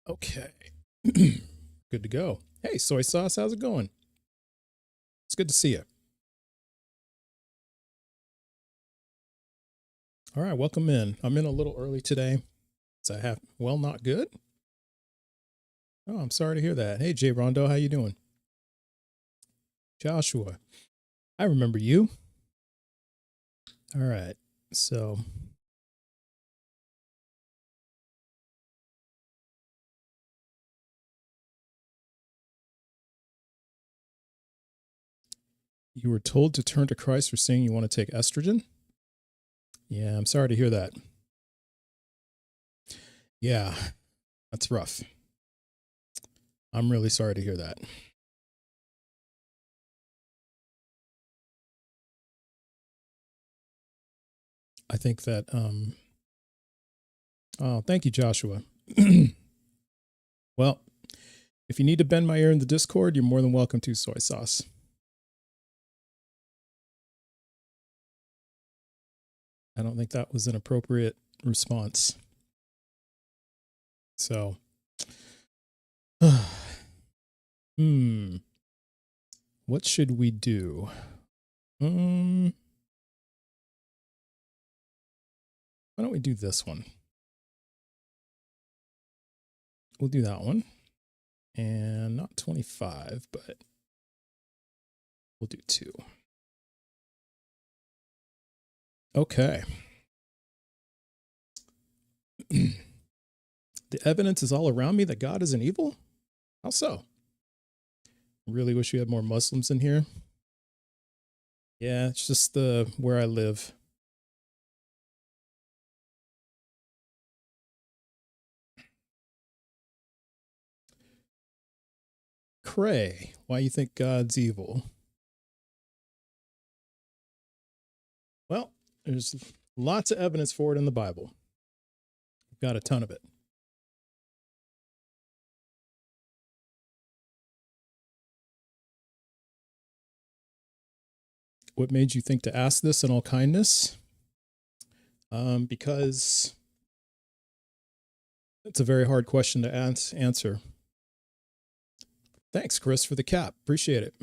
Okay. Good to go. Hey, soy sauce, how's it going? It's good to see you. All right, welcome in. I'm in a little early today. So I have not good. Oh, I'm sorry to hear that. Hey, Jay Rondo, how you doing? Joshua, I remember you. All right. So you were told to turn to Christ for saying you want to take estrogen? Yeah, I'm sorry to hear that. Yeah, that's rough. I'm really sorry to hear that. I think that oh, thank you, Joshua. Well, if you need to bend my ear in the Discord, you're more than welcome to, soy sauce. I don't think that was an appropriate response. So, what should we do? Why don't we do this one? We'll do that one. And not 25, but we'll do 2. Okay. The evidence is all around me that God is an evil? How so? Really wish we had more Muslims in here. Yeah, it's just where I live. Cray, why you think God's evil? Well, there's lots of evidence for it in the Bible. We've got a ton of it. What made you think to ask this in all kindness? Because it's a very hard question to answer. Thanks, Chris, for the cap. Appreciate it.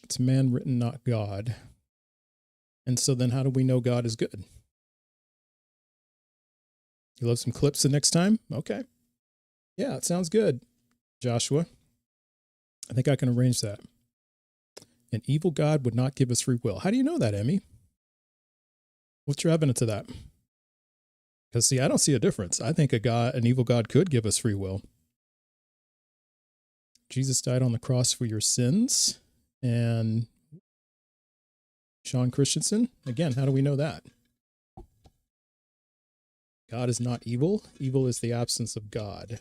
It's man written, not God. And so then how do we know God is good? You love some clips the next time? Okay. Yeah, it sounds good, Joshua. I think I can arrange that. An evil God would not give us free will. How do you know that, Emmy? What's your evidence of that? Because see, I don't see a difference. I think an evil God could give us free will. Jesus died on the cross for your sins. And Sean Christensen, again, how do we know that? God is not evil. Evil is the absence of God.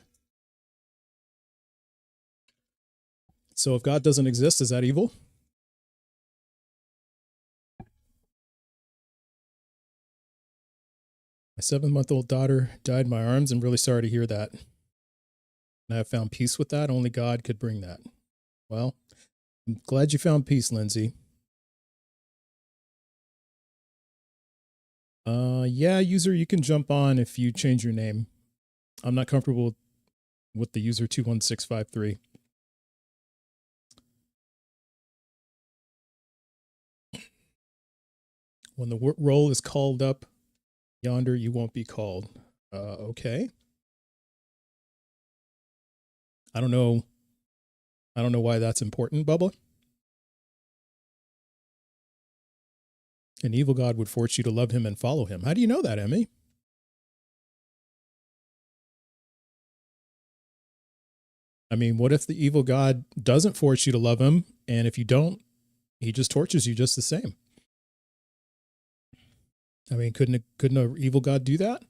So if God doesn't exist, is that evil? My 7-month-old daughter died in my arms. I'm really sorry to hear that. And I have found peace with that. Only God could bring that. Well, I'm glad you found peace, Lindsay. Yeah, user, you can jump on if you change your name. I'm not comfortable with the user 21653. When the roll is called up yonder, you won't be called. Okay. I don't know why that's important, Bubba. An evil God would force you to love him and follow him. How do you know that, Emmy? I mean, what if the evil God doesn't force you to love him, and if you don't, he just tortures you just the same? I mean, couldn't an evil God do that?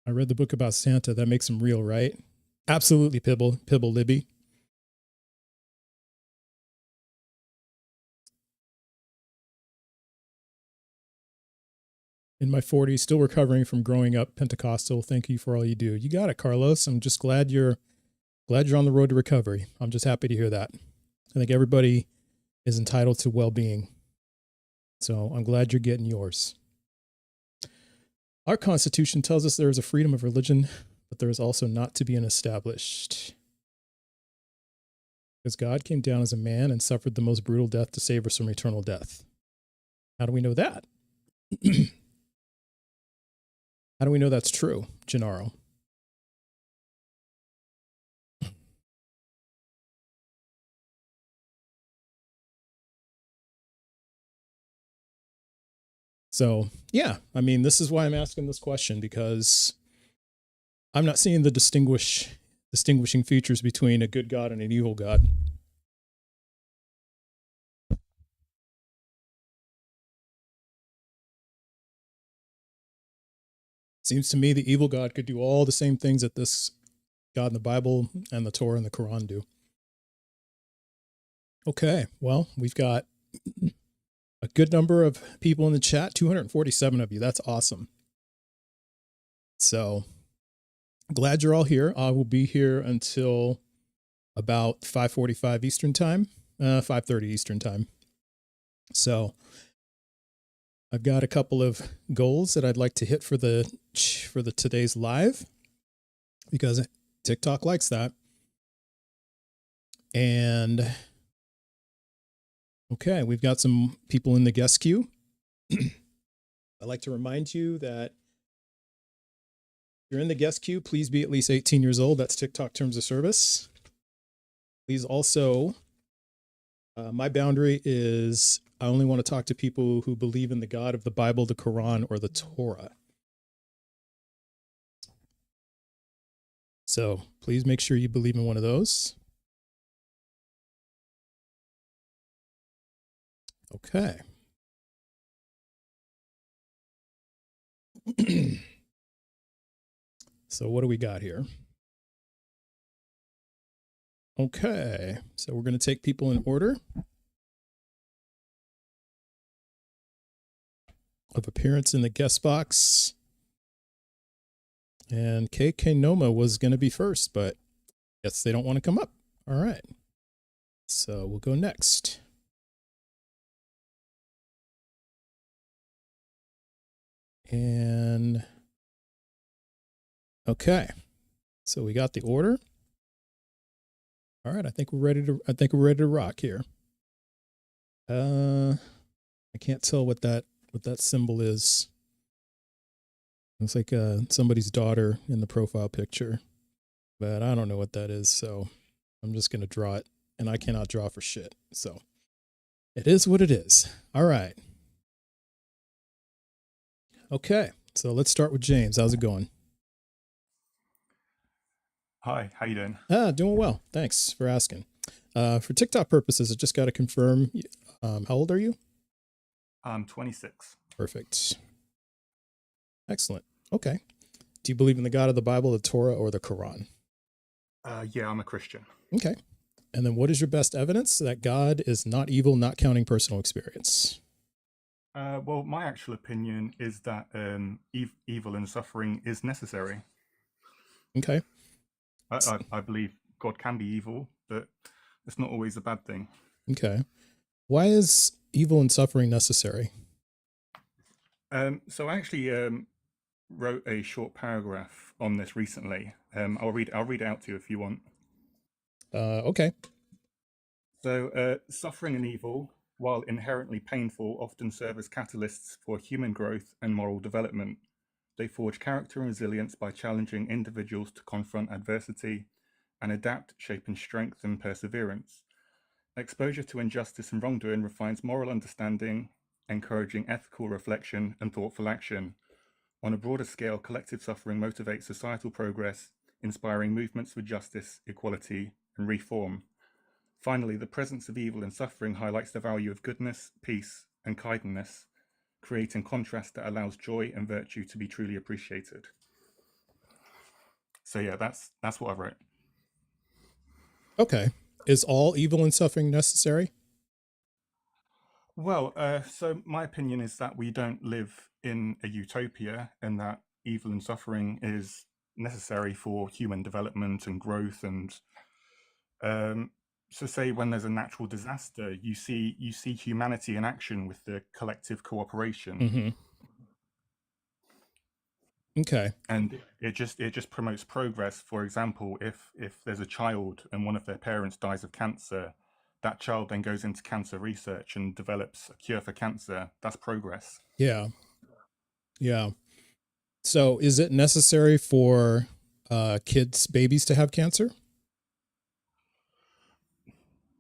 I read the book about Santa. That makes him real, right? Absolutely, Pibble Libby. In my 40s, still recovering from growing up Pentecostal. Thank you for all you do. You got it, Carlos. I'm just glad you're on the road to recovery. I'm just happy to hear that. I think everybody is entitled to well-being. So I'm glad you're getting yours. Our Constitution tells us there is a freedom of religion, but there is also not to be an established. Because God came down as a man and suffered the most brutal death to save us from eternal death. How do we know that? How do we know that's true, Gennaro? So, yeah, I mean, this is why I'm asking this question, because I'm not seeing the distinguishing features between a good God and an evil God. Seems to me the evil God could do all the same things that this God in the Bible and the Torah and the Quran do. Okay, well, we've got a good number of people in the chat, 247 of you. That's awesome. So glad you're all here. I will be here until about 5:45 Eastern time, 5:30 Eastern time. So I've got a couple of goals that I'd like to hit for the today's live, because TikTok likes that. And okay, we've got some people in the guest queue. I'd like to remind you that if you're in the guest queue, please be at least 18 years old. That's TikTok terms of service. Please also, my boundary is I only want to talk to people who believe in the God of the Bible, the Quran, or the Torah. So please make sure you believe in one of those. Okay. So what do we got here? Okay, so we're going to take people in order of appearance in the guest box. And KK Noma was going to be first, but guess they don't want to come up. All right. So we'll go next. And okay. So we got the order. All right, I think we're ready to rock here. I can't tell what that symbol is. Looks like somebody's daughter in the profile picture, but I don't know what that is, so I'm just going to draw it, and I cannot draw for shit. So it is what it is. All right. Okay, so let's start with James. How's it going? Hi, how you doing? Doing well. Thanks for asking. For TikTok purposes, I just got to confirm. How old are you? I'm 26. Perfect. Excellent. Okay. Do you believe in the God of the Bible, the Torah, or the Quran? Yeah, I'm a Christian. Okay. And then what is your best evidence that God is not evil, not counting personal experience? Well, my actual opinion is that evil and suffering is necessary. Okay. I believe God can be evil, but it's not always a bad thing. Okay. Why is evil and suffering necessary? So I actually wrote a short paragraph on this recently. I'll read it out to you if you want. Okay. So suffering and evil, while inherently painful, often serve as catalysts for human growth and moral development. They forge character and resilience by challenging individuals to confront adversity and adapt, shaping strength and perseverance. Exposure to injustice and wrongdoing refines moral understanding, encouraging ethical reflection and thoughtful action. On a broader scale, collective suffering motivates societal progress, inspiring movements for justice, equality, and reform. Finally, the presence of evil and suffering highlights the value of goodness, peace, and kindness, creating contrast that allows joy and virtue to be truly appreciated. So yeah, that's what I wrote. Okay. Is all evil and suffering necessary? Well, so my opinion is that we don't live in a utopia, and that evil and suffering is necessary for human development and growth, and So say when there's a natural disaster, you see humanity in action with the collective cooperation, Hmm. Okay. and it just promotes progress. For example, if there's a child and one of their parents dies of cancer, that child then goes into cancer research and develops a cure for cancer. That's progress. Yeah. Yeah. So is it necessary for babies to have cancer?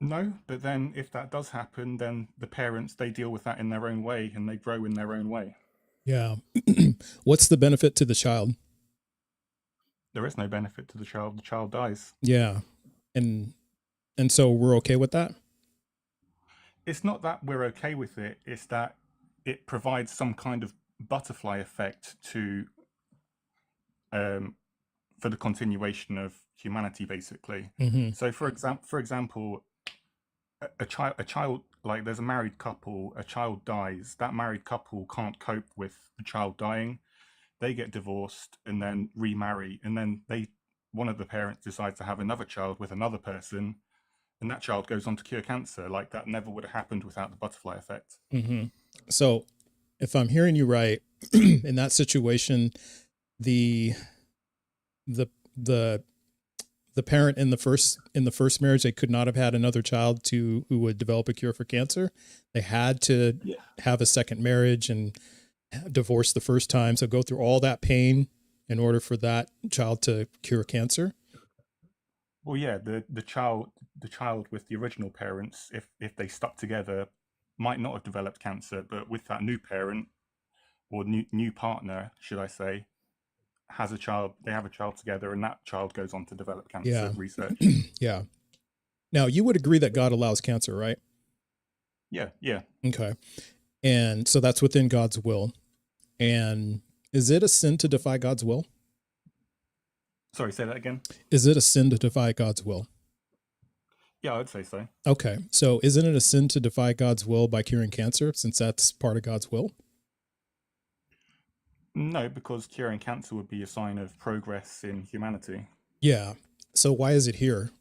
No, but then if that does happen, then the parents, they deal with that in their own way and they grow in their own way. Yeah. What's the benefit to the child? There is no benefit to the child dies. Yeah. And so we're okay with that? It's not that we're okay with it, it's that it provides some kind of butterfly effect to um, for the continuation of humanity, basically. Hmm. So, for example, a child, like there's a married couple, a child dies. That married couple can't cope with the child dying. They get divorced and then remarry, and then one of the parents decides to have another child with another person, and that child goes on to cure cancer. Like that never would have happened without the butterfly effect. Hmm. So if I'm hearing you right, in that situation, the the the the parent in the first marriage, they could not have had another child to who would develop a cure for cancer. They had to Yeah. have a second marriage and divorce the first time, so go through all that pain in order for that child to cure cancer. Well, yeah, the child with the original parents, if they stuck together, might not have developed cancer, but with that new parent or new partner, should I say, has a child, they have a child together, and that child goes on to develop cancer Yeah. research. Yeah. Now, you would agree that God allows cancer, right? Yeah, yeah. Okay. And so that's within God's will. And is it a sin to defy God's will? Sorry, say that again. Is it a sin to defy God's will? Yeah, I'd say so. Okay. So isn't it a sin to defy God's will by curing cancer since that's part of God's will? No, because curing cancer would be a sign of progress in humanity. Yeah. So why is it here?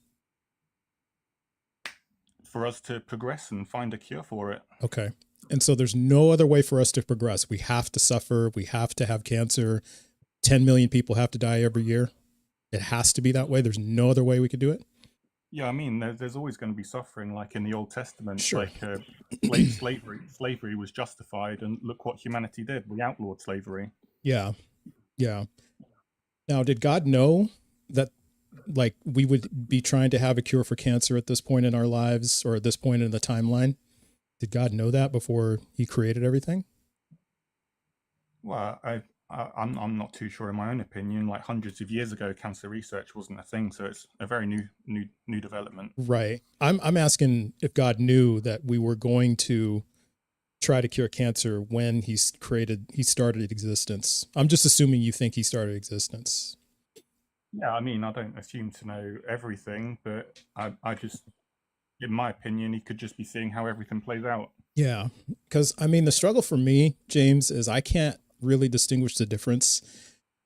For us to progress and find a cure for it. Okay. And so there's no other way for us to progress. We have to suffer. We have to have cancer. 10 million people have to die every year. It has to be that way. There's no other way we could do it. Yeah, I mean, there's always going to be suffering, like in the Old Testament, Sure. like slavery was justified, and look what humanity did. We outlawed slavery. Yeah. Yeah. Now, did God know that like we would be trying to have a cure for cancer at this point in our lives or at this point in the timeline? Did God know that before he created everything? Well, I'm not too sure in my own opinion. Like hundreds of years ago, cancer research wasn't a thing, so it's a very new development. Right. I'm asking if God knew that we were going to try to cure cancer when he started existence. I'm just assuming you think he started existence. Yeah, I mean, I don't assume to know everything, but I just, in my opinion, he could just be seeing how everything plays out. Yeah. Cause I mean, the struggle for me, James, is I can't really distinguish the difference,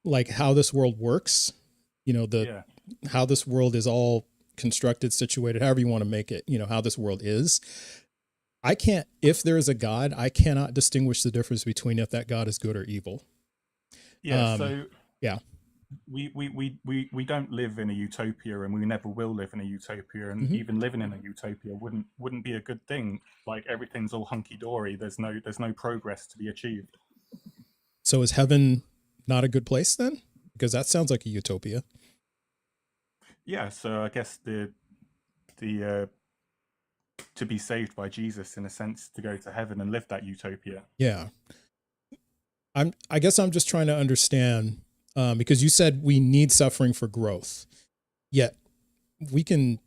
like how this world works, Yeah, how this world is all constructed, situated, however you want to make it, how this world is. I can't, if there is a God, I cannot distinguish the difference between if that God is good or evil. yeah. Um, So yeah. we don't live in a utopia, and we never will live in a utopia, and Hmm. even living in a utopia wouldn't be a good thing. Like everything's all hunky dory. There's no progress to be achieved. So is heaven not a good place then? Because that sounds like a utopia. Yeah, so I guess the to be saved by Jesus, in a sense, to go to heaven and live that utopia. Yeah. I guess I'm just trying to understand, because you said we need suffering for growth. Yet we can,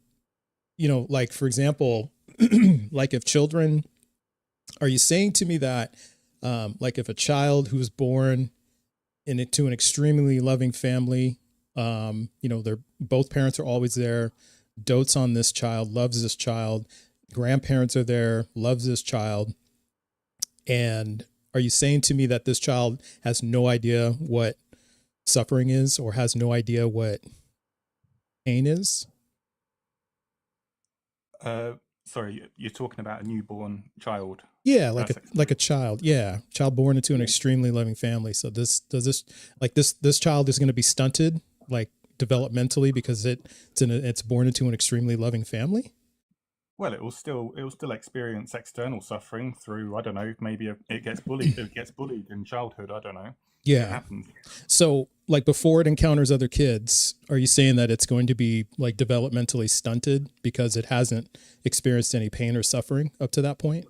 like for example, like if children, are you saying to me that, like if a child who was born into an extremely loving family, they're both parents are always there, dotes on this child, loves this child, grandparents are there, loves this child, and are you saying to me that this child has no idea what suffering is or has no idea what pain is? Uh, sorry, you're talking about a newborn child. Yeah, That's like a experience. child. Yeah, child born into an Yeah. extremely loving family. So this child is going to be stunted like developmentally because it's born into an extremely loving family. Well, it will still experience external suffering through, I don't know, maybe it gets bullied in childhood. I don't know. It Yeah. happens. So like before it encounters other kids, are you saying that it's going to be like developmentally stunted because it hasn't experienced any pain or suffering up to that point?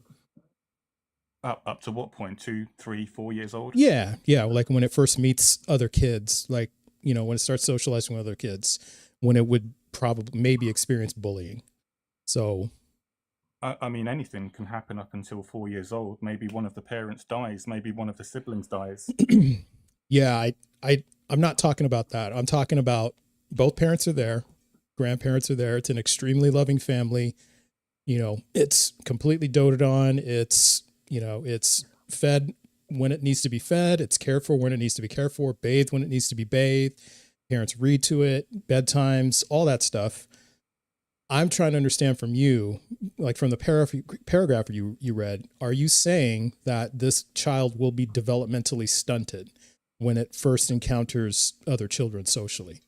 Up to what point? 2, 3, 4 years old? Yeah, yeah. Like when it first meets other kids, like, when it starts socializing with other kids, when it would probably maybe experience bullying. So, I mean, anything can happen up until 4 years old. Maybe one of the parents dies. Maybe one of the siblings dies. yeah, I'm not talking about that. I'm talking about both parents are there, grandparents are there. It's an extremely loving family. It's completely doted on. It's fed when it needs to be fed. It's cared for when it needs to be cared for, bathed when it needs to be bathed. Parents read to it, bedtimes, all that stuff. I'm trying to understand from you, like from the paragraph you read, are you saying that this child will be developmentally stunted when it first encounters other children socially?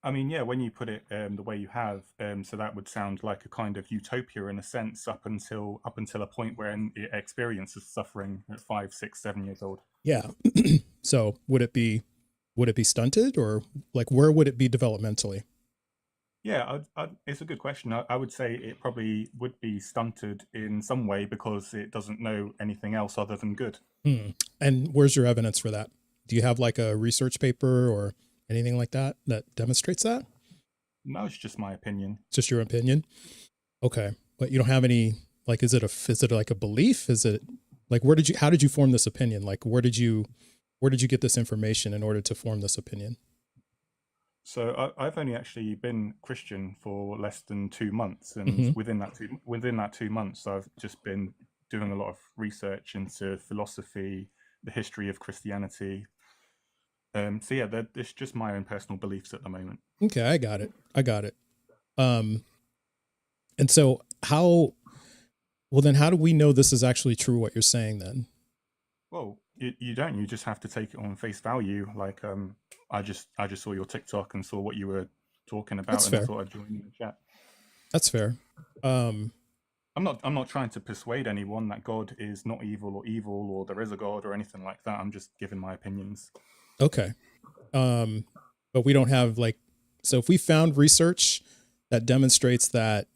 I mean, yeah, when you put it the way you have, so that would sound like a kind of utopia in a sense, up until a point where it experiences suffering at 5, 6, 7 years old. Yeah. So would it be stunted, or like where would it be developmentally? Yeah, it's a good question. I would say it probably would be stunted in some way because it doesn't know anything else other than good. Hmm. And where's your evidence for that? Do you have like a research paper or anything like that that demonstrates that? No, it's just my opinion. It's just your opinion. Okay, but you don't have any, like, is it like a belief? Is it like how did you form this opinion? Like where did you get this information in order to form this opinion? So I've only actually been Christian for less than 2 months, and Hmm. within that 2 months, I've just been doing a lot of research into philosophy, the history of Christianity. So yeah, it's just my own personal beliefs at the moment. Okay, I got it. Um, and so well then how do we know this is actually true what you're saying then? Well, you don't. You just have to take it on face value. Like, I just saw your TikTok and saw what you were talking about, That's and I fair. thought I'd join in the chat. That's fair. Um, I'm not trying to persuade anyone that God is not evil or there is a God or anything like that. I'm just giving my opinions. okay. Um, but we don't have like, so if we found research that demonstrates that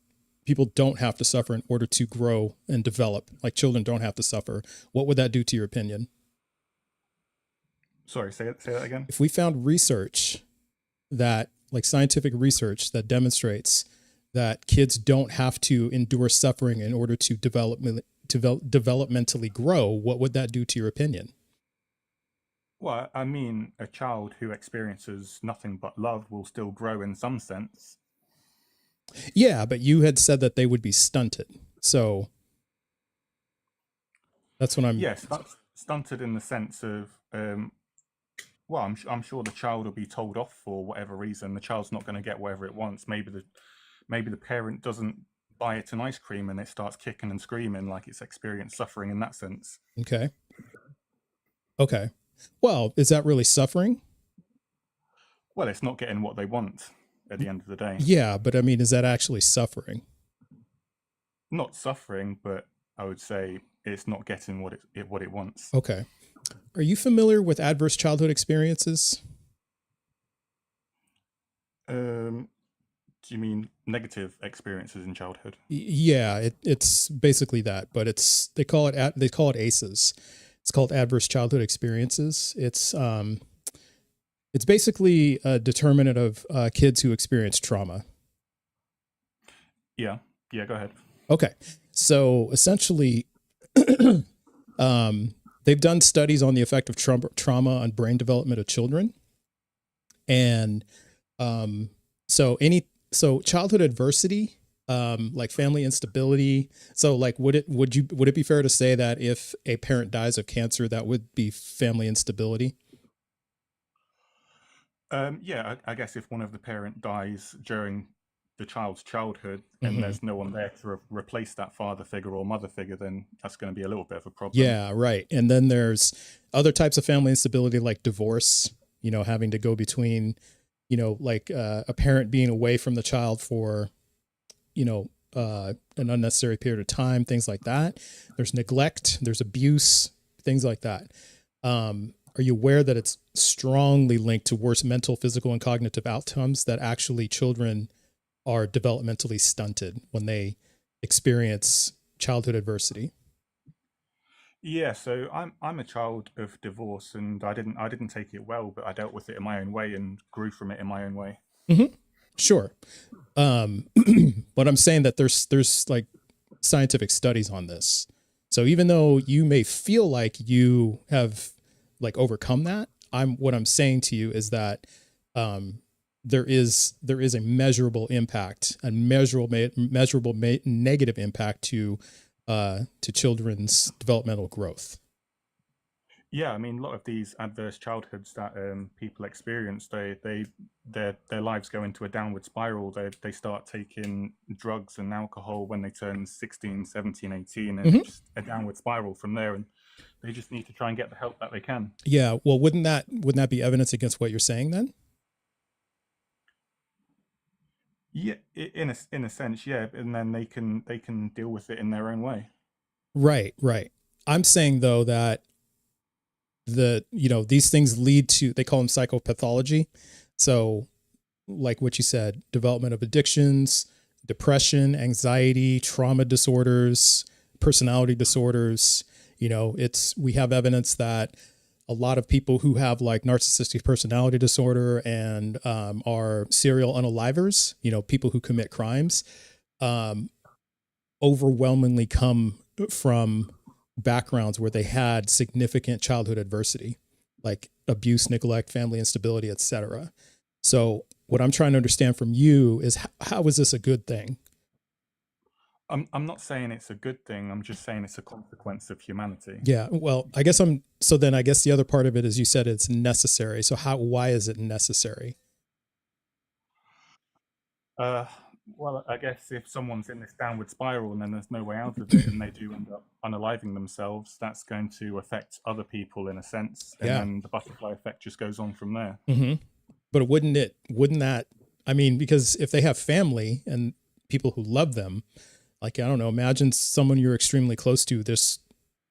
people don't have to suffer in order to grow and develop, like children don't have to suffer, what would that do to your opinion? Sorry, say that again. If we found research that, like scientific research that demonstrates that kids don't have to endure suffering in order to developmentally grow, what would that do to your opinion? Well, I mean, a child who experiences nothing but love will still grow in some sense. Yeah, but you had said that they would be stunted. So that's what I'm. Yes, that's stunted in the sense of, well, I'm sure the child will be told off for whatever reason. The child's not going to get whatever it wants. Maybe the parent doesn't buy it an ice cream and it starts kicking and screaming like it's experienced suffering in that sense. Okay. Okay. Well, is that really suffering? Well, it's not getting what they want at the end of the day. Yeah, but I mean, is that actually suffering? Not suffering, but I would say it's not getting what it wants. Okay. Are you familiar with adverse childhood experiences? Um, do you mean negative experiences in childhood? Yeah, it's basically that, but they call it ACEs. It's called adverse childhood experiences. It's basically a determinant of kids who experience trauma. Yeah, yeah. Go ahead. Okay, so essentially, um, they've done studies on the effect of trauma on brain development of children, and um, so childhood adversity, like family instability. So like, would it be fair to say that if a parent dies of cancer, that would be family instability? Yeah, I guess if one of the parent dies during the child's childhood and Hmm. there's no one there to replace that father figure or mother figure, then that's going to be a little bit of a problem. Yeah, right. And then there's other types of family instability like divorce, having to go between, like a parent being away from the child for, an unnecessary period of time, things like that. There's neglect, there's abuse, things like that. Are you aware that it's strongly linked to worse mental, physical, and cognitive outcomes, that actually children are developmentally stunted when they experience childhood adversity? Yeah, so I'm a child of divorce, and I didn't take it well, but I dealt with it in my own way and grew from it in my own way. Hmm. Sure. Um, but I'm saying that there's like scientific studies on this. So even though you may feel like you have like overcome that, what I'm saying to you is that um, there is a measurable impact, a measurable negative impact to children's developmental growth. Yeah, I mean, a lot of these adverse childhoods that people experience, their lives go into a downward spiral. They start taking drugs and alcohol when they turn 16, 17, 18, and Hmm. it's just a downward spiral from there. And they just need to try and get the help that they can. Yeah. Well, wouldn't that be evidence against what you're saying then? Yeah, in a sense, yeah, and then they can deal with it in their own way. Right. Right. I'm saying though that these things lead to, they call them psychopathology. So like what you said, development of addictions, depression, anxiety, trauma disorders, personality disorders. We have evidence that a lot of people who have like narcissistic personality disorder and are serial unalivers, people who commit crimes, um, overwhelmingly come from backgrounds where they had significant childhood adversity, like abuse, neglect, family instability, etc. So what I'm trying to understand from you is how is this a good thing? I'm not saying it's a good thing. I'm just saying it's a consequence of humanity. Yeah, well, I guess I'm so then I guess the other part of it is you said it's necessary. So why is it necessary? Uh, well, I guess if someone's in this downward spiral and then there's no way out of it, and they do end up unaliving themselves, that's going to affect other people in a sense, and Yeah. then the butterfly effect just goes on from there. Hmm. But wouldn't that, I mean, because if they have family and people who love them, like, I don't know, imagine someone you're extremely close to,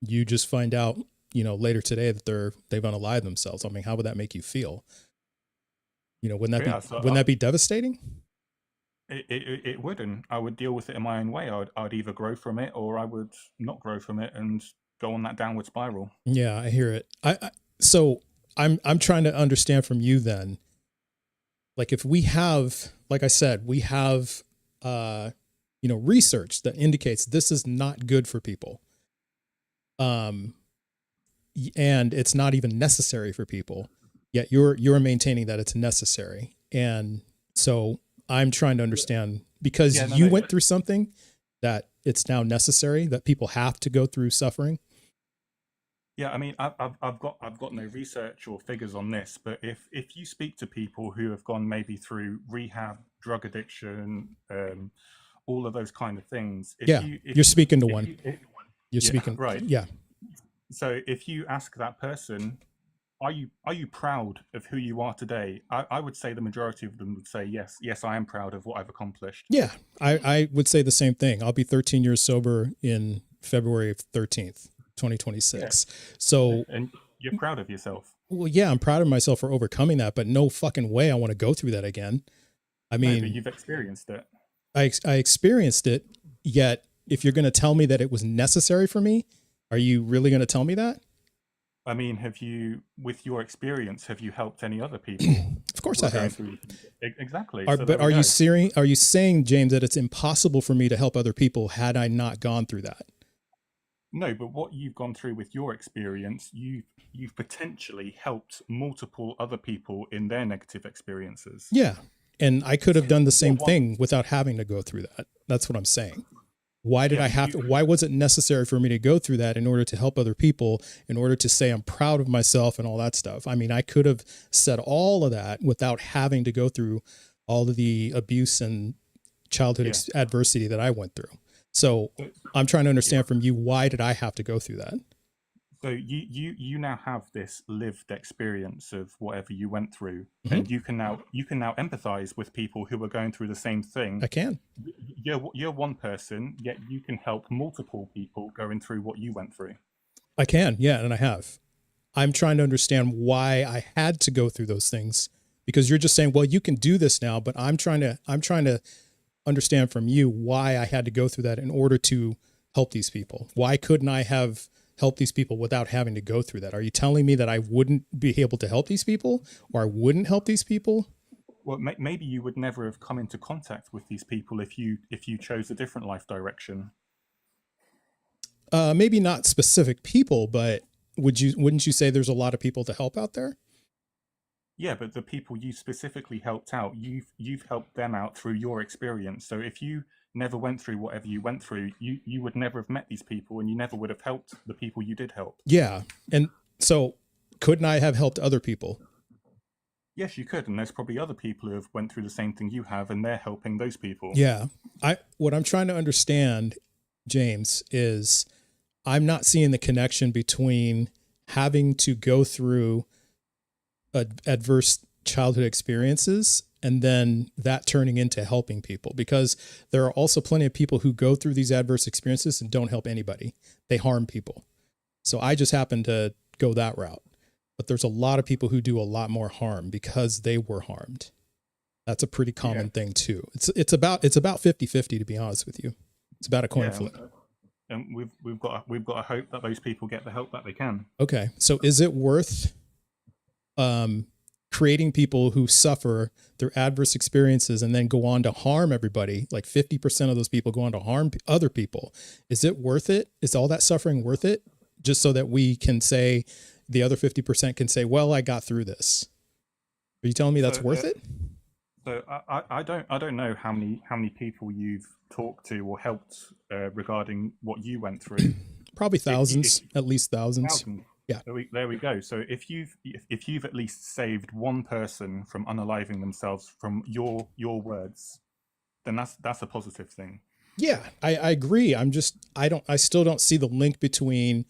you just find out, later today that they've unalived themselves. I mean, how would that make you feel? Wouldn't that But be, yeah, so wouldn't that be devastating? it would, and I would deal with it in my own way. I'd either grow from it or I would not grow from it and go on that downward spiral. Yeah, I hear it. So I'm trying to understand from you then, like if we have, like I said, we have, research that indicates this is not good for people. Um, and it's not even necessary for people. Yet you're maintaining that it's necessary. And so I'm trying to understand, because Yeah, no, you no. went through something, that it's now necessary, that people have to go through suffering. Yeah, I mean, I've got no research or figures on this, but if you speak to people who have gone maybe through rehab, drug addiction, all of those kind of things, Yeah, you're speaking to if one. you You're yeah, speaking. right. Yeah. So if you ask that person, are you proud of who you are today? I would say the majority of them would say yes, yes, I am proud of what I've accomplished. Yeah. I would say the same thing. I'll be 13 years sober in February 13th, Yeah, 2026. So, and you're proud of yourself. well, yeah, I'm proud of myself for overcoming that, but no fucking way I want to go through that again. I No, but mean, you've experienced it. I experienced it, yet if you're going to tell me that it was necessary for me, are you really going to tell me that? I mean, with your experience, have you helped any other people Of course who I are going have. through? Exactly. Are, So there but we go. are you saying, James, that it's impossible for me to help other people had I not gone through that? No, but what you've gone through with your experience, you've potentially helped multiple other people in their negative experiences. Yeah. And I could have So done the same what? thing without having to go through that. That's what I'm saying. Why did Yeah, I but have to, why was it necessary for me to go through that in order to help other people, in order to say I'm proud of myself and all that stuff? I mean, I could have said all of that without having to go through all of the abuse and childhood Yeah. adversity that I went through. So So, I'm trying to understand yeah. from you, why did I have to go through that? So you now have this lived experience of whatever you went through, Hmm. and you can now empathize with people who are going through the same thing. I can. You're one person, yet you can help multiple people going through what you went through. I can. Yeah. And I have. I'm trying to understand why I had to go through those things, because you're just saying, well, you can do this now, but I'm trying to understand from you why I had to go through that in order to help these people. Why couldn't I have helped these people without having to go through that? Are you telling me that I wouldn't be able to help these people, or I wouldn't help these people? Well, maybe you would never have come into contact with these people if you chose a different life direction. Maybe not specific people, but wouldn't you say there's a lot of people to help out there? Yeah, but the people you specifically helped out, you've helped them out through your experience. So if you never went through whatever you went through, you would never have met these people, and you never would have helped the people you did help. Yeah. And so couldn't I have helped other people? Yes, you could, and there's probably other people who have went through the same thing you have, and they're helping those people. Yeah. What I'm trying to understand, James, is I'm not seeing the connection between having to go through adverse childhood experiences and then that turning into helping people, because there are also plenty of people who go through these adverse experiences and don't help anybody. They harm people. So I just happen to go that route. But there's a lot of people who do a lot more harm because they were harmed. That's a pretty Yeah, common thing too. It's about 50-50, to be honest with you. It's about a coin yeah, flip. and we've got to hope that those people get the help that they can. Okay. So is it worth um, creating people who suffer their adverse experiences and then go on to harm everybody? Like 50% of those people go on to harm other people. Is it worth it? Is all that suffering worth it? Just so that we can say, the other 50% can say, well, I got through this. Are you telling me that's So, worth it? I don't know how many people you've talked to or helped regarding what you went through. Probably If thousands, at least thousands. thousand, Yeah. there we go. So if you've at least saved one person from unaliving themselves from your words, then that's a positive thing. Yeah, I agree. I still don't see the link between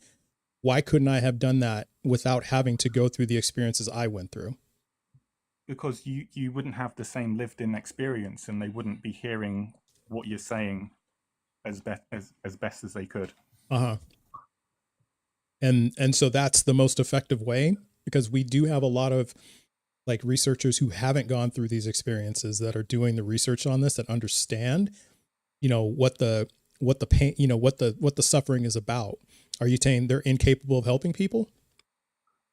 why couldn't I have done that without having to go through the experiences I went through. Because you wouldn't have the same lived in experience, and they wouldn't be hearing what you're saying as best as they could. Uh huh. And so that's the most effective way, because we do have a lot of like researchers who haven't gone through these experiences that are doing the research on this, that understand, what the pain, what the suffering is about. Are you saying they're incapable of helping people?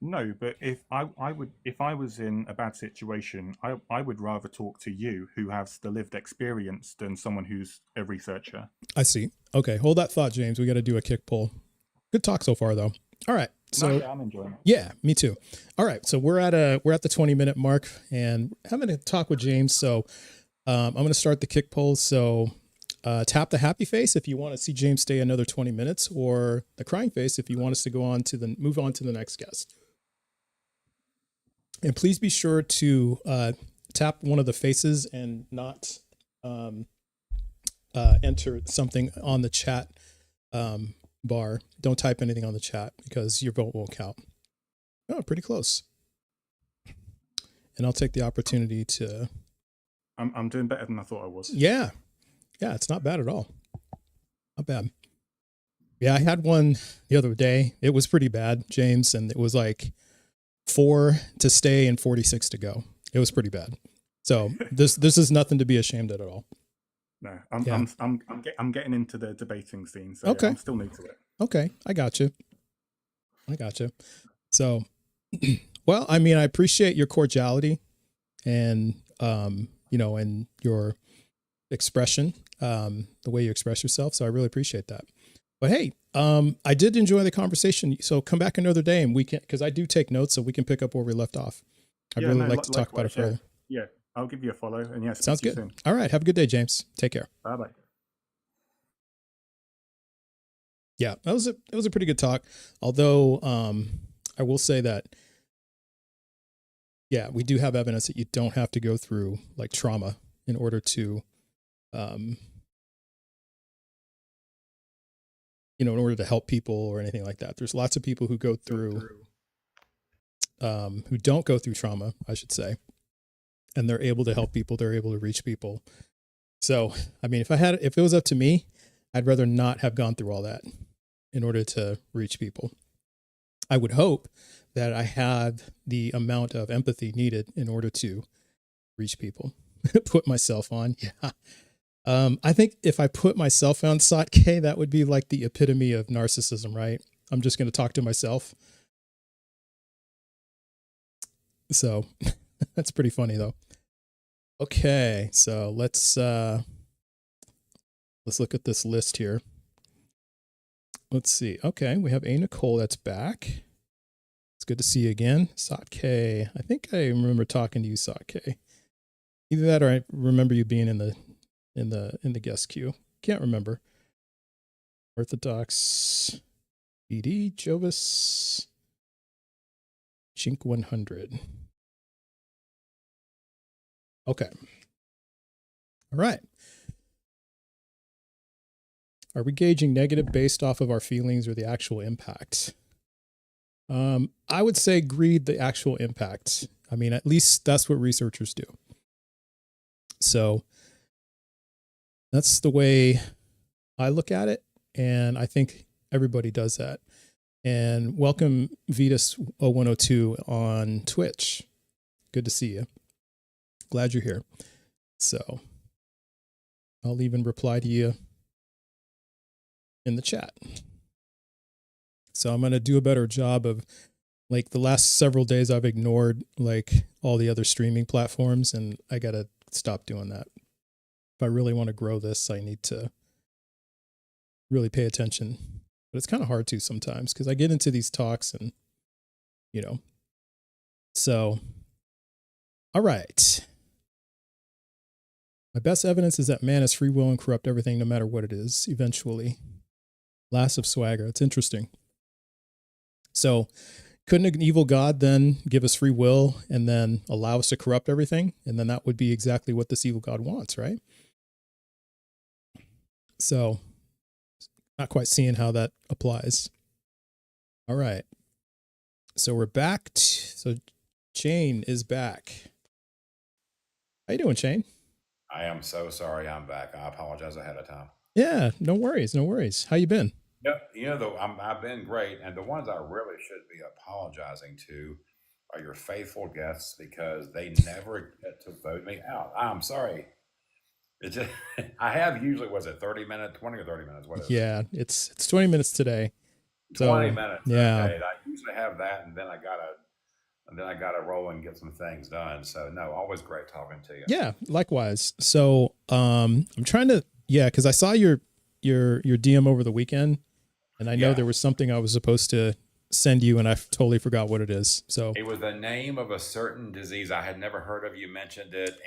No, but if I was in a bad situation, I would rather talk to you who has the lived experience than someone who's a researcher. I see. Okay, hold that thought, James. We got to do a kick pull. Good talk so far, though. All right. No, So yeah, I'm enjoying it. yeah, me too. All right. So we're at the 20-minute mark and having a talk with James. So I'm going to start the kick poll. So tap the happy face if you want to see James stay another 20 minutes, or the crying face if you want us to move on to the next guest. And please be sure to tap one of the faces and not enter something on the chat bar. Don't type anything on the chat because your vote won't count. Oh, pretty close. And I'll take the opportunity to. I'm doing better than I thought I was. Yeah. Yeah, it's not bad at all. Not bad. Yeah, I had one the other day. It was pretty bad, James, and it was like 4 to stay and 46 to go. It was pretty bad. So this is nothing to be ashamed of at all. No, Yeah. I'm getting into the debating scene, so Okay. I'm still new to it. Okay, I got you. So, well, I mean, I appreciate your cordiality and and your expression, the way you express yourself. So I really appreciate that. But hey, I did enjoy the conversation. So come back another day and we can, because I do take notes, so we can pick up where we left off. I'd Yeah, really no, like to talk about it likewise, yeah. further. Yeah, I'll give you a follow, and yeah, speak Sounds to you good. soon. All right. Have a good day, James. Take care. Bye bye. Yeah, it was a pretty good talk. Although I will say that, yeah, we do have evidence that you don't have to go through like trauma in order to in order to help people or anything like that. There's lots of people who go through, who don't go through trauma, I should say, and they're able to help people. They're able to reach people. So, I mean, if it was up to me, I'd rather not have gone through all that in order to reach people. I would hope that I had the amount of empathy needed in order to reach people. Put myself on. Yeah. I think if I put myself on Satke, that would be like the epitome of narcissism, right? I'm just going to talk to myself. So that's pretty funny though. Okay. So let's look at this list here. Let's see. Okay. We have A. Nicole that's back. It's good to see you again. Satke. I think I remember talking to you, Satke. Either that or I remember you being in the guest queue. Can't remember. Orthodox BD Jovis Chink 100. Okay. All right. Are we gauging negative based off of our feelings or the actual impact? I would say greed the actual impact. I mean, at least that's what researchers do. So that's the way I look at it. And I think everybody does that. And welcome Vetus0102 on Twitch. Good to see you. Glad you're here. So I'll even reply to you in the chat. So I'm going to do a better job of, like, the last several days I've ignored like all the other streaming platforms, and I got to stop doing that. If I really want to grow this, I need to really pay attention. But it's kind of hard to sometimes because I get into these talks and, so, all right. My best evidence is that man has free will and corrupt everything no matter what it is, eventually. Last of Swagger. It's interesting. So couldn't an evil God then give us free will and then allow us to corrupt everything? And then that would be exactly what this evil God wants, right? So not quite seeing how that applies. All right. So we're back. So Shane is back. How you doing, Shane? I am so sorry I'm back. I apologize ahead of time. Yeah, no worries. No worries. How you been? I've been great. And the ones I really should be apologizing to are your faithful guests because they never get to vote me out. I'm sorry. It's just, I have usually, was it 30 minutes, 20 or 30 minutes? What is it? Yeah, it's 20 minutes today. 20 minutes. Yeah. Okay. I usually have that, and then I gotta roll and get some things done. So no, always great talking to you. Yeah, likewise. So I'm trying to, because I saw your DM over the weekend, and I know there was something I was supposed to send you, and I totally forgot what it is. So it was the name of a certain disease I had never heard of. You mentioned it.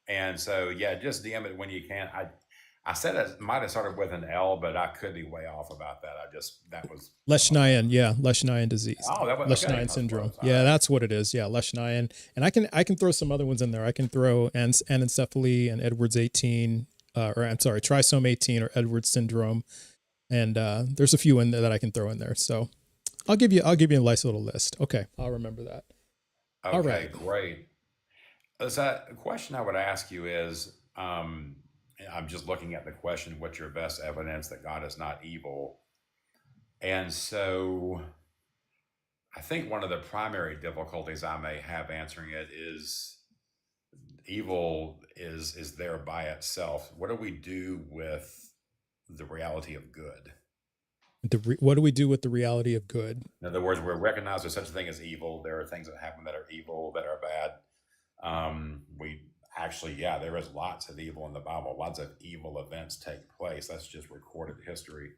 And so just DM it when you can. I said it might have started with an L, but I could be way off about that. That was Leishmanian, Leishmanian disease. Oh, that was Leishmanian syndrome. That's what it is. Yeah, Leishmanian. And I can throw some other ones in there. I can throw anencephaly and Edwards 18, trisomy 18 or Edwards syndrome. And there's a few in there that I can throw in there. So I'll give you a nice little list. Okay, I'll remember that. Okay, all right, great. So the question I would ask you is, I'm just looking at the question, what's your best evidence that God is not evil? And so I think one of the primary difficulties I may have answering it is evil is there by itself. What do we do with the reality of good? What do we do with the reality of good? In other words, we recognize there's such a thing as evil. There are things that happen that are evil, that are bad. There is lots of evil in the Bible. Lots of evil events take place. That's just recorded history.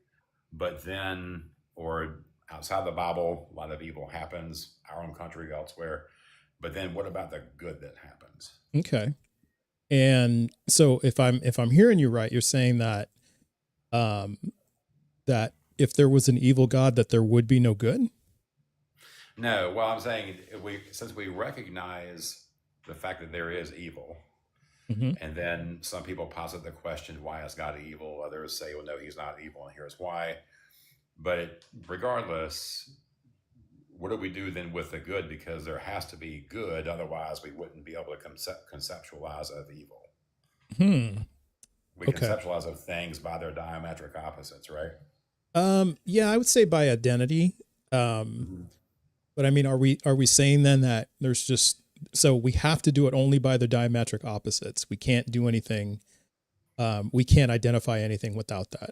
But then, or outside the Bible, a lot of evil happens, our own country, elsewhere. But then what about the good that happens? Okay. And so if I'm hearing you right, you're saying that that if there was an evil God, that there would be no good? No. Well, I'm saying since we recognize the fact that there is evil, Hmm. And then some people posit the question, why is God evil? Others say, well, no, he's not evil, and here's why. But regardless, what do we do then with the good? Because there has to be good, otherwise we wouldn't be able to conceptualize of evil. Hmm. We Okay. conceptualize of things by their diametric opposites, right? Yeah, I would say by identity. Um, Mhm. but I mean, are we saying then that there's just so we have to do it only by the diametric opposites? We can't do anything. We can't identify anything without that.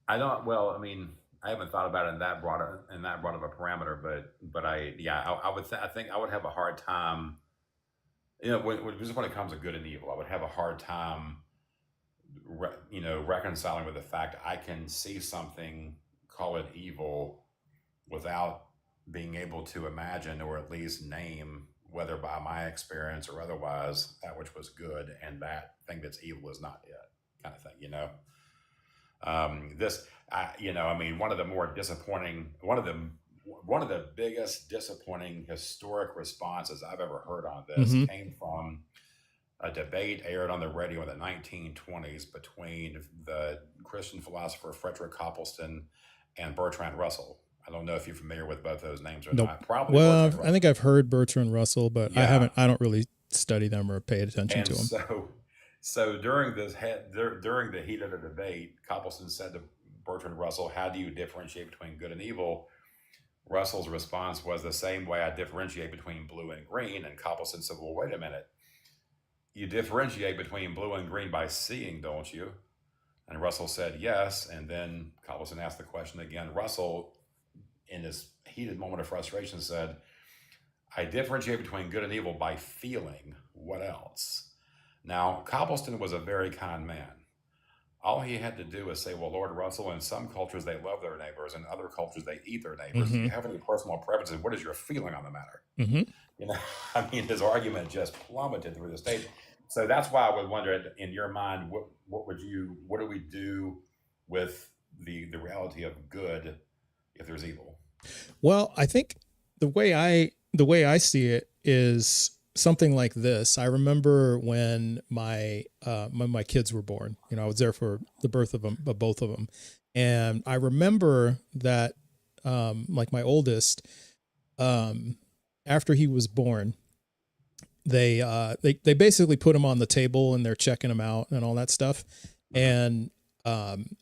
I don't. Well, I mean, I haven't thought about it in that broad of a parameter, but I would. I think I would have a hard time. Just when it comes to good and evil, I would have a hard time, reconciling with the fact I can see something, call it evil, without being able to imagine or at least name, whether by my experience or otherwise, that which was good and that thing that's evil is not it, kind of thing. I mean, one of the more disappointing, one of the biggest disappointing historic responses I've ever heard on this Mm-hmm. came from a debate aired on the radio in the 1920s between the Christian philosopher Frederick Copleston and Bertrand Russell. I don't know if you're familiar with both those names or Nope. not. Probably Well, Bertrand I think Russell. I've heard Bertrand Russell, but I Yeah. haven't. I don't really study them or pay attention And to them. so during the heat of the debate, Copleston said to Bertrand Russell, "How do you differentiate between good and evil?" Russell's response was, "The same way I differentiate between blue and green." And Copleston said, "Well, wait a minute. You differentiate between blue and green by seeing, don't you?" And Russell said, "Yes." And then Copleston asked the question again. Russell, in his heated moment of frustration, said, "I differentiate between good and evil by feeling. What else?" Now, Copleston was a very kind man. All he had to do was say, "Well, Lord Russell, in some cultures they love their neighbors, in other cultures they eat their neighbors. Do Mm-hmm. you have any personal preferences? What is your feeling on the matter?" Mm-hmm. You know, I mean, his argument just plummeted through the stage. So that's why I would wonder, in your mind, what do we do with the reality of good if there's evil? Well, I think the way I see it is something like this. I remember when my kids were born. I was there for the birth of them, of both of them, and I remember that like my oldest, um, after he was born, they basically put him on the table and they're checking him out and all that stuff, Uh-huh. and um,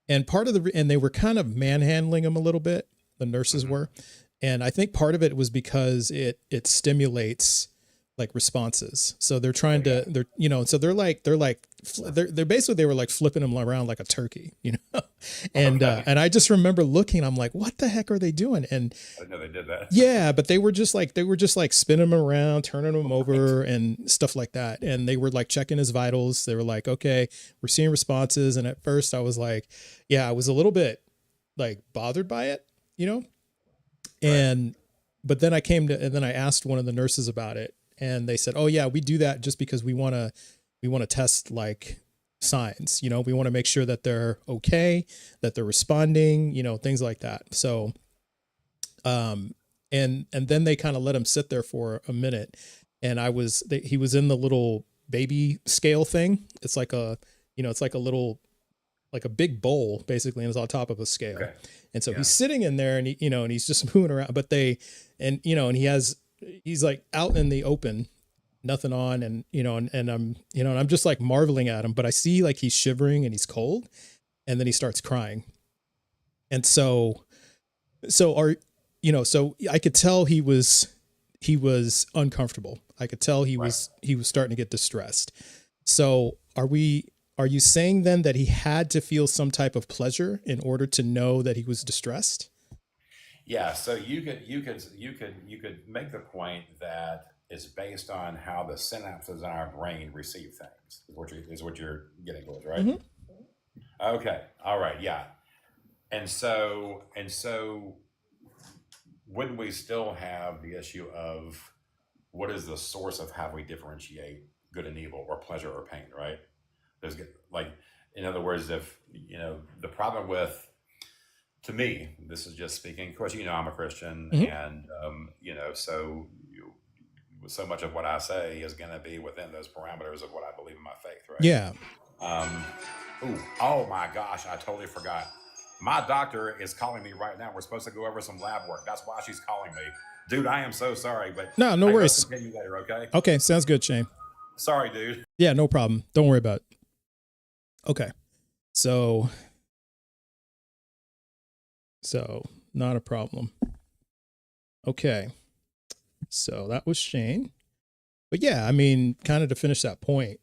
and part of and they were kind of manhandling him a little bit. The nurses Hmm. were, and I think part of it was because it stimulates like responses. So they're Oh trying yeah. to so they're basically they were like flipping him around like a turkey. Okay. And I just remember looking. I'm like, what the heck are they doing? And I didn't know they did that. yeah, but they were just like spinning him around, turning him Right. over and stuff like that. And they were like checking his vitals. They were like, okay, we're seeing responses. And at first I was like, yeah, I was a little bit like bothered by it, you know? Right. And but then and then I asked one of the nurses about it, and they said, "Oh yeah, we do that just because we want to test like signs. We want to make sure that they're okay, that they're responding, things like that." So um and then they kind of let him sit there for a minute, and he was in the little baby scale thing. It's like it's like a little, like a big bowl basically, and it's on top of a scale. Okay. And so Yeah. he's sitting in there, and and he's just moving around, but and he's like out in the open, nothing on. And I'm just like marveling at him, but I see like he's shivering and he's cold, and then he starts crying. And so are so I could tell he was uncomfortable. I could tell he Right. was starting to get distressed. So are you saying then that he had to feel some type of pleasure in order to know that he was distressed? Yeah. So you could make the point that it's based on how the synapses in our brain receive things. Is what you're getting towards, right? Mm-hmm. Okay. All right. Yeah. And so wouldn't we still have the issue of what is the source of how we differentiate good and evil or pleasure or pain, right? Like, in other words, if the problem with, to me, this is just speaking, of course, I'm a Christian, Mm-hmm. and so so much of what I say is going to be within those parameters of what I believe in my faith, right? Yeah. Oh my gosh, I totally forgot. My doctor is calling me right now. We're supposed to go over some lab work. That's why she's calling me. Dude, I am so sorry, but No hey, worries. let's continue later, okay? Okay, sounds good, Shane. Sorry, dude. Yeah, no problem. Don't worry about it. Okay. So not a problem. Okay. So that was Shane. But yeah, I mean, kind of to finish that point,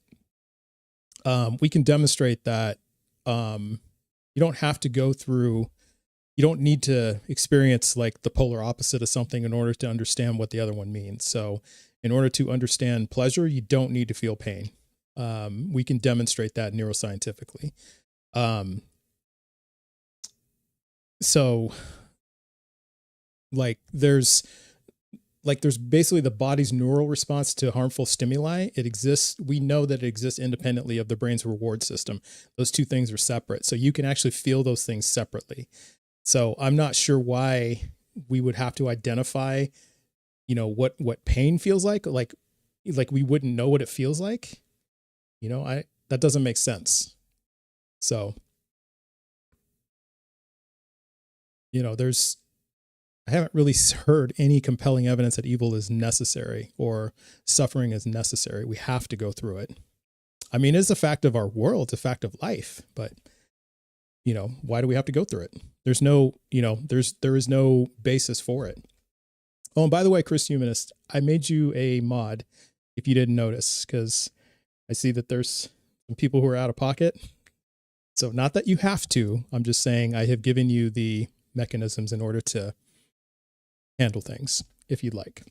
we can demonstrate that you don't have to go through, you don't need to experience like the polar opposite of something in order to understand what the other one means. So in order to understand pleasure, you don't need to feel pain. We can demonstrate that neuroscientifically. So there's basically the body's neural response to harmful stimuli. It exists. We know that it exists independently of the brain's reward system. Those two things are separate. So you can actually feel those things separately. So I'm not sure why we would have to identify, what pain feels like. Like we wouldn't know what it feels like. That doesn't make sense. So, I haven't really heard any compelling evidence that evil is necessary or suffering is necessary. We have to go through it. I mean, it's a fact of our world, it's a fact of life, but why do we have to go through it? There's no, there is no basis for it. Oh, and by the way, Chris Humanist, I made you a mod if you didn't notice, because I see that there's some people who are out of pocket. So not that you have to, I'm just saying I have given you the mechanisms in order to handle things if you'd like,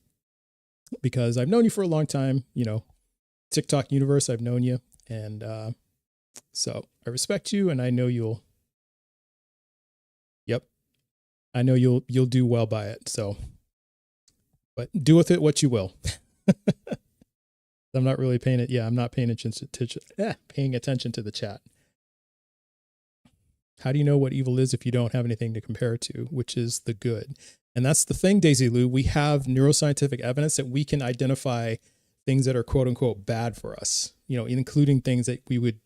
because I've known you for a long time, TikTok universe, I've known you. And, so I respect you and I know you'll do well by it. So, but do with it what you will. I'm not really paying it. Yeah. I'm not paying attention to the chat. How do you know what evil is if you don't have anything to compare it to, which is the good? And that's the thing, Daisy Lou. We have neuroscientific evidence that we can identify things that are quote unquote bad for us, including things that we would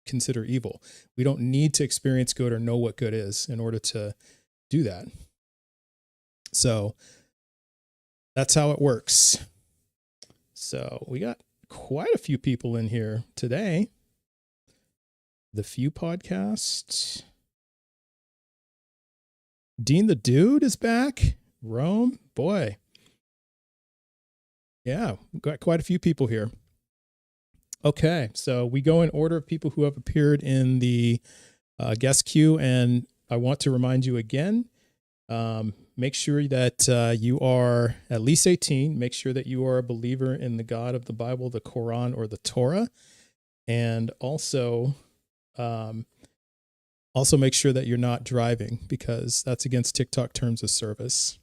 consider evil. We don't need to experience good or know what good is in order to do that. So that's how it works. So we got quite a few people in here today. The Few Podcast. Dean the Dude is back. Rome, boy. Yeah, we've got quite a few people here. Okay, so we go in order of people who have appeared in the guest queue, and I want to remind you again, make sure that you are at least 18. Make sure that you are a believer in the God of the Bible, the Quran, or the Torah, and also make sure that you're not driving, because that's against TikTok terms of service.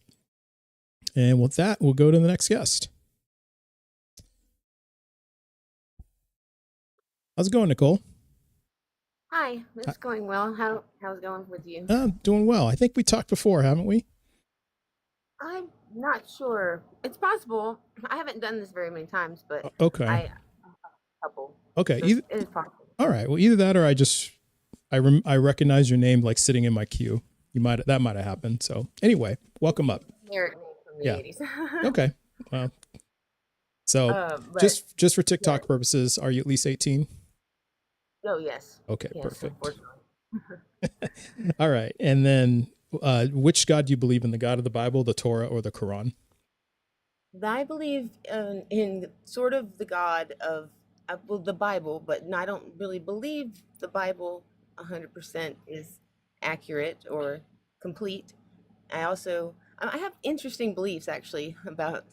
And with that, we'll go to the next guest. How's it going, Nicole? Hi, it's going well. How's it going with you? Doing well. I think we talked before, haven't we? I'm not sure. It's possible. I haven't done this very many times, but okay. A couple. Okay. So it is possible. All right. Well, either that or I recognize your name like sitting in my queue. That might have happened. So anyway, welcome up. From the 80s. Okay. Well, so just for TikTok purposes, are you at least 18? Oh, yes. Okay, yes, perfect. All right. And then which God do you believe in, the God of the Bible, the Torah, or the Quran? I believe in sort of the God of the Bible, but I don't really believe the Bible 100% is accurate or complete. I have interesting beliefs actually about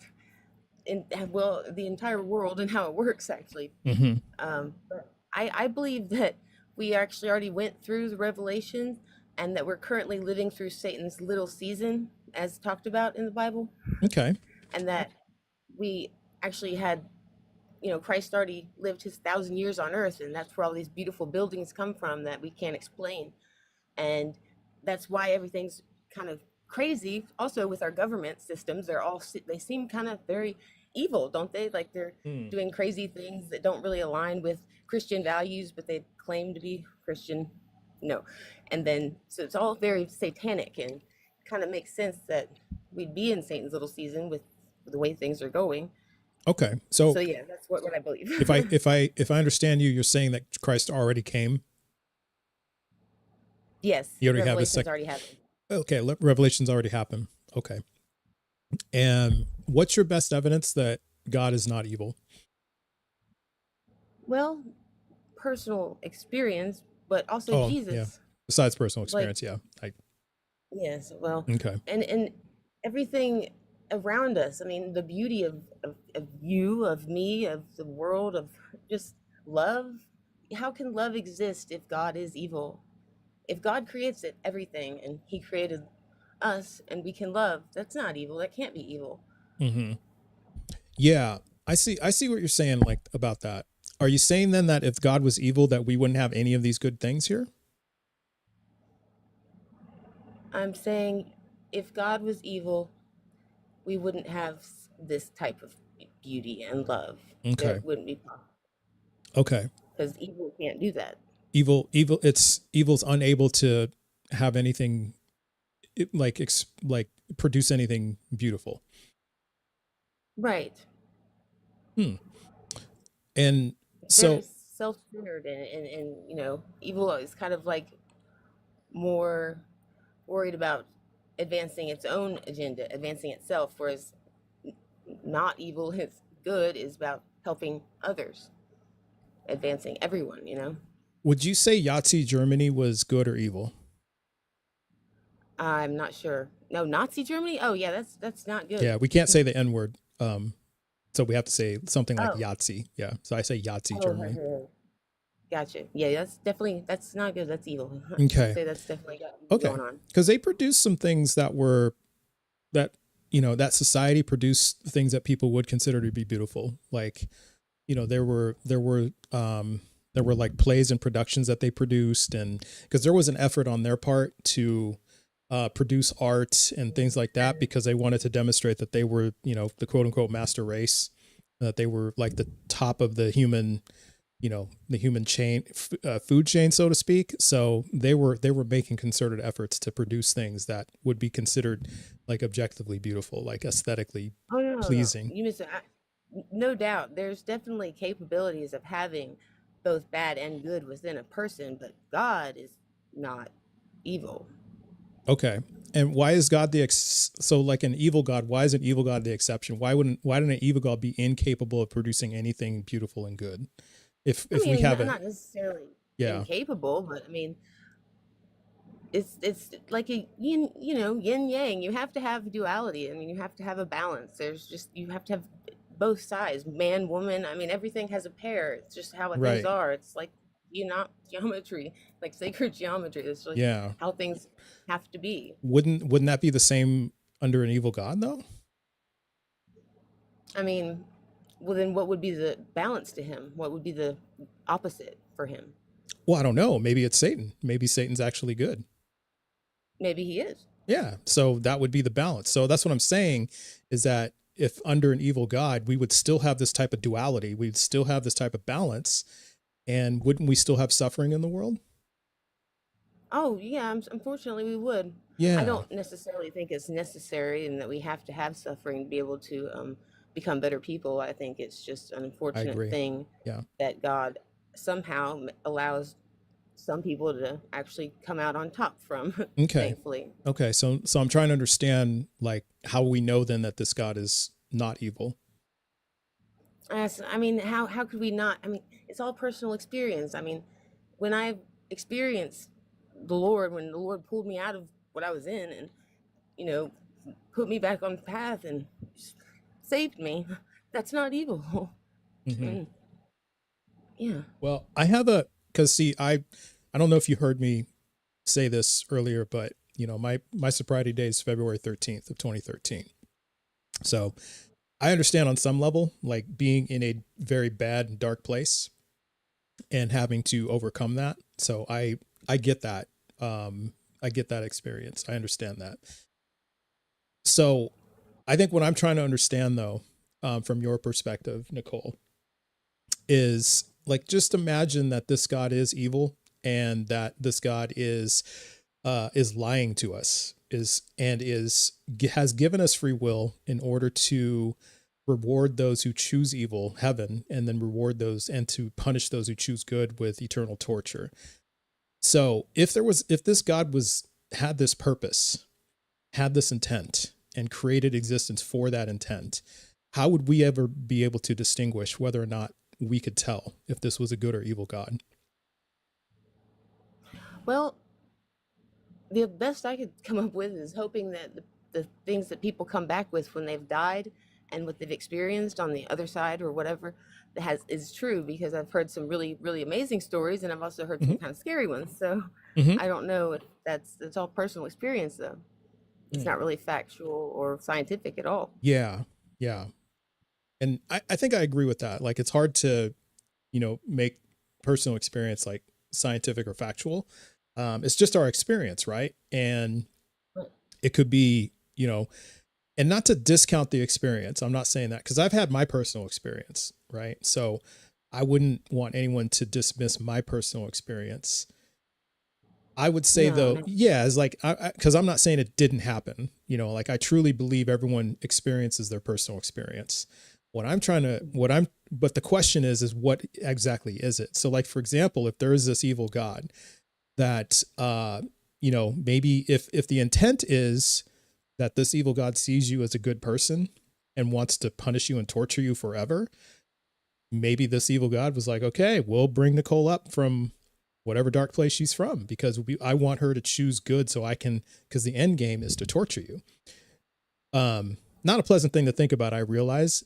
the entire world and how it works actually. Mm-hmm. But I believe that we actually already went through the Revelation and that we're currently living through Satan's little season, as talked about in the Bible. Okay. And that we actually had, Christ already lived his 1,000 years on earth, and that's where all these beautiful buildings come from that we can't explain. And that's why everything's kind of crazy. Also with our government systems, they seem kind of very evil, don't they? Like they're Hmm. doing crazy things that don't really align with Christian values, but they claim to be Christian. No. And then, so it's all very satanic and kind of makes sense that we'd be in Satan's little season with the way things are going. Okay. So So yeah, that's what I believe. if I understand you, you're saying that Christ already came. Yes, You already have a Revelation's already happened. Okay, Revelation's already happened. Okay. And what's your best evidence that God is not evil? Well, personal experience, but also Oh, yeah. Jesus. Besides personal Like, experience, yeah. yes, well, Okay. and everything around us. I mean, the beauty of you, of me, of the world, of just love. How can love exist if God is evil? If God creates it, everything, and He created us, and we can love, that's not evil. That can't be evil. Mm-hmm. Yeah, I see what you're saying, like, about that. Are you saying then that if God was evil, that we wouldn't have any of these good things here? I'm saying if God was evil, we wouldn't have this type of beauty and love. Okay. That wouldn't be possible Okay. because evil can't do that. Evil's unable to have anything like produce anything beautiful. Right. And It's very so, self-centered and evil is kind of like more worried about advancing its own agenda, advancing itself, whereas not evil is good is about helping others, advancing everyone. would you say Yahtzee Germany was good or evil? I'm not sure. No, Nazi Germany? Oh yeah, that's not good. Yeah, we can't say the N word. So we have to say something like Oh. Yahtzee. Yeah. So I say Yahtzee Oh, Germany. gotcha. Yeah, that's not good. That's evil. Okay. I'd say that's definitely got Okay. going on. Because they produced some things that that society produced things that people would consider to be beautiful. Like, there were like plays and productions that they produced, and because there was an effort on their part to produce art and things like that, because they wanted to demonstrate that they were, the quote unquote master race, that they were like the top of the human, the human chain, food chain, so to speak. So they were making concerted efforts to produce things that would be considered like objectively beautiful, like aesthetically Oh no, no, no. pleasing. You miss it. No doubt. There's definitely capabilities of having both bad and good within a person, but God is not evil. Okay. And why is God so like an evil God? Why is an evil God the exception? Why didn't an evil God be incapable of producing anything beautiful and good? If we have not necessarily yeah, incapable, but I mean, it's like a yin yang. You have to have duality. I mean, you have to have a balance. You have to have both sides, man, woman. I mean, everything has a pair. It's just how things right. are. It's like geometry, like sacred geometry. It's like Yeah. how things have to be. Wouldn't that be the same under an evil God though? I mean, well, then what would be the balance to him? What would be the opposite for him? Well, I don't know. Maybe it's Satan. Maybe Satan's actually good. Maybe he is. Yeah. So that would be the balance. So that's what I'm saying, is that if under an evil God, we would still have this type of duality, we'd still have this type of balance. And wouldn't we still have suffering in the world? Oh, yeah, unfortunately we would. Yeah. I don't necessarily think it's necessary and that we have to have suffering to be able to become better people. I think it's just an I unfortunate agree. thing Yeah. that God somehow allows some people to actually come out on top from, Okay. thankfully. Okay. So I'm trying to understand like how we know then that this God is not evil. I mean, how could we not? I mean, it's all personal experience. I mean, when I experienced the Lord, when the Lord pulled me out of what I was in and, you know, put me back on the path and saved me, that's not evil. Mhm. And, yeah. Well, I have because see, I don't know if you heard me say this earlier, but my sobriety day is February 13th of 2013. So I understand on some level, like being in a very bad and dark place and having to overcome that. So I get that. I get that experience. I understand that. So I think what I'm trying to understand though from your perspective, Nicole, is like, just imagine that this God is evil and that this God is lying to us, has given us free will in order to reward those who choose evil, heaven, and then reward those and to punish those who choose good with eternal torture. So if this God had this purpose, had this intent, and created existence for that intent, how would we ever be able to distinguish whether or not we could tell if this was a good or evil God? Well, the best I could come up with is hoping that the things that people come back with when they've died and what they've experienced on the other side or whatever is true, because I've heard some really, really amazing stories, and I've also heard some Mhm. kind of scary ones. So Mhm. I don't know if it's all personal experience though. It's not really factual or scientific at all. Yeah. Yeah. And I think I agree with that. Like, it's hard to, make personal experience like scientific or factual. It's just our experience, right? And Right. it could be, and not to discount the experience. I'm not saying that, because I've had my personal experience, right? So I wouldn't want anyone to dismiss my personal experience. I would say No, though, no. yeah, it's like, because I'm not saying it didn't happen, like I truly believe everyone experiences their personal experience. But the question is what exactly is it? So like, for example, if there is this evil God that, maybe if the intent is that this evil God sees you as a good person and wants to punish you and torture you forever, maybe this evil God was like, okay, we'll bring Nicole up from whatever dark place she's from, because I want her to choose good so I can, because the end game is to torture you. Not a pleasant thing to think about, I realize.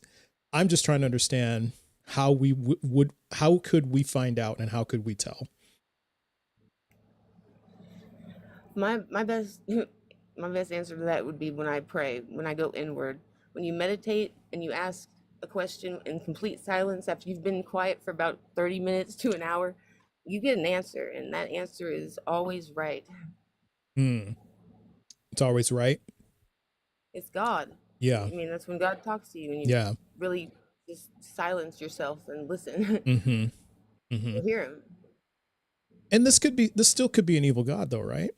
I'm just trying to understand how we how could we find out and how could we tell? My best my best answer to that would be when I pray, when I go inward. When you meditate and you ask a question in complete silence after you've been quiet for about 30 minutes to an hour, you get an answer, and that answer is always right. Hmm. It's always right. It's God. Yeah. I mean, that's when God talks to you and you Yeah. really just silence yourself and listen. Mm-hmm. Mm-hmm. You'll hear him. And this still could be an evil God though, right?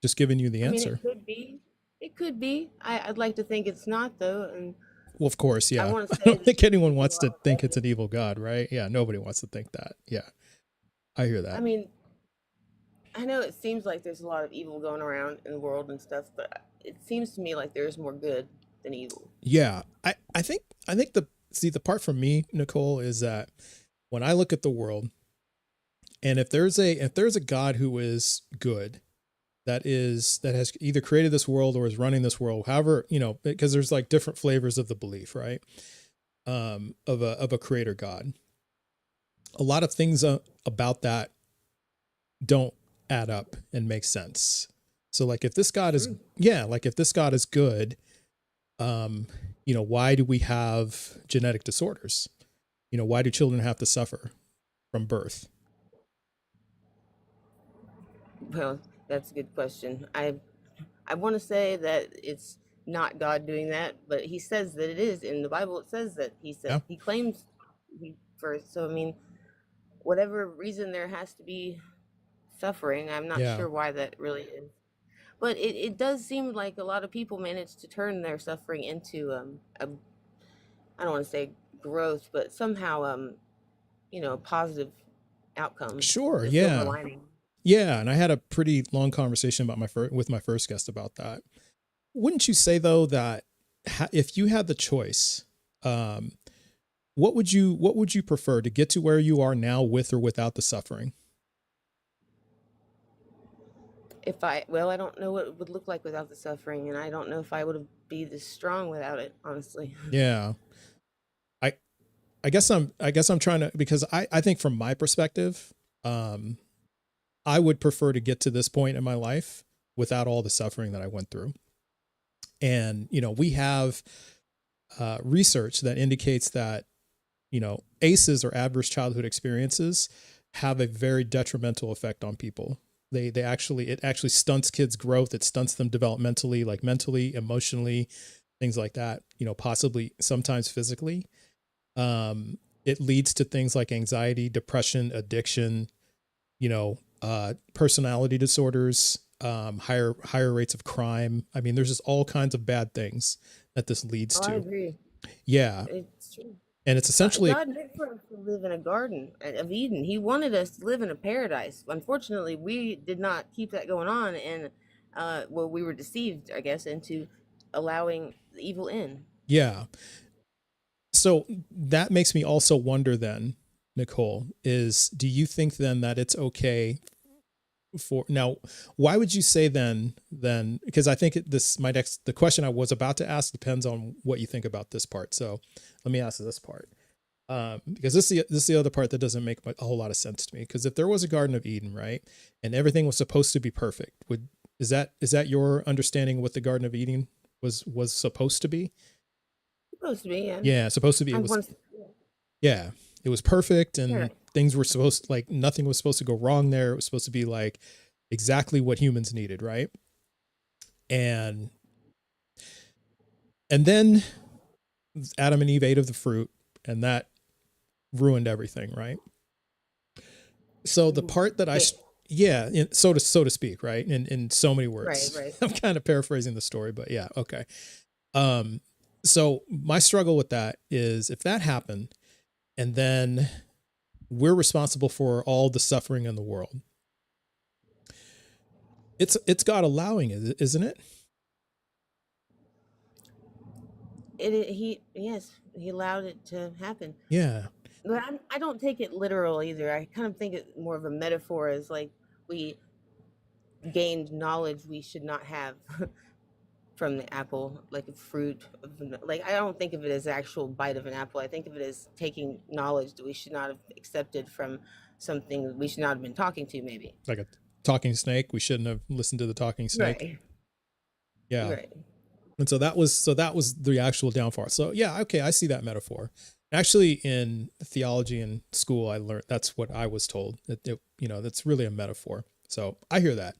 Just giving you the I mean, answer. it could be. It could be. I'd like to think it's not, though. And Well, of course, I yeah. want to I say don't that think anyone people wants to are think it's affected. an evil God, right? Yeah, nobody wants to think that. Yeah, I hear I that. mean, I know it seems like there's a lot of evil going around in the world and stuff, but it seems to me like there's more good than evil. Yeah, I think the part for me, Nicole, is that when I look at the world, and if there's a God who is good, that has either created this world or is running this world, however, because there's like different flavors of the belief, right? Of a creator God. A lot of things about that don't add up and make sense. So like, if this God is, True. like if this God is good, why do we have genetic disorders? Why do children have to suffer from birth? Well, that's a good question. I want to say that it's not God doing that, but he says that it is in the Bible. It says that Yeah. he claims he first. So I mean, whatever reason there has to be suffering, I'm not Yeah. sure why that really is. But it does seem like a lot of people manage to turn their suffering into I don't want to say growth, but somehow positive outcome, Sure. a silver Yeah. lining. Yeah. And I had a pretty long conversation about with my first guest about that. Wouldn't you say though that if you had the choice, what would you prefer, to get to where you are now with or without the suffering? I don't know what it would look like without the suffering, and I don't know if I would be this strong without it, honestly. Yeah. I I guess I'm trying to, because I think from my perspective, um, I would prefer to get to this point in my life without all the suffering that I went through. And, we have research that indicates that, ACEs, or adverse childhood experiences, have a very detrimental effect on people. It actually stunts kids' growth. It stunts them developmentally, like mentally, emotionally, things like that, possibly sometimes physically. It leads to things like anxiety, depression, addiction, personality disorders, higher rates of crime. I mean, there's just all kinds of bad things that this leads Oh, I to. agree. Yeah. It's true. And it's essentially, God meant for us to live in a garden of Eden. He wanted us to live in a paradise. Unfortunately, we did not keep that going on, and we were deceived, I guess, into allowing the evil in. yeah. So that makes me also wonder then, Nicole, do you think then that it's okay for now? Why would you say then, because I think the question I was about to ask depends on what you think about this part. So let me ask this part. Because this is the other part that doesn't make a whole lot of sense to me. Because if there was a Garden of Eden, right, and everything was supposed to be perfect, is that your understanding of what the Garden of Eden was supposed to be? Supposed to be, yeah. Yeah, supposed to be. Yeah, it was perfect, and Yeah. things were nothing was supposed to go wrong there. It was supposed to be like exactly what humans needed, right? And then Adam and Eve ate of the fruit, and that ruined everything, right? So the part that so to speak, right? In so many words. Right. I'm kind of paraphrasing the story, but yeah, okay. So my struggle with that is if that happened, and then we're responsible for all the suffering in the world. It's God allowing it, isn't it? He allowed it to happen. Yeah. But I don't take it literal either. I kind of think it more of a metaphor, as like we gained knowledge we should not have from the apple, like a fruit. Like, I don't think of it as an actual bite of an apple. I think of it as taking knowledge that we should not have accepted from something that we should not have been talking to, maybe. Like a talking snake. We shouldn't have listened to the talking snake. Right. Yeah. Right. And so that was the actual downfall. So yeah, okay, I see that metaphor. Actually, in theology in school, I learned that's what I was told. That's really a metaphor. So I hear that.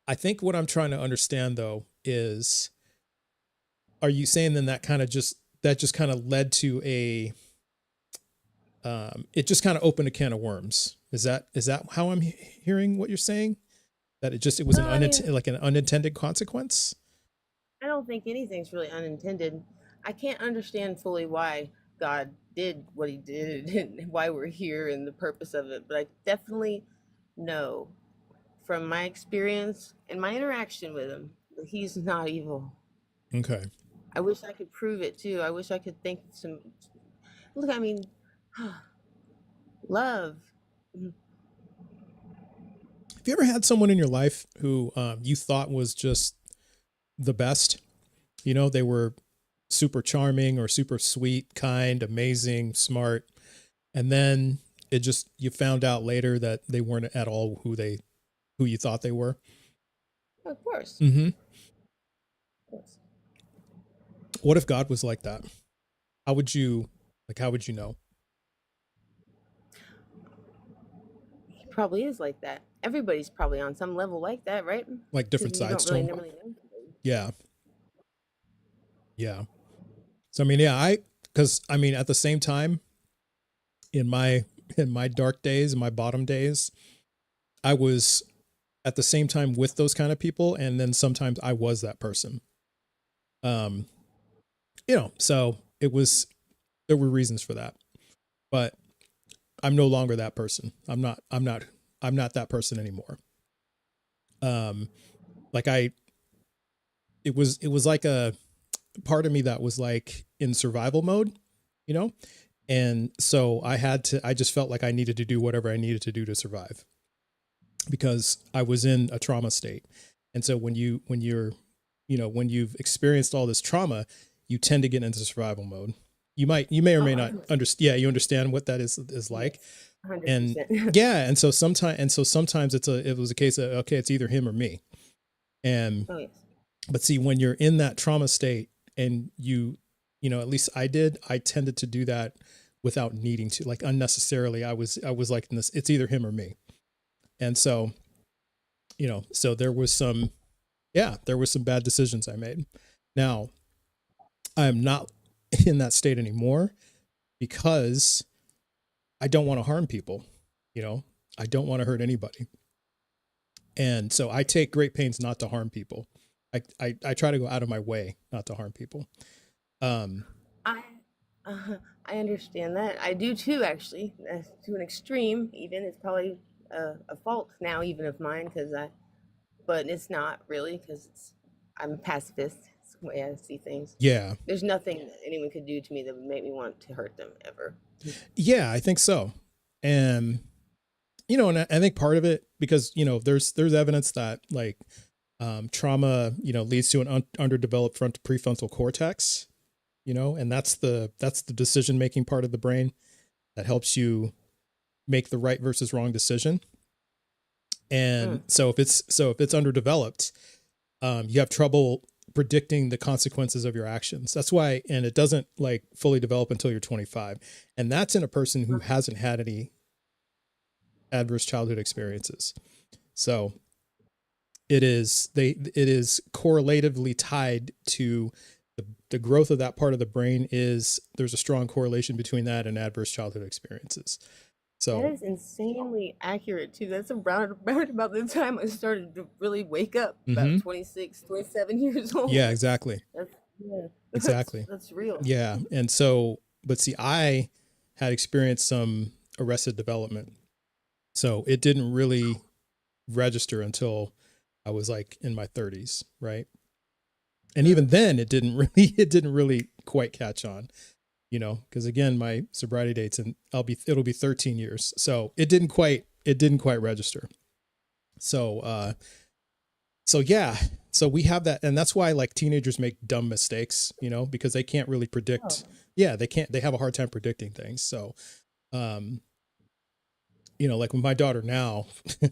I think what I'm trying to understand though is, are you saying then that just kind of led to it just kind of opened a can of worms? Is that how I'm hearing what you're saying? That it was like an unintended consequence? I don't think anything's really unintended. I can't understand fully why God did what he did and why we're here and the purpose of it, but I definitely know from my experience and my interaction with him that he's not evil. Okay. I wish I could prove it too. I wish I could think look, I mean, love. Have you ever had someone in your life who you thought was just the best? They were super charming or super sweet, kind, amazing, smart. And then you found out later that they weren't at all who you thought they were. Of course. Mm-hmm. Of course. What if God was like that? How would you know? He probably is like that. Everybody's probably on some level like that, right? Like different sides to him. Really know. Yeah. Yeah. So I mean, yeah, because at the same time, in my dark days, in my bottom days, I was at the same time with those kind of people, and then sometimes I was that person. So there were reasons for that, but I'm no longer that person. I'm not that person anymore. It was like a part of me that was like in survival mode, and so I just felt like I needed to do whatever I needed to do to survive, because I was in a trauma state. And so when you've experienced all this trauma, you tend to get into survival mode. You may or may not understand. Yeah, you understand what that is like. 100%. And yeah, and so sometimes it was a case of, okay, it's either him or me. And but see, when you're in that trauma state, and at least I tended to do that without needing to, like unnecessarily. I was like in this, it's either him or me. And so, so there was some bad decisions I made. Now, I'm not in that state anymore because I don't want to harm people. You know, I don't want to hurt anybody. And so I take great pains not to harm people. I try to go out of my way not to harm people. Um, I I understand that. I do too, actually, to an extreme. Even it's probably a fault now, even of mine, but it's not really because I'm a pacifist. It's the way I see things. yeah. There's nothing that anyone could do to me that would make me want to hurt them ever. Yeah, I think so. And, you know, and I think part of it, because, you know, there's evidence that like trauma, you know, leads to an underdeveloped prefrontal cortex, you know, and that's the decision making part of the brain that helps you make the right versus wrong decision. And so if it's underdeveloped, you have trouble predicting the consequences of your actions. That's why, and it doesn't like fully develop until you're 25. And that's in a person who hasn't had any adverse childhood experiences. So it is correlatively tied to the growth of that part of the brain. There's a strong correlation between that and adverse childhood experiences. So that is insanely accurate too. That's around about the time I started to really wake up, about 26, 27 years old. Yeah, exactly. Exactly. That's real. Yeah. And so, but see, I had experienced some arrested development. So it didn't really register until I was like in my 30s, right? And even then it didn't really quite catch on, you know, because again, my sobriety date's and it'll be 13 years. So it didn't quite register. So yeah, so we have that. And that's why like teenagers make dumb mistakes, you know, because they can't really predict. Yeah, they have a hard time predicting things. So, you know, like with my daughter now,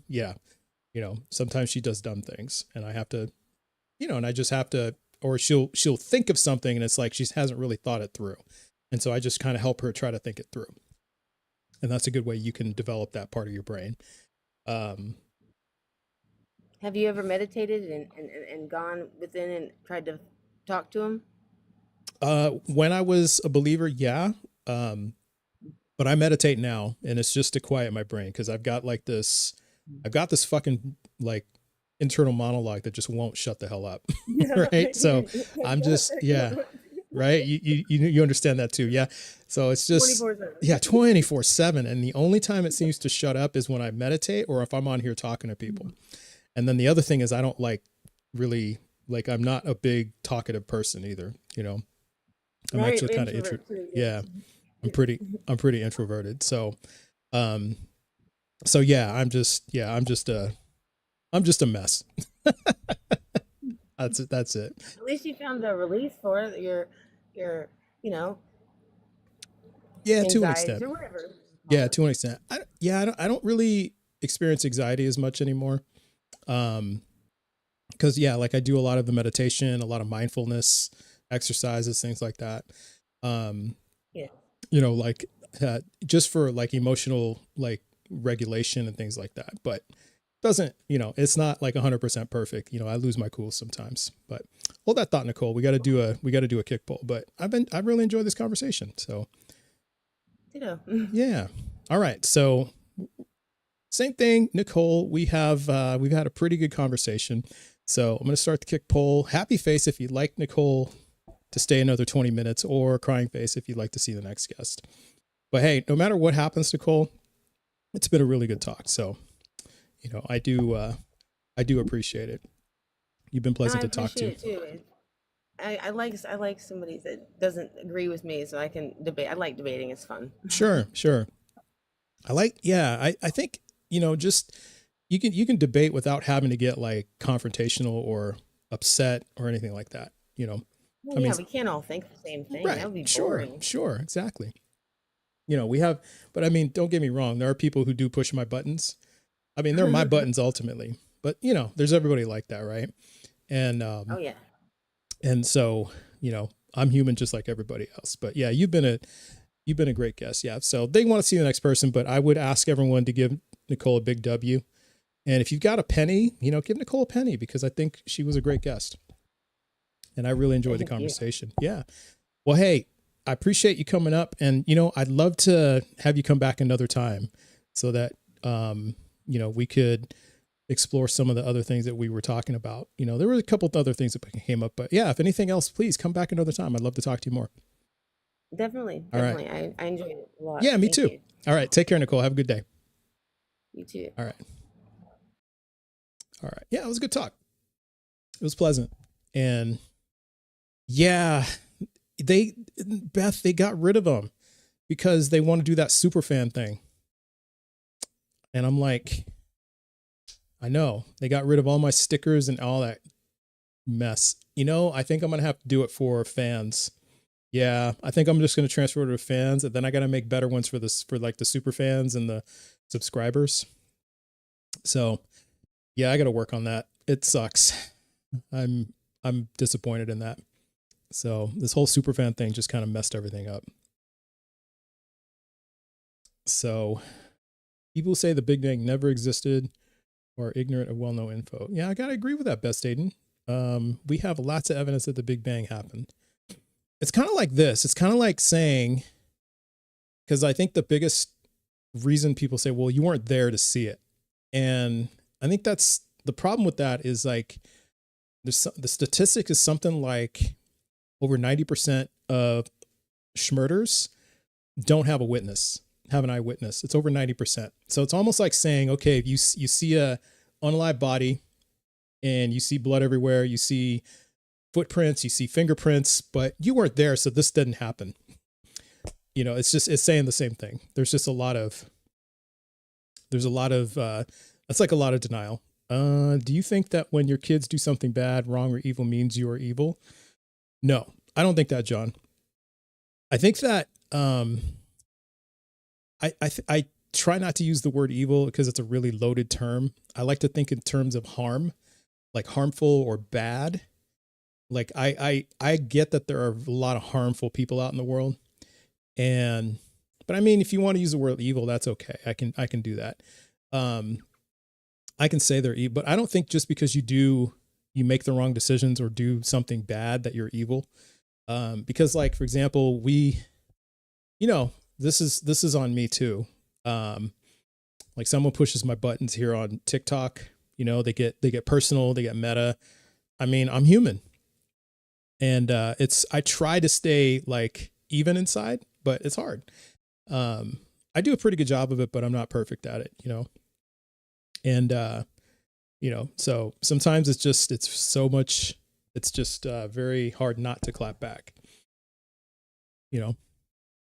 yeah, you know, sometimes she does dumb things and I have to, you know, and I just have to, or she'll think of something and it's like she hasn't really thought it through. And so I just kind of help her try to think it through. And that's a good way you can develop that part of your brain. Have you ever meditated and gone within and tried to talk to him? When I was a believer, yeah. But I meditate now and it's just to quiet my brain because I've got this fucking like internal monologue that just won't shut the hell up. Right. So I'm just, yeah. Right. You understand that too. Yeah. So it's just 24/7. Yeah, 24/7. And the only time it seems to shut up is when I meditate or if I'm on here talking to people. And then the other thing is I don't I'm not a big talkative person either. You know, I'm actually kind of introverted. Yeah. I'm pretty introverted. So, yeah, I'm just a mess. That's it. At least you found a release for it. Your you know, Yeah, to an anxiety extent. or whatever. Yeah, to an extent. I don't really experience anxiety as much anymore. Because yeah, like I do a lot of the meditation, a lot of mindfulness exercises, things like that. Yeah. You know, like just for like emotional like regulation and things like that. But doesn't, you know, it's not like 100% perfect. You know, I lose my cool sometimes. But hold that thought, Nicole. We got to do a kick pull. But I've really enjoyed this conversation. So yeah. All right. So same thing, Nicole. We've had a pretty good conversation. So I'm going to start the kick poll. Happy face if you'd like Nicole to stay another 20 minutes, or crying face if you'd like to see the next guest. But hey, no matter what happens, Nicole, it's been a really good talk. So, you know, I do appreciate it. You've been pleasant to talk to. Too. I like somebody that doesn't agree with me, so I can debate. I like debating; it's fun. Sure. I think, you know, just you can debate without having to get like confrontational or upset or anything like that. You know, Well, yeah, we can't all think the same thing. right? That would be Sure, boring. sure, exactly. You know, but I mean, don't get me wrong. There are people who do push my buttons. I mean, they're my buttons ultimately, but you know, there's everybody like that, right? And Oh yeah. and so, you know, I'm human just like everybody else. But yeah, you've been a great guest. Yeah. So they want to see the next person, but I would ask everyone to give Nicole a big W. And if you've got a penny, you know, give Nicole a penny because I think she was a great guest. And I really enjoed the Thank you. conversation. Yeah. Well, hey, I appreciate you coming up, and I'd love to have you come back another time so that we could explore some of the other things that we were talking about. There were a couple of other things that came up, but yeah, if anything else, please come back another time. I'd love to talk to you more. Definitely, All right. definitely. I enjoyed it a lot. Yeah, me Thank too. you. All right. Take care, Nicole. Have a good day. You too. All right. All right. Yeah, it was a good talk. It was pleasant. And yeah, they got rid of them because they want to do that super fan thing. And I'm like, I know they got rid of all my stickers and all that mess. I think I'm going to have to do it for fans. Yeah, I think I'm just going to transfer it to fans, and then I got to make better ones for like the super fans and the subscribers. So, yeah, I got to work on that. It sucks. I'm disappointed in that. So this whole super fan thing just kind of messed everything up. So people say the Big Bang never existed or are ignorant of well-known info. Yeah, I got to agree with that, Best Aiden. We have lots of evidence that the Big Bang happened. It's kind of like this. It's kind of like saying, because I think the biggest reason people say, well, you weren't there to see it. And I think that's the problem with that is like, the statistic is something like over 90% of schmurders don't have an eyewitness. It's over 90%. So it's almost like saying, okay, if you see a unalive body and you see blood everywhere, you see footprints, you see fingerprints, but you weren't there, so this didn't happen. It's saying the same thing. There's a lot of that's like a lot of denial. Do you think that when your kids do something bad, wrong, or evil means you are evil? No, I don't think that, John. I think that I try not to use the word evil because it's a really loaded term. I like to think in terms of harm, like harmful or bad. Like I get that there are a lot of harmful people out in the world, but I mean, if you want to use the word evil, that's okay. I can do that. I can say they're evil, but I don't think just because you make the wrong decisions or do something bad that you're evil. Because like, for example, this is on me too. Like someone pushes my buttons here on TikTok, they get personal, they get meta. I mean, I'm human. And I try to stay like even inside, but it's hard. I do a pretty good job of it, but I'm not perfect at it, And so sometimes it's just very hard not to clap back.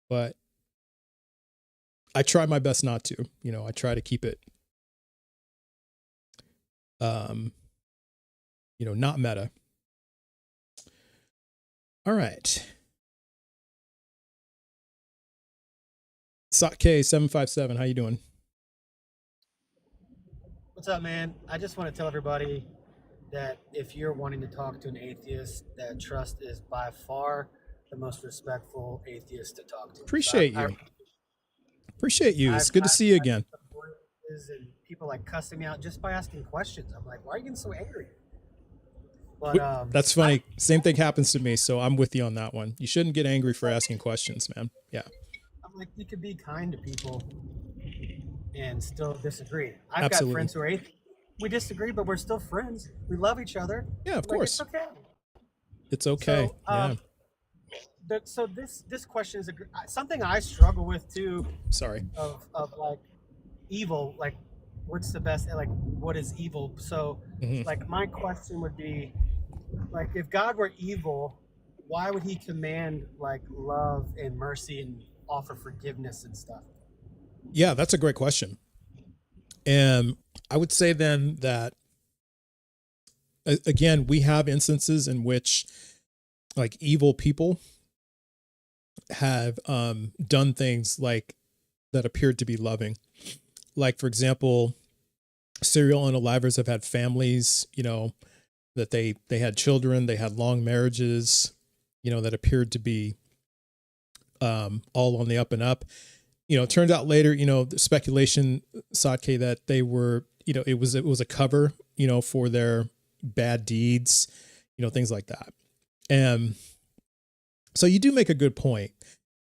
But I try my best not to. I try to keep it not meta. All right. K757, how you doing? What's up, man? I just want to tell everybody that if you're wanting to talk to an atheist, that Trust is by far the most respectful atheist to talk to. Appreciate you. Appreciate you. It's good to see you again. And people like cussing me out just by asking questions. I'm like, why are you getting so angry? But that's funny. Same thing happens to me, so I'm with you on that one. You shouldn't get angry for asking questions, man. Yeah. I'm like, you could be kind to people and still disagree. I've Absolutely. got friends who are atheists. We disagree, but we're still friends. We love each other. Yeah, of course. It's okay. It's okay. Yeah. So this question is something I struggle with too. Sorry. Of like evil, like what's the best, like what is evil? So like my question would be, like if God were evil, why would he command like love and mercy and offer forgiveness and stuff? Yeah, that's a great question. And I would say then that, again, we have instances in which like evil people have done things like that appeared to be loving. Like, for example, serial unalivers have had families, that they had children, they had long marriages, that appeared to be all on the up and up. It turned out later, the speculation, Satke, that they were, it was a cover, for their bad deeds, things like that. And So you do make a good point,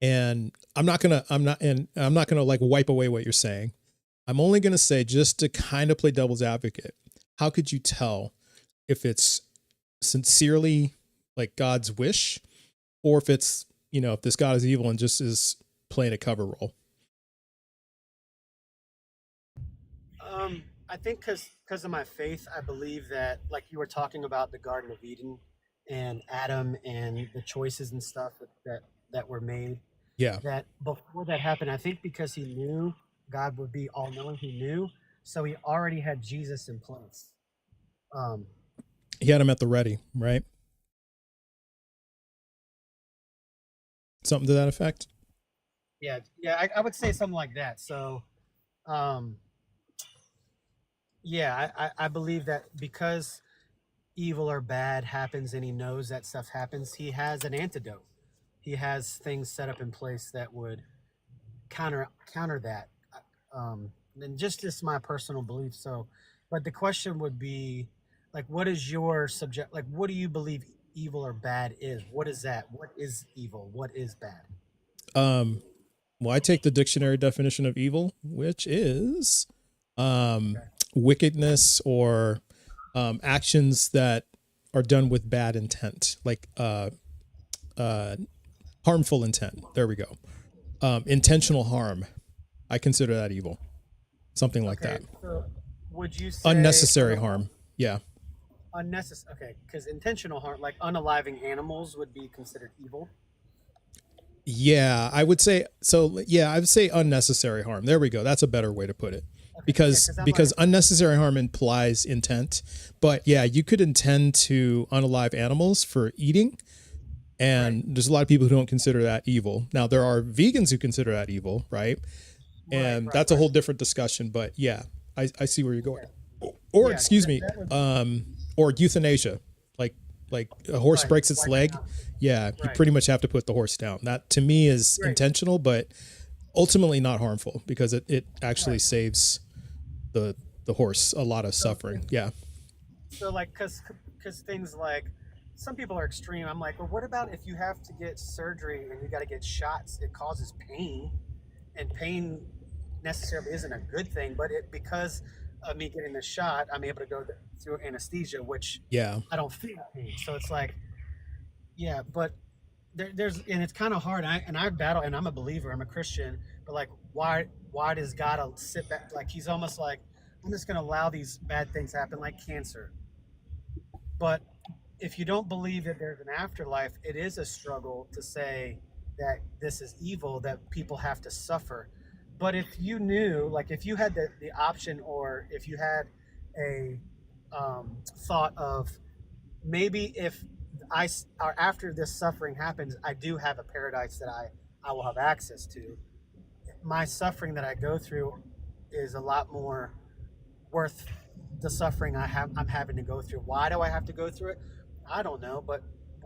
and I'm not gonna like wipe away what you're saying. I'm only gonna say, just to kind of play devil's advocate, how could you tell if it's sincerely like God's wish, or if it's, if this God is evil and just is playing a cover role? I think because of my faith, I believe that, like you were talking about the Garden of Eden and Adam and the choices and stuff that were made. Yeah. That before that happened, I think because he knew God would be all knowing, he knew, so he already had Jesus in place. He had him at the ready, right? Something to that effect. Yeah, I would say something like that. So, yeah, I believe that because evil or bad happens and he knows that stuff happens, he has an antidote. He has things set up in place that would counter that. And just my personal belief. So, but the question would be, like, what is your subject? Like, what do you believe evil or bad is? What is that? What is evil? What is bad? Well, I take the dictionary definition of evil, which is wickedness or actions that are done with bad intent, like harmful intent. There we go. Intentional harm. I consider that evil. Something like that. So would you say Unnecessary harm. Yeah. Unnecessary. Okay, because intentional harm, like unaliving animals, would be considered evil. Yeah, I would say so. Yeah, I would say unnecessary harm. There we go. That's a better way to put it. Okay, Because like, unnecessary harm implies intent. But yeah, you could intend to unalive animals for eating. And there's a lot of people who don't consider that evil. Now, there are vegans who consider that evil, right? And that's a whole different discussion. But yeah, I see where you're going. Or Yeah, excuse me, or euthanasia. Like a horse breaks its leg. Yeah, you pretty much have to put the horse down. That to me is intentional, but ultimately not harmful, because it actually saves the horse a lot of suffering. Yeah. So like, because things like, some people are extreme. I'm like, well, what about if you have to get surgery and you got to get shots? It causes pain, and pain necessarily isn't a good thing, but because of me getting the shot, I'm able to go through anesthesia, which Yeah. I don't feel pain. So it's like, yeah, but there's, and it's kind of hard. I battle, and I'm a believer, I'm a Christian, but like, why does God sit back? Like, he's almost like, I'm just going to allow these bad things happen, like cancer. But if you don't believe that there's an afterlife, it is a struggle to say that this is evil, that people have to suffer. But if you knew, like if you had the option, or if you had a thought of, maybe if after this suffering happens, I do have a paradise that I will have access to. My suffering that I go through is a lot more worth the suffering I'm having to go through. Why do I have to go through it? I don't know, but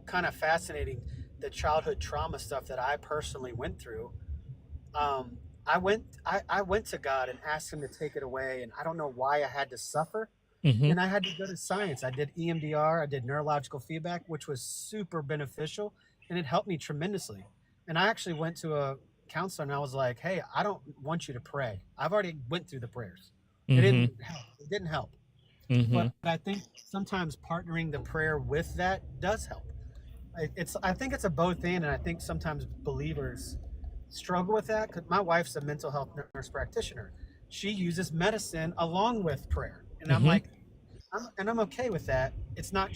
kind of fascinating, the childhood trauma stuff that I personally went through. I went to God and asked him to take it away, and I don't know why I had to suffer. Mm-hmm. And I had to go to science. I did EMDR, I did neurological feedback, which was super beneficial, and it helped me tremendously. And I actually went to a counselor and I was like, hey, I don't want you to pray. I've already went through the prayers. Mm-hmm. It didn't help. Mm-hmm. But I think sometimes partnering the prayer with that does help. I think it's a both and I think sometimes believers struggle with that, because my wife's a mental health nurse practitioner. She uses medicine along with prayer, and I'm like, I'm okay with that. It's not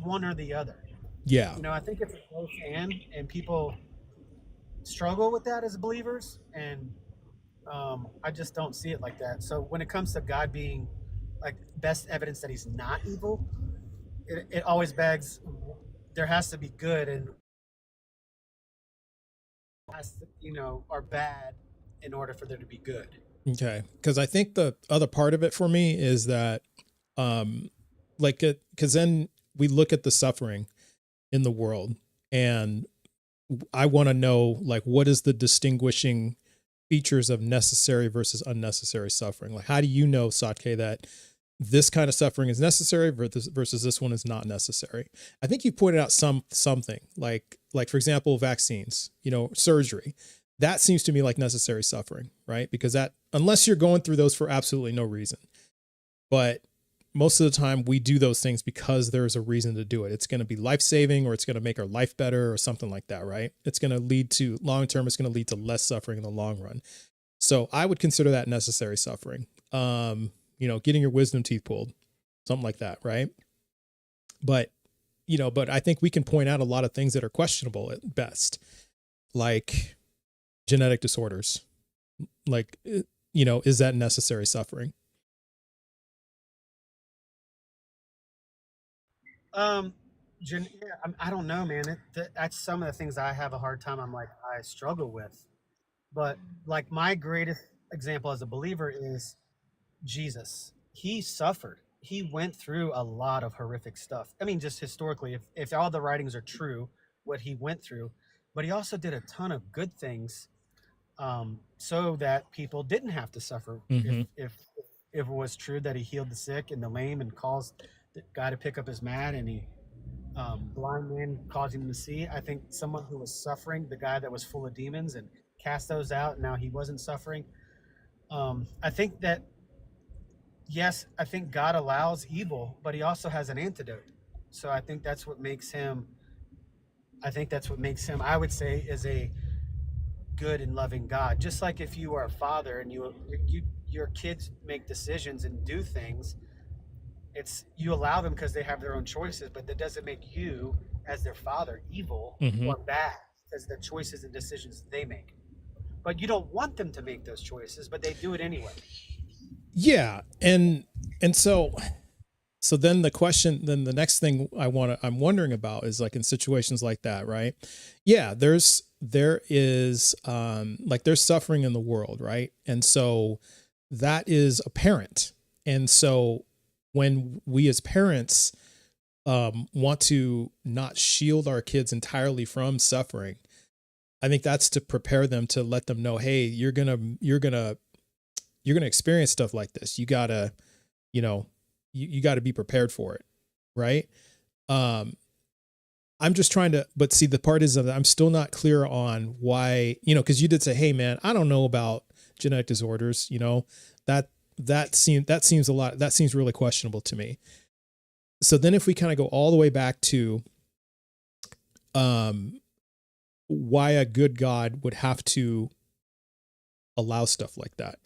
one or the other. Yeah. I think it's a both and people struggle with that as believers, and I just don't see it like that. So when it comes to God being like best evidence that he's not evil, it always begs, there has to be good, and are bad in order for there to be good. Okay. Because I think the other part of it for me is that, because then we look at the suffering in the world, and I want to know, like, what is the distinguishing features of necessary versus unnecessary suffering? Like, how do you know, Satke, that this kind of suffering is necessary versus this one is not necessary. I think you pointed out something like for example, vaccines, surgery. That seems to me like necessary suffering, right? Because that, unless you're going through those for absolutely no reason, but most of the time we do those things because there's a reason to do it. It's going to be life-saving, or it's going to make our life better, or something like that, right? It's going to lead to long-term, it's going to lead to less suffering in the long run. So I would consider that necessary suffering. Getting your wisdom teeth pulled, something like that, right? But I think we can point out a lot of things that are questionable at best, like genetic disorders. Like, is that necessary suffering? I don't know, man. That's some of the things I have a hard time. I struggle with. But like my greatest example as a believer is Jesus. He suffered. He went through a lot of horrific stuff. I mean, just historically, if all the writings are true, what he went through, but he also did a ton of good things, so that people didn't have to suffer. Mm-hmm. If it was true that he healed the sick and the lame and caused the guy to pick up his mat, and he blind man caused him to see. I think someone who was suffering, the guy that was full of demons and cast those out, and now he wasn't suffering. I think that, yes, I think God allows evil, but he also has an antidote. So I think that's what makes him, I would say, is a good and loving God. Just like if you are a father and your kids make decisions and do things, you allow them because they have their own choices, but that doesn't make you as their father evil or bad because the choices and decisions they make. But you don't want them to make those choices, but they do it anyway. Yeah. And so then the next thing I'm wondering about is, like, in situations like that, right? Yeah, there is there's suffering in the world, right? And so that is apparent. And so when we as parents want to not shield our kids entirely from suffering, I think that's to prepare them, to let them know, hey, you're gonna experience stuff like this. You gotta, you gotta be prepared for it, right? I'm just trying to, but see, the part is that I'm still not clear on why, because you did say, hey man, I don't know about genetic disorders, that seems really questionable to me. So then if we kind of go all the way back to why a good God would have to allow stuff like that,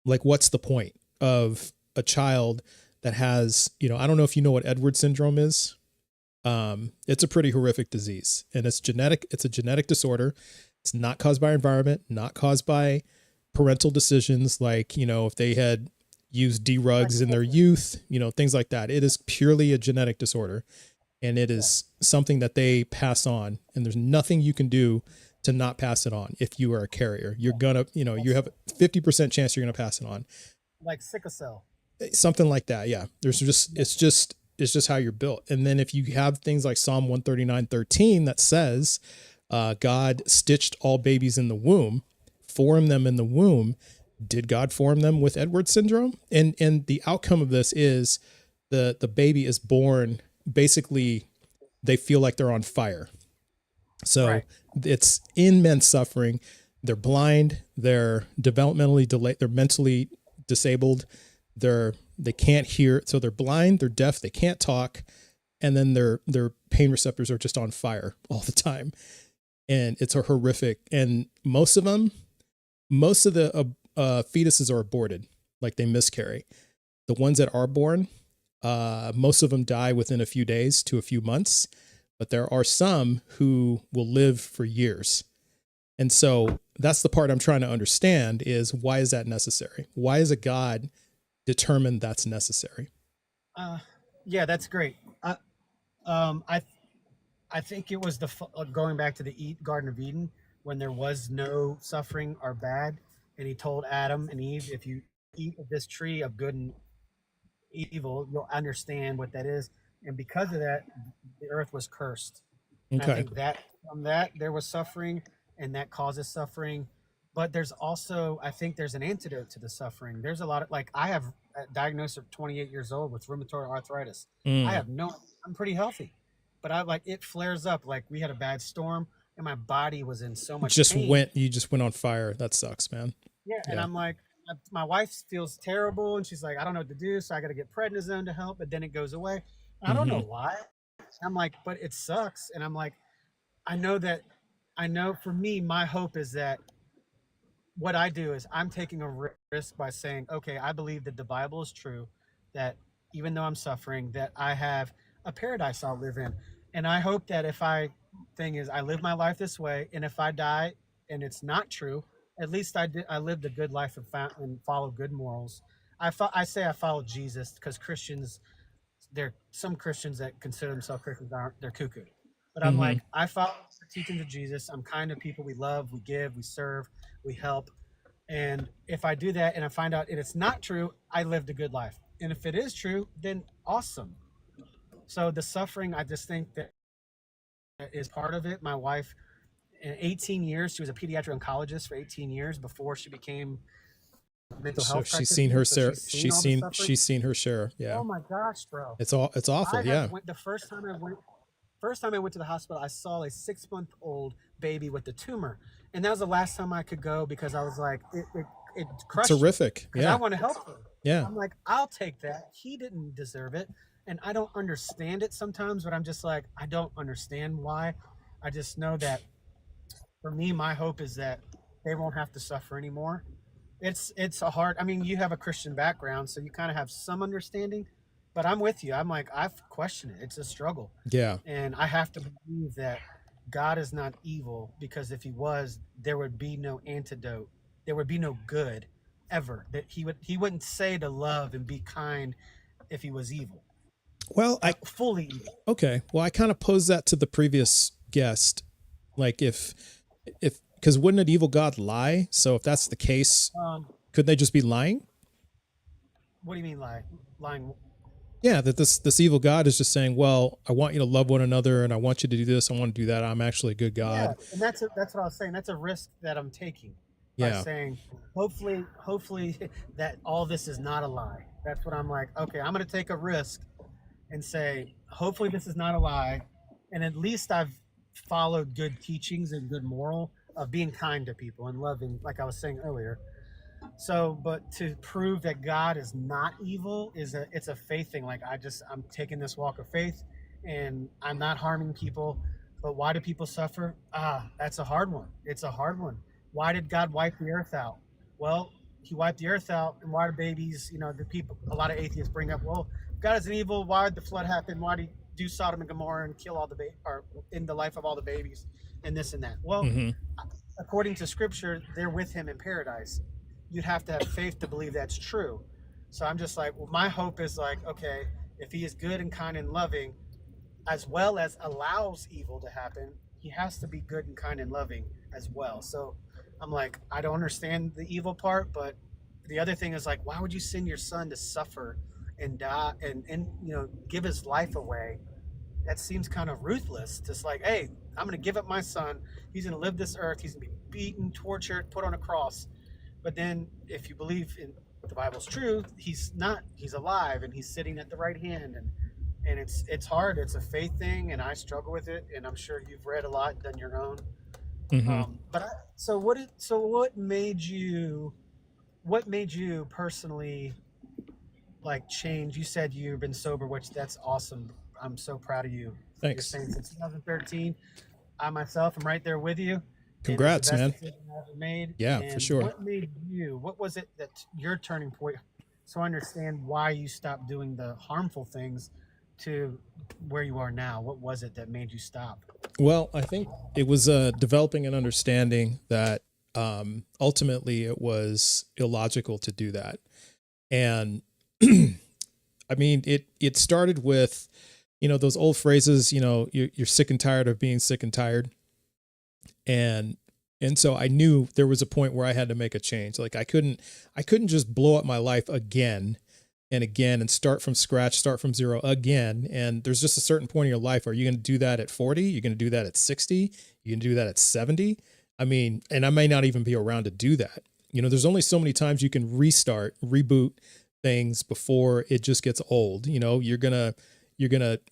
like what's the point of a child that has, I don't know if you know what Edwards syndrome is. It's a pretty horrific disease, and it's genetic. It's a genetic disorder. It's not caused by environment, not caused by parental decisions. Like, if they had used D-Rugs in their youth, things like that. It is purely a genetic disorder, and it is something that they pass on, and there's nothing you can do to not pass it on. If you are a carrier, you're gonna, you have a 50% chance you're going to pass it on. Like sickle cell. Something like that. Yeah. It's just how you're built. And then if you have things like Psalm 139:13 that says, God stitched all babies in the womb, formed them in the womb. Did God form them with Edwards syndrome? And the outcome of this is the baby is born, basically they feel like they're on fire. So right. It's immense suffering. They're blind, they're developmentally delayed, they're mentally disabled, they can't hear, so they're blind, they're deaf, they can't talk, and then their pain receptors are just on fire all the time. And it's a horrific, and most of the fetuses are aborted, like they miscarry. The ones that are born, most of them die within a few days to a few months, but there are some who will live for years. And so that's the part I'm trying to understand, is why is that necessary? Why is a God determined that's necessary? Yeah, that's great. I think it was going back to the Garden of Eden, when there was no suffering or bad, and he told Adam and Eve, if you eat of this tree of good and evil, you'll understand what that is. And because of that, the earth was cursed. Okay. And I think that from that there was suffering, and that causes suffering. but there's also, I think there's an antidote to the suffering. There's a lot of, like, I have a diagnosis of 28 years old with rheumatoid arthritis. Mm. I'm pretty healthy, but it flares up. Like, we had a bad storm and my body was in so much pain. You just went on fire. That sucks, man. Yeah. And Yeah. I'm like, my wife feels terrible and she's like, I don't know what to do. So I got to get prednisone to help, but then it goes away. I don't know why. I'm like, but it sucks. And I'm like, I know for me, my hope is that what I do is I'm taking a risk by saying, okay, I believe that the Bible is true, that even though I'm suffering, that I have a paradise I'll live in. And I hope that I live my life this way, and if I die and it's not true, at least I lived a good life and followed good morals. I say I follow Jesus, because Christians, some Christians that consider themselves Christians they're cuckoo. But I'm like, I follow the teachings of Jesus. I'm kind to people. We love, we give, we serve, we help. And if I do that and I find out it's not true, I lived a good life. And if it is true, then awesome. So the suffering, I just think that is part of it. My wife, in 18 years, she was a pediatric oncologist for 18 years before she became mental So health she's seen her practitioner. share. So she's seen all the suffering. She's seen her share. Yeah. Oh my gosh, bro. It's awful. Yeah. The first time I went to the hospital, I saw a 6-month-old baby with a tumor, and that was the last time I could go, because I was like, it crushed It's horrific. me, 'cause Yeah. I want to help her. Yeah. I'm like, I'll take that. He didn't deserve it, and I don't understand it sometimes, but I'm just like, I don't understand why. I just know that for me, my hope is that they won't have to suffer anymore. It's a hard. I mean, you have a Christian background, so you kind of have some understanding. But I'm with you. I'm like, I question it. It's a struggle. Yeah. And I have to believe that God is not evil, because if he was, there would be no antidote. There would be no good ever. That he wouldn't say to love and be kind if he was evil. Well, Fully evil. Okay. Well, I kind of posed that to the previous guest. Like if because wouldn't an evil God lie? So if that's the case, could they just be lying? What do you mean lying? Yeah, that this evil God is just saying, well, I want you to love one another, and I want you to do this, I want to do that. I'm actually a good God. Yeah, and that's what I was saying. That's a risk that I'm taking. By saying, hopefully that all this is not a lie. That's what I'm like, okay, I'm going to take a risk and say, hopefully this is not a lie. And at least I've followed good teachings and good moral of being kind to people and loving, like I was saying earlier. So, but to prove that God is not evil it's a faith thing. Like, I'm taking this walk of faith and I'm not harming people. But why do people suffer? That's a hard one. It's a hard one. Why did God wipe the earth out? Well, he wiped the earth out, and why do babies, a lot of atheists bring up, well, God is an evil, why did the flood happen? Why did he do Sodom and Gomorrah and kill all the or in the life of all the babies and this and that? Well, according to scripture, they're with him in paradise. You'd have to have faith to believe that's true. So I'm just like, well, my hope is like, okay, if he is good and kind and loving, as well as allows evil to happen, he has to be good and kind and loving as well. So I'm like, I don't understand the evil part, but the other thing is like, why would you send your son to suffer and die and give his life away? That seems kind of ruthless. Just like, hey, I'm going to give up my son. He's going to live this earth. He's going to be beaten, tortured, put on a cross. But then if you believe in the Bible's truth, he's not. He's alive and he's sitting at the right hand. And it's hard. It's a faith thing, and I struggle with it. And I'm sure you've read a lot, done your own. So what made you personally like change? You said you've been sober, which that's awesome. I'm so proud of you. Thanks. You're saying since 2013. I myself am right there with you. Congrats, man. I ever made. Yeah, and for sure. What was it that your turning point? So I understand why you stopped doing the harmful things to where you are now. What was it that made you stop? Well, I think it was developing an understanding that ultimately it was illogical to do that. And I mean, it started with, those old phrases, you're sick and tired of being sick and tired. And so I knew there was a point where I had to make a change. Like I couldn't just blow up my life again and again and start from scratch, start from zero again. And there's just a certain point in your life. Are you going to do that at 40? You're going to do that at 60? You're going to do that at 70? I mean, and I may not even be around to do that. There's only so many times you can reboot things before it just gets old. You're gonna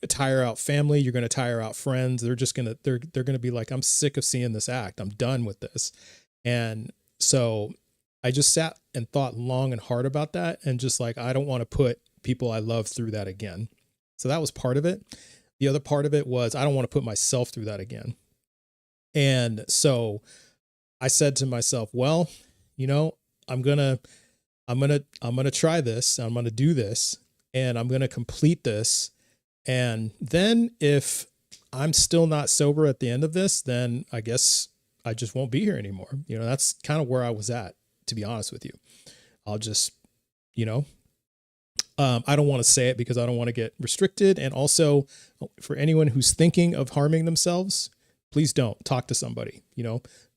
tire out family. You're gonna tire out friends. They're gonna be like, I'm sick of seeing this act. I'm done with this. And so I just sat and thought long and hard about that, and just like, I don't want to put people I love through that again. So that was part of it. The other part of it was, I don't want to put myself through that again. And so I said to myself, well, I'm going to try this. I'm going to do this, and I'm going to complete this. And then if I'm still not sober at the end of this, then I guess I just won't be here anymore. That's kind of where I was at, to be honest with you. I'll just, I don't want to say it because I don't want to get restricted. And also, for anyone who's thinking of harming themselves, please don't. Talk to somebody,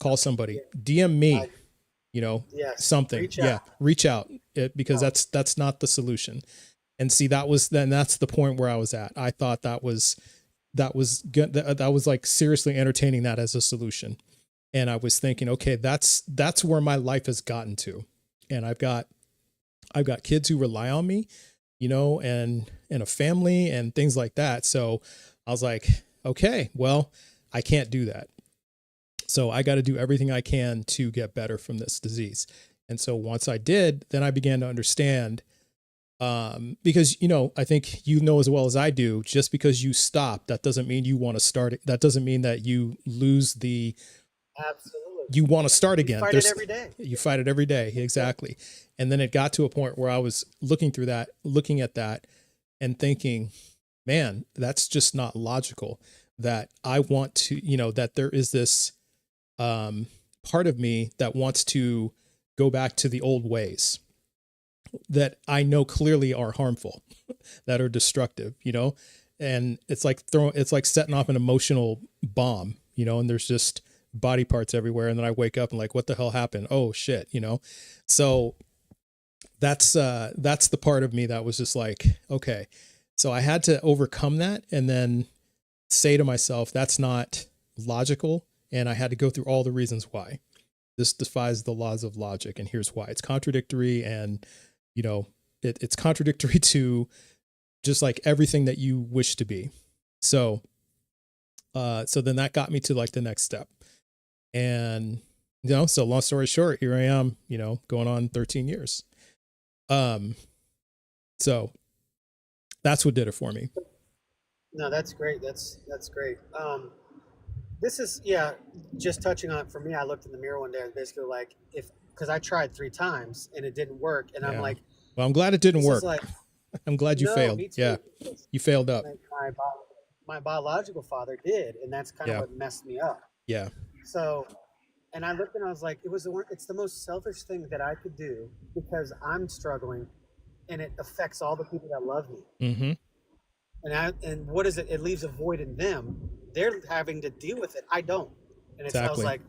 call somebody, DM me, Yes. something. Reach out, because that's not the solution. And see, that's the point where I was at. I thought that was good. That was like seriously entertaining that as a solution. And I was thinking, okay, that's where my life has gotten to. And I've got kids who rely on me, and a family and things like that. So I was like, okay, well, I can't do that. So I got to do everything I can to get better from this disease. And so once I did, then I began to understand, because, I think as well as I do, just because you stop, that doesn't mean you want to start it. That doesn't mean that you lose Absolutely. you want to start again. You fight it every day. You fight it every day. Exactly. And then it got to a point where I was looking at that and thinking, man, that's just not logical, that I want to, that there is this part of me that wants to go back to the old ways that I know clearly are harmful, that are destructive, and it's like setting off an emotional bomb, and there's just body parts everywhere. And then I wake up and like, what the hell happened? Oh shit. So that's the part of me that was just like, okay, so I had to overcome that and then say to myself, that's not logical. And I had to go through all the reasons why this defies the laws of logic. And here's why: it's contradictory. And, it's contradictory to just like everything that you wish to be. So then that got me to like the next step. And, so long story short, here I am, going on 13 years. So that's what did it for me. No, that's great. That's great. This is, just touching on it for me. I looked in the mirror one day and basically like, because I tried 3 times and it didn't work. And I'm like, well, I'm glad it didn't work. Like, I'm glad you failed. Me too. Yeah. You failed up. My biological father did. And that's kind of what messed me up. Yeah. So, and I looked and I was like, it's the most selfish thing that I could do because I'm struggling and it affects all the people that love me. Mm-hmm. And what is it? It leaves a void in them. They're having to deal with it. I don't. And I was like,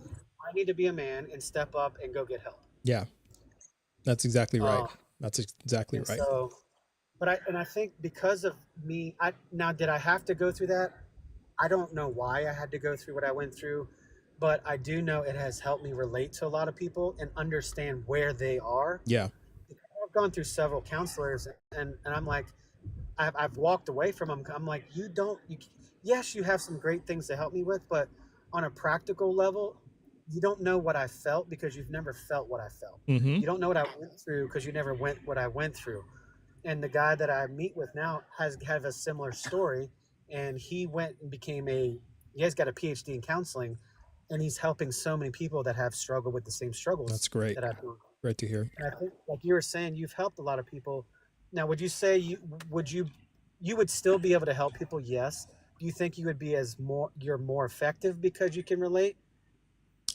I need to be a man and step up and go get help. Yeah. That's exactly right. That's exactly right. So, but I think because of me, did I have to go through that? I don't know why I had to go through what I went through, but I do know it has helped me relate to a lot of people and understand where they are. Yeah. I've gone through several counselors and I'm like, I've walked away from them. I'm like, yes, you have some great things to help me with, but on a practical level, you don't know what I felt because you've never felt what I felt. Mm-hmm. You don't know what I went through because you never went what I went through. And the guy that I meet with now has a similar story, and he went and he has got a PhD in counseling, and he's helping so many people that have struggled with the same struggles. That's great. That I've done. Great to hear. And I think, like you were saying, you've helped a lot of people. Now, would you say you would still be able to help people? Yes. Do you think you would be you're more effective because you can relate?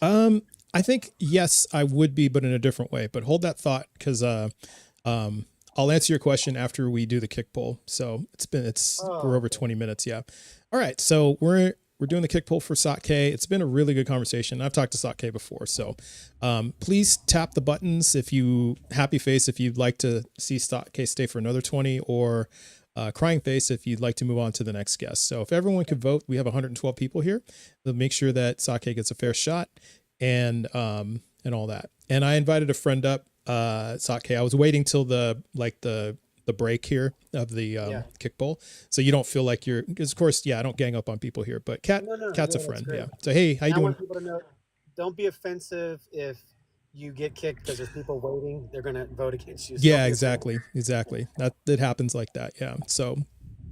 I think yes, I would be, but in a different way. But hold that thought, because I'll answer your question after we do the kick pull. So we're over 20 minutes. Yeah. All right. So we're doing the kick pull for Sat-K. It's been a really good conversation. I've talked to Sat-K before. So please tap the buttons if you'd like to see Sat-K stay for another 20, or crying face if you'd like to move on to the next guest. So if everyone could vote, we have 112 people here. We'll make sure that Sat-K gets a fair shot. and all that. And I invited a friend up. Sake. I was waiting till the break here of the kick bowl, so you don't feel like you're, because of course, I don't gang up on people here, but Cat's a friend. Yeah. So hey, how you doing? I want people to know, don't be offensive if you get kicked because there's people waiting. They're gonna vote against you. So yeah, exactly. That it happens like that. Yeah. So.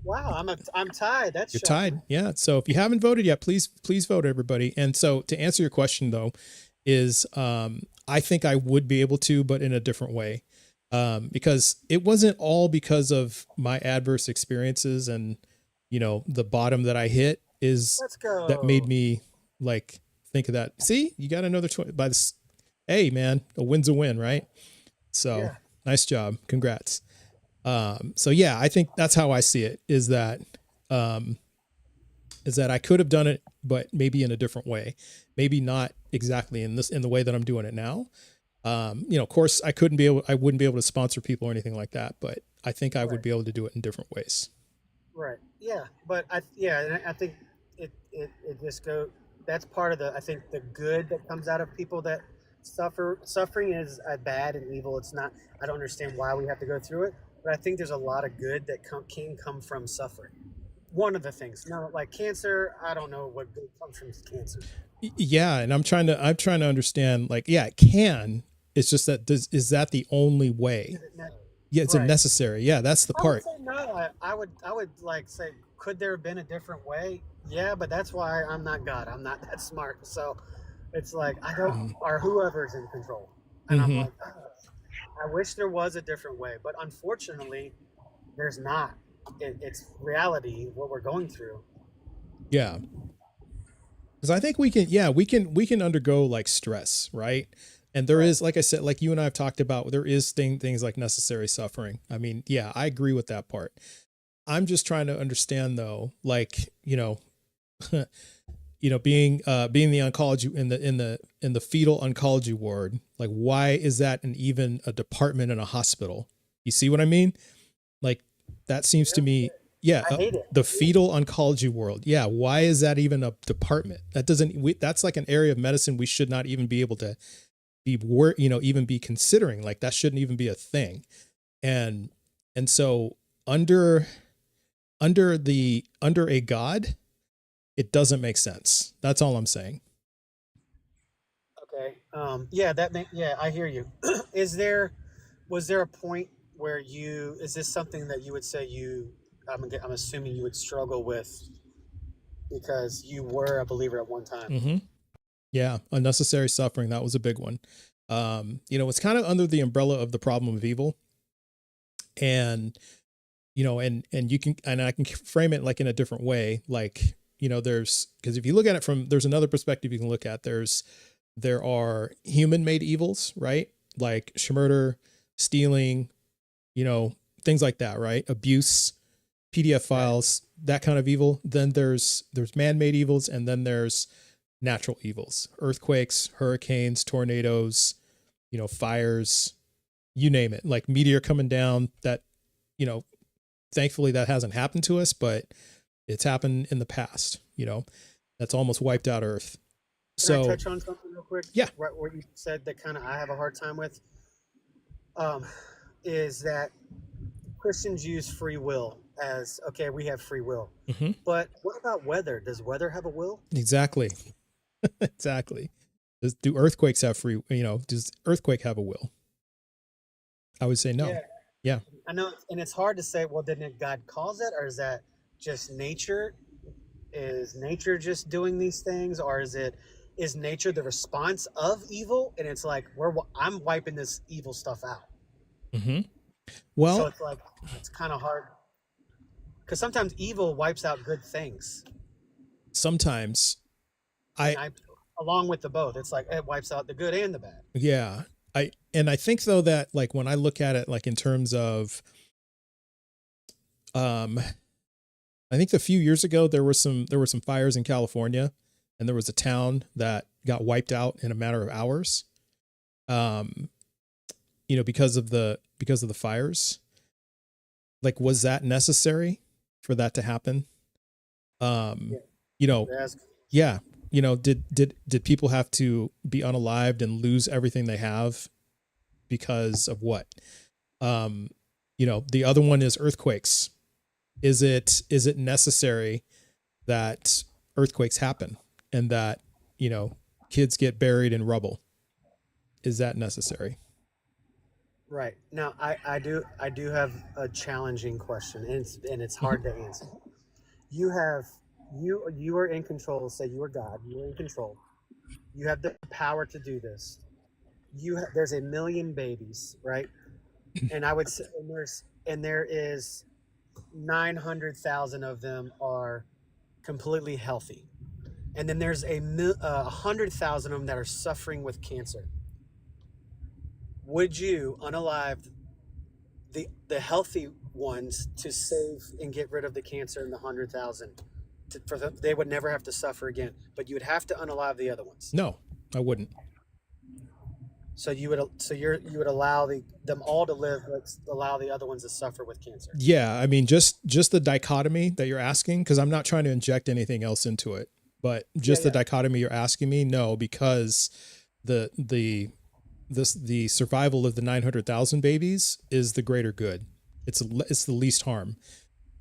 Wow, I'm tied. You're tied. Yeah. So if you haven't voted yet, please vote, everybody. And so to answer your question though, is I think I would be able to, but in a different way. Because it wasn't all because of my adverse experiences and, the bottom that I hit is that made me like think of that. See, you got another by this. Hey man, a win's a win, right? So nice job. Congrats. So yeah, I think that's how I see it is that I could have done it, but maybe in a different way, maybe not exactly in the way that I'm doing it now. Of course I wouldn't be able to sponsor people or anything like that, but I think I would be able to do it in different ways. Right. Yeah. But I think it just that's part of I think the good that comes out of people that suffering is bad and evil. It's not, I don't understand why we have to go through it, but I think there's a lot of good that can come from suffering. One of the things, like cancer, I don't know what good comes from cancer. Yeah. And I'm trying to understand, like, it can. It's just that is that the only way? Is it necessary? Yeah, that's the part. I would say no. I would like say, could there have been a different way? Yeah, but that's why I'm not God. I'm not that smart. So it's like I don't, or whoever's in control. And I'm like, I wish there was a different way, but unfortunately, there's not. It's reality what we're going through. Yeah, because I think we can undergo like stress, right? And there is, like I said, like you and I have talked about, there is things like necessary suffering. I mean, yeah, I agree with that part. I'm just trying to understand though, like, being the oncology in the fetal oncology ward, like why is that even a department in a hospital? You see what I mean? Like that seems to me, the fetal oncology world. Yeah. Why is that even a department? That's like an area of medicine we should not even be able to even be considering. Like that shouldn't even be a thing. And so under a God, it doesn't make sense. That's all I'm saying. Okay. I hear you. Was there a point where is this something that you would say I'm assuming you would struggle with because you were a believer at one time? Mm-hmm. Yeah. Unnecessary suffering. That was a big one. It's kind of under the umbrella of the problem of evil. And, and you can, and I can frame it like in a different way. Like, because if you look at it there's another perspective you can look at. There are human made evils, right? Like murder, stealing, things like that, right? Abuse, PDF files, that kind of evil. Then there's man-made evils, and then there's natural evils, earthquakes, hurricanes, tornadoes, fires, you name it, like meteor coming down that, thankfully that hasn't happened to us, but it's happened in the past, that's almost wiped out Earth. Can I touch on something real quick? Yeah. Right, what you said that kind of I have a hard time with, is that Christians use free will as, okay, we have free will. Mm-hmm. But what about weather? Does weather have a will? Exactly. Exactly. Do earthquakes have free, does earthquake have a will? I would say no. Yeah. I know. And it's hard to say, well, didn't God cause it? Or is that just nature? Is nature just doing these things? Or is nature the response of evil? And it's like, I'm wiping this evil stuff out. Mm-hmm. Well, so it's like, it's kind of hard. Because sometimes evil wipes out good things. Sometimes. Along with the both, it's like it wipes out the good and the bad. Yeah. I think though that like when I look at it like in terms of I think a few years ago there were some fires in California, and there was a town that got wiped out in a matter of hours. Because of the fires. Like, was that necessary for that to happen? Yeah. you know, did people have to be unalived and lose everything they have because of what? You know, the other one is earthquakes. Is it necessary that earthquakes happen and that, you know, kids get buried in rubble? Is that necessary? Right. Now, I do have a challenging question, and it's hard to answer. You have you are in control. Say you are God. You are in control. You have the power to do this. There's a million babies, right? And I would say, and there is 900,000 of them are completely healthy, and then there's 100,000 of them that are suffering with cancer. Would you unalive the healthy ones to save and get rid of the cancer in the 100,000? For them, they would never have to suffer again, but you would have to unalive the other ones. No, I wouldn't. So you would allow them all to live, but allow the other ones to suffer with cancer. Yeah, I mean, just the dichotomy that you're asking, because I'm not trying to inject anything else into it, but just the dichotomy you're asking me, no, because the survival of the 900,000 babies is the greater good. It's the least harm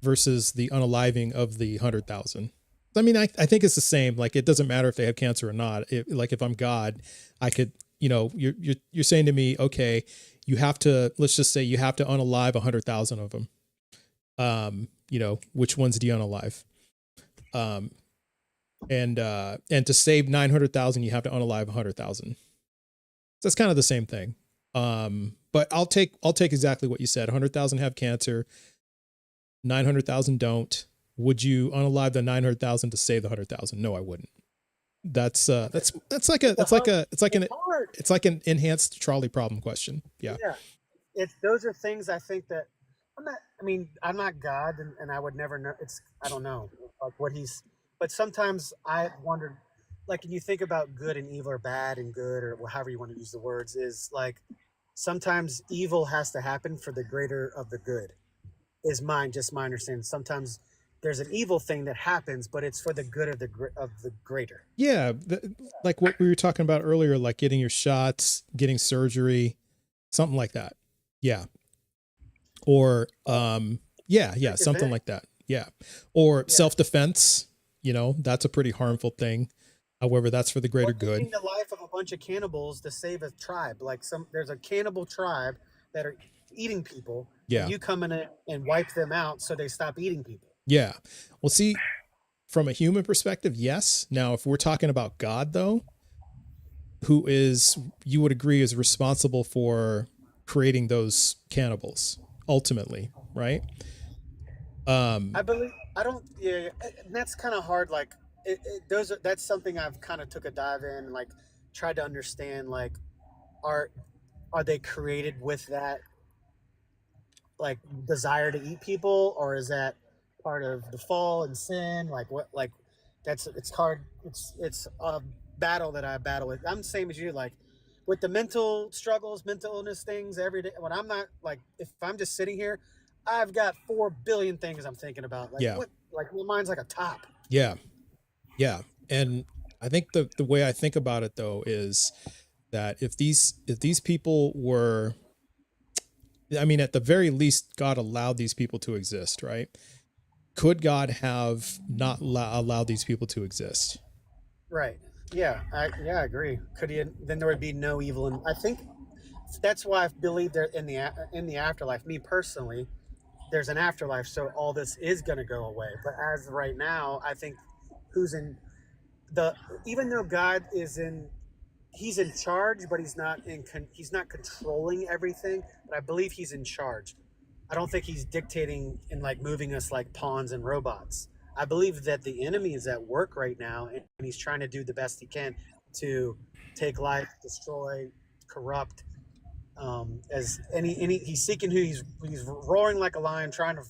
versus the unaliving of the 100,000. I mean, I think it's the same. Like, it doesn't matter if they have cancer or not. Like, if I'm God, I could, you know, you're saying to me, okay, you have to, let's just say you have to unalive 100,000 of them. You know, which ones do you unalive? And to save 900,000, you have to unalive 100,000. So that's kind of the same thing. But I'll take exactly what you said. 100,000 have cancer. 900,000 don't. Would you unalive the 900,000 to save the 100,000? No, I wouldn't. That's like an enhanced trolley problem question. Yeah. Yeah. Those are things I think that I'm not God, and I would never know. I don't know like what but sometimes I wondered, like, when you think about good and evil, or bad and good, or however you want to use the words, is like sometimes evil has to happen for the greater of the good. Is just my understanding. Sometimes there's an evil thing that happens, but it's for the good of the greater. Yeah, like what we were talking about earlier, like getting your shots, getting surgery, something like that. Yeah. Or something like that. Yeah. Or self-defense, you know, that's a pretty harmful thing. However, that's for the greater good. Taking the life of a bunch of cannibals to save a tribe. Like there's a cannibal tribe that are eating people. Yeah. And you come in and wipe them out so they stop eating people. Yeah. Well, see, from a human perspective, yes. Now, if we're talking about God, though, who is, you would agree, is responsible for creating those cannibals ultimately, right? I believe, I don't, yeah, and that's kind of hard. Like that's something I've kind of took a dive in, like tried to understand, like, are they created with that, like, desire to eat people, or is that part of the fall and sin? Like, what, like, it's hard. It's a battle that I battle with. I'm the same as you, like with the mental struggles, mental illness things every day. When I'm not, like, if I'm just sitting here, I've got 4 billion things I'm thinking about. Like, what, like, my mind's like a top. Yeah. Yeah. And I think the way I think about it, though, is that if these people were, I mean, at the very least, God allowed these people to exist, right? Could God have not allowed these people to exist? Right. Yeah. I agree. Could he? Then there would be no evil. And I think that's why I believe there in the afterlife. Me personally, there's an afterlife, so all this is going to go away. But as of right now, I think even though God he's in charge, but he's not controlling everything. But I believe he's in charge. I don't think he's dictating and, like, moving us like pawns and robots. I believe that the enemy is at work right now, and he's trying to do the best he can to take life, destroy, corrupt. As he's seeking who he's roaring like a lion, trying to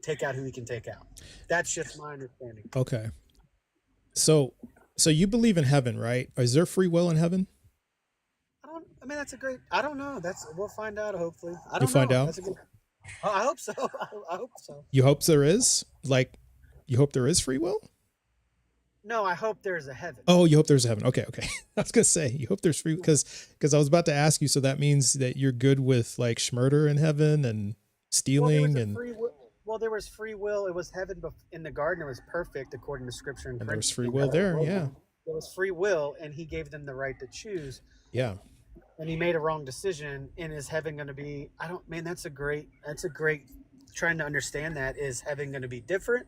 take out who he can take out. That's just my understanding. Okay. So you believe in heaven, right? Is there free will in heaven? I don't know. We'll find out, hopefully. I don't know. Find out? I hope so. I hope so. You hope there is? Like, you hope there is free will? No, I hope there's a heaven. Oh, you hope there's a heaven. Okay. I was gonna say you hope there's free because I was about to ask you. So that means that you're good with like schmurder in heaven and stealing Well, there was free will. It was heaven in the garden. It was perfect according to Scripture. and there was free will there. Yeah. There was free will, and He gave them the right to choose. Yeah. And He made a wrong decision. And is heaven going to be? That's a great. Trying to understand that, is heaven going to be different?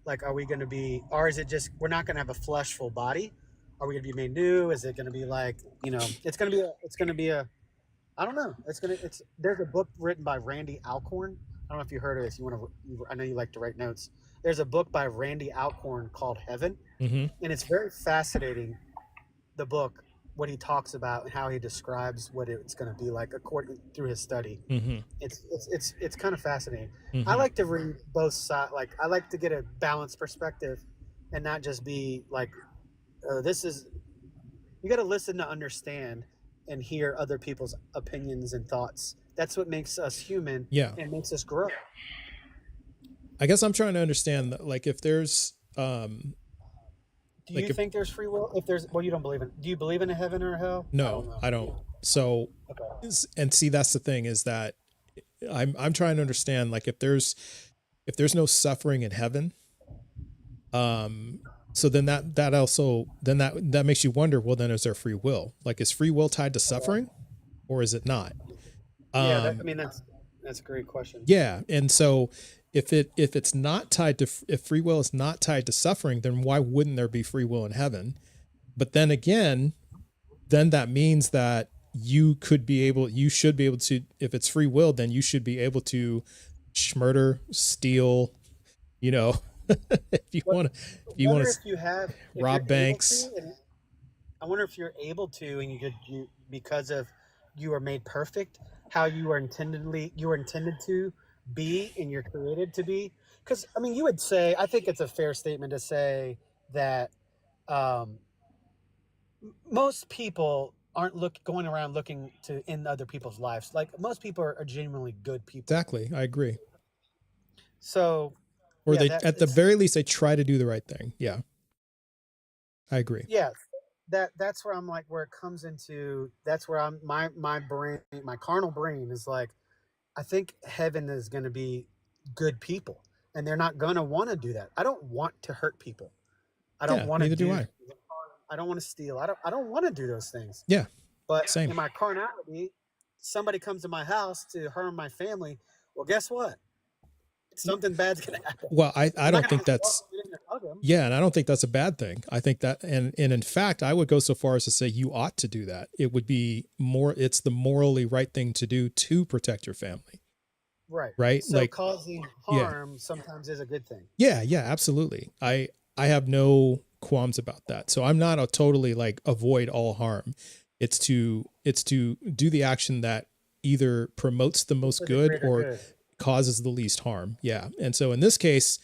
Like, are we going to be, or is it just we're not going to have a fleshful body? Are we going to be made new? Is it going to be like, it's going to be a I don't know. There's a book written by Randy Alcorn. I don't know if you heard of this. I know you like to write notes. There's a book by Randy Alcorn called Heaven, Mm-hmm. and it's very fascinating. The book, what he talks about and how he describes what it's going to be like through his study. Mm-hmm. It's kind of fascinating. Mm-hmm. I like to read both sides. Like, I like to get a balanced perspective, and not just be like, this is. You got to listen to understand and hear other people's opinions and thoughts. That's what makes us human. Yeah. And makes us grow. I guess I'm trying to understand that, like, if there's Do you think there's free will? You don't believe in. Do you believe in a heaven or a hell? no, I don't. So, Okay. and see, that's the thing, is that I'm trying to understand, like, if there's no suffering in heaven, so then that makes you wonder, well, then is there free will? Like, is free will tied to suffering, or is it not? Yeah, that's a great question. Yeah, and so if it's not tied to, if free will is not tied to suffering, then why wouldn't there be free will in heaven? But then again, then that means that you should be able to, if it's free will, then you should be able to murder, steal, if you want to rob banks. I wonder if you're able to, and you because of you are made perfect, how you are intended to be, and you're created to be. Because you would say, I think it's a fair statement to say that most people aren't going around looking to end other people's lives. Like, most people are genuinely good people. Exactly, I agree. So, or at the very least, they try to do the right thing. Yeah, I agree. Yeah, that's where I'm like, where it comes into, that's where my brain, my carnal brain is like, I think heaven is going to be good people, and they're not going to want to do that. I don't want to hurt people. I don't want to. Neither do I. I don't want to steal. I don't want to do those things. Yeah. But same. In my carnality, somebody comes to my house to harm my family. Well, guess what? Something bad's going to happen. Well, I don't think that's, yeah. And I don't think that's a bad thing. I think that, and in fact, I would go so far as to say you ought to do that. It would be it's the morally right thing to do to protect your family. Right. Right. So like, causing harm sometimes is a good thing. Yeah. Yeah, absolutely. I have no qualms about that. So I'm not a totally like avoid all harm. It's to do the action that either promotes the most good or causes the least harm. Yeah. And so in this case,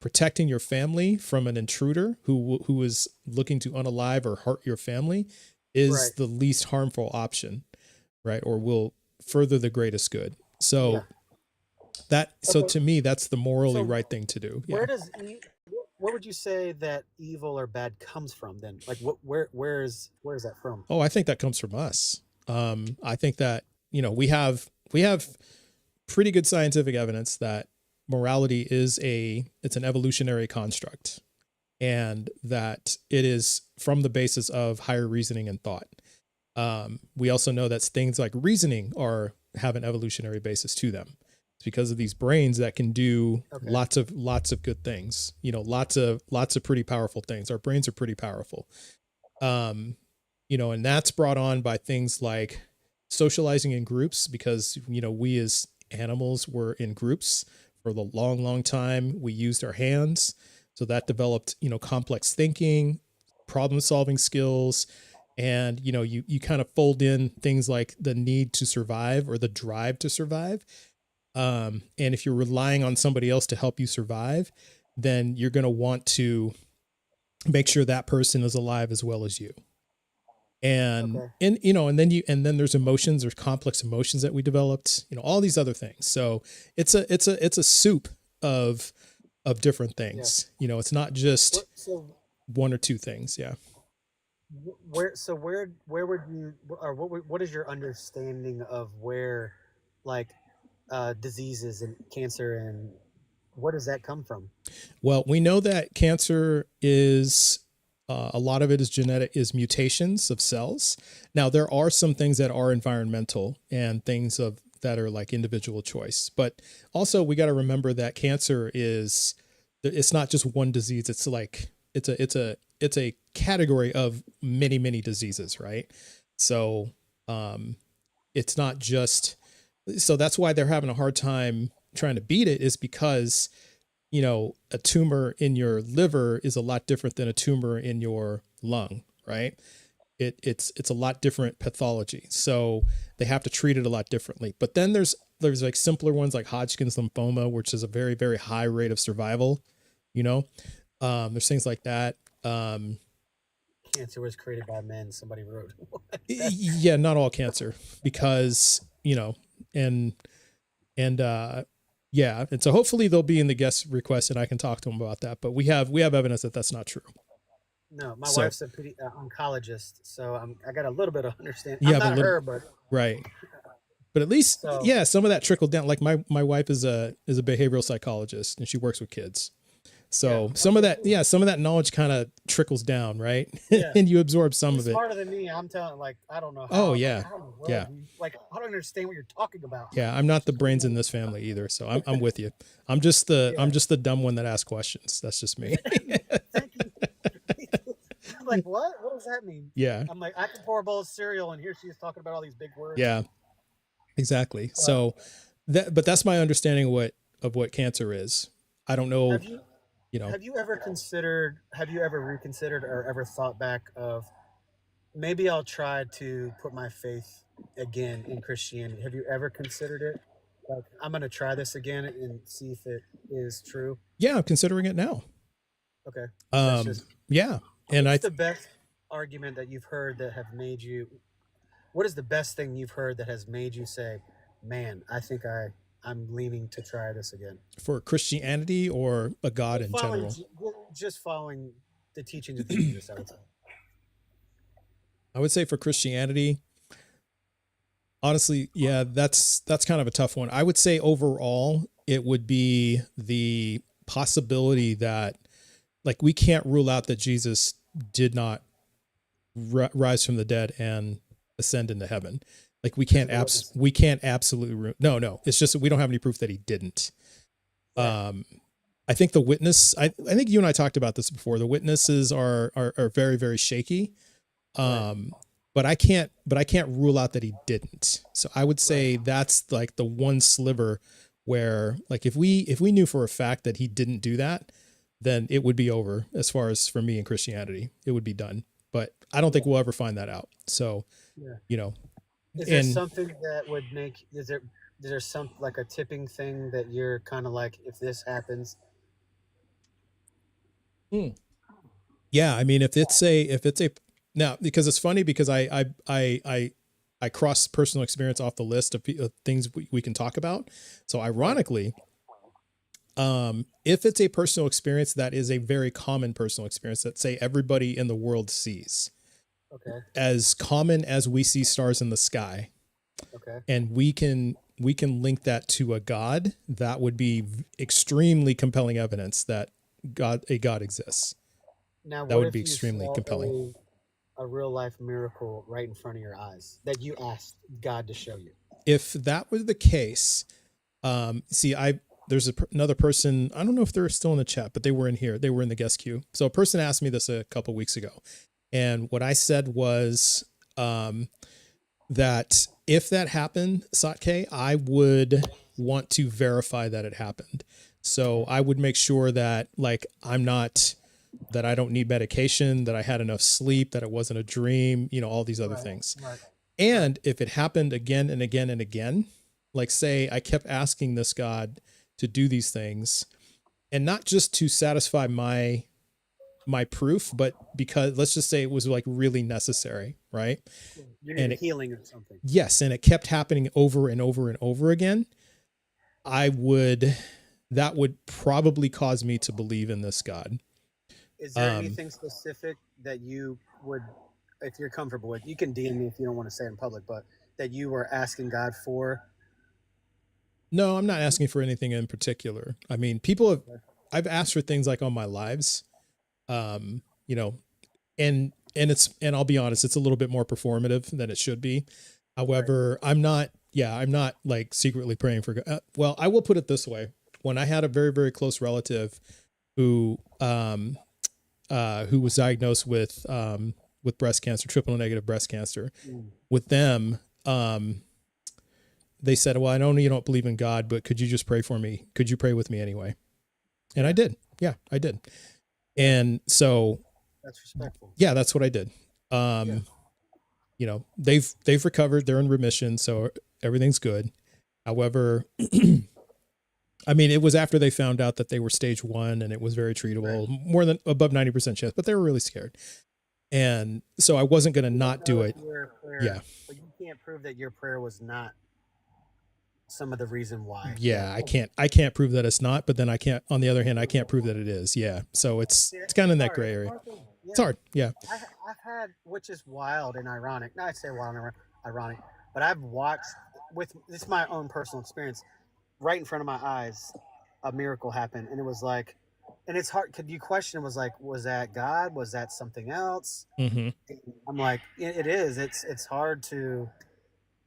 protecting your family from an intruder who is looking to unalive or hurt your family is the least harmful option, right? Or will further the greatest good. So so to me, that's the morally right thing to do. Yeah. Where would you say that evil or bad comes from then? Like, where is that from? Oh, I think that comes from us. I think that, we have pretty good scientific evidence that morality it's an evolutionary construct, and that it is from the basis of higher reasoning and thought. We also know that things like reasoning have an evolutionary basis to them. It's because of these brains that can do lots of good things, lots of pretty powerful things. Our brains are pretty powerful. And that's brought on by things like socializing in groups, because, we as animals were in groups for the long, long time. We used our hands. So that developed, complex thinking, problem solving skills. And, you kind of fold in things like the need to survive or the drive to survive. And if you're relying on somebody else to help you survive, then you're going to want to make sure that person is alive as well as you. And, and then there's emotions, there's complex emotions that we developed, all these other things. So it's a soup of different things. It's not just one or two things. Yeah. Where would you, or what is your understanding of where, like, diseases and cancer, and where does that come from? Well, we know that cancer is a lot of it is genetic, is mutations of cells. Now, there are some things that are environmental and things of that are like individual choice, but also we got to remember that cancer is, it's not just one disease. It's like it's a category of many, many diseases, right? So it's not just, so that's why they're having a hard time trying to beat it, is because, you know, a tumor in your liver is a lot different than a tumor in your lung, right? It's a lot different pathology. So they have to treat it a lot differently. But then there's like simpler ones like Hodgkin's lymphoma, which is a very, very high rate of survival, you know? There's things like that. Cancer was created by men, somebody wrote. Yeah, not all cancer, because, you know, and yeah, and so hopefully they'll be in the guest request and I can talk to them about that. But we have evidence that that's not true. No, my So- wife's a oncologist, so I got a little bit of understanding. Yeah, I'm but not little- her, but Right. But at least, So- yeah, some of that trickled down. Like my wife is a behavioral psychologist and she works with kids. So Yeah. some of that knowledge kind of trickles down, right? Yeah. And you absorb some he's of it. smarter than me. I'm telling, like, I don't know. Oh, how, yeah. like, I don't know what, Yeah. like, I don't understand what you're talking about. Yeah, I'm not the brains in this family either, so I'm with you. I'm just the dumb one that asks questions. That's just me. Thank you. I'm like, what? What does that mean? Yeah. I'm like, I can pour a bowl of cereal, and here she is talking about all these big words. Yeah. Exactly. So but that's my understanding of what cancer is. I don't know, Have you you know. have you ever reconsidered or ever thought back of, maybe I'll try to put my faith again in Christianity? Have you ever considered it? Like, I'm going to try this again and see if it is true. Yeah, I'm considering it now. Okay. That's Um just- yeah. And What's the best argument that you've heard that have made you, what is the best thing you've heard that has made you say, man, I think I'm leaning to try this again? for Christianity or a God in general? Just following the teachings of Jesus, I would say. I would say for Christianity, honestly, yeah, that's kind of a tough one. I would say overall, it would be the possibility that, like, we can't rule out that Jesus did not rise from the dead and ascend into heaven. Like, we can't absolutely no. It's just that we don't have any proof that he didn't. I think the witness. I think you and I talked about this before. The witnesses are very, very shaky. But I can't rule out that he didn't. So I would say that's like the one sliver where, like, if we knew for a fact that he didn't do that, then it would be over as far as for me in Christianity. It would be done. But I don't think we'll ever find that out. So, Yeah. you know, Is there and- something that would make, is there some, like, a tipping thing that you're kind of like, if this happens? yeah, I mean, if it's a now, because it's funny because I cross personal experience off the list of things we can talk about. So ironically, if it's a personal experience that is a very common personal experience that, say, everybody in the world sees, Okay. as common as we see stars in the sky, Okay. and we can link that to a God, that would be extremely compelling evidence that a God exists. Now, That what would if be you extremely saw compelling. a real life miracle right in front of your eyes that you asked God to show you? If that was the case, see, there's another person, I don't know if they're still in the chat, but they were in here. They were in the guest queue. So a person asked me this a couple weeks ago. And what I said was that if that happened, Satke, I would want to verify that it happened. So I would make sure that, like, that I don't need medication, that I had enough sleep, that it wasn't a dream, you know, all these other Right, things. Right. And if it happened again and again and again, like, say I kept asking this God to do these things, and not just to satisfy my proof, but because, let's just say, it was like really necessary, right? You And need healing or something. Yes, and it kept happening over and over and over again, that would probably cause me to believe in this God. Is there Um, anything specific that you would, if you're comfortable with, you can DM me if you don't want to say it in public, but that you were asking God for? no, I'm not asking for anything in particular. I mean, I've asked for things like on my lives, you know, and I'll be honest, it's a little bit more performative than it should be. However, I'm not like secretly praying for God. Well, I will put it this way. When I had a very, very close relative who was diagnosed with breast cancer, triple negative breast cancer, with them, they said, well, I know you don't believe in God, but could you just pray for me? Could you pray with me anyway? And I did. Yeah, I did. And so, That's respectful. yeah, that's what I did. Yeah. You know, they've recovered, they're in remission, so everything's good. However, I mean, it was after they found out that they were stage 1 and it was very treatable, more than above 90% chance, but they were really scared. And so I wasn't going to not do it. Yeah. But you can't prove that your prayer was not some of the reason why. Yeah, I can't prove that it's not, but then on the other hand, I can't prove that it is. Yeah. So it's kind of in that gray area. It's hard. Yeah. I've had, which is wild and ironic. Not I say wild and ironic, but I've watched this is my own personal experience. Right in front of my eyes, a miracle happened, and it was like, and it's hard. Could you question? It was like, was that God? Was that something else? Mm-hmm. I'm like, it is. It's hard to,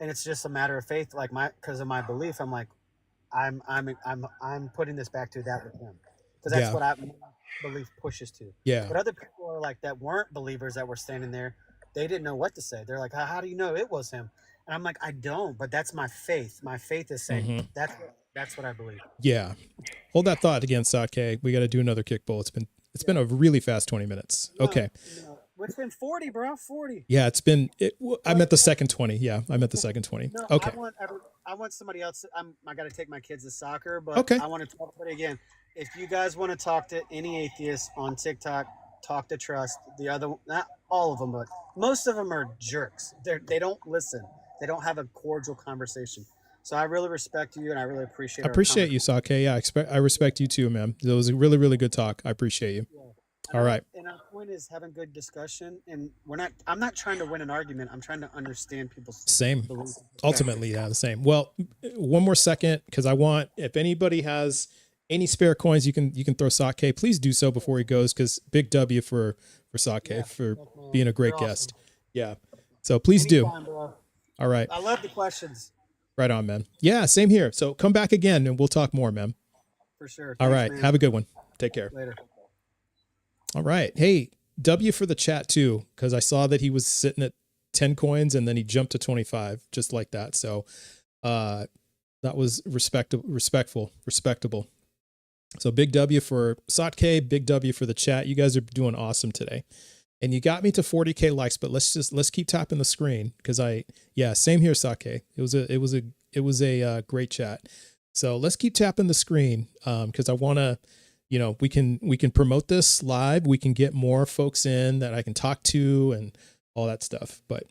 and it's just a matter of faith. Like because of my belief, I'm like, I'm putting this back to that with him, because that's what my belief pushes to. Yeah. But other people are like that weren't believers that were standing there. They didn't know what to say. They're like, how do you know it was him? And I'm like, I don't, but that's my faith. My faith is saying that's what I believe. Yeah. Hold that thought again, Sake. We got to do another kick bowl. It's been a really fast 20 minutes. Okay. It's been 40, bro. 40. Yeah, I'm at the second 20. Yeah, I'm at the second 20. No, okay. I want somebody else. I got to take my kids to soccer, but okay. I want to talk about it again. If you guys want to talk to any atheist on TikTok, talk to Trust. The other, not all of them, but most of them are jerks. They don't listen. They don't have a cordial conversation. So I really respect you, and I really appreciate. I appreciate you, Sake. Yeah, I respect you too, man. It was a really, really good talk. I appreciate you. Yeah. All right. And our point is having good discussion, and I'm not trying to win an argument. I'm trying to understand people's beliefs. Ultimately, yeah, the same. Well, one more second, because I want, if anybody has any spare coins, you can throw Sake. Please do so before he goes, because big W for Sake for being a great guest. Awesome. Yeah. So please Anytime, do. Bro. All right. I love the questions. Right on, man. Yeah, same here. So come back again and we'll talk more, man. For sure. All right. Man. Have a good one. Take care. Later. All right. Hey, W for the chat too, because I saw that he was sitting at 10 coins and then he jumped to 25 just like that. So that was respectable. So big W for Sake, big W for the chat. You guys are doing awesome today. And you got me to 40K likes, but let's keep tapping the screen, because same here, Sake. It was a great chat. So let's keep tapping the screen, because I want to, we can promote this live. We can get more folks in that I can talk to and all that stuff. But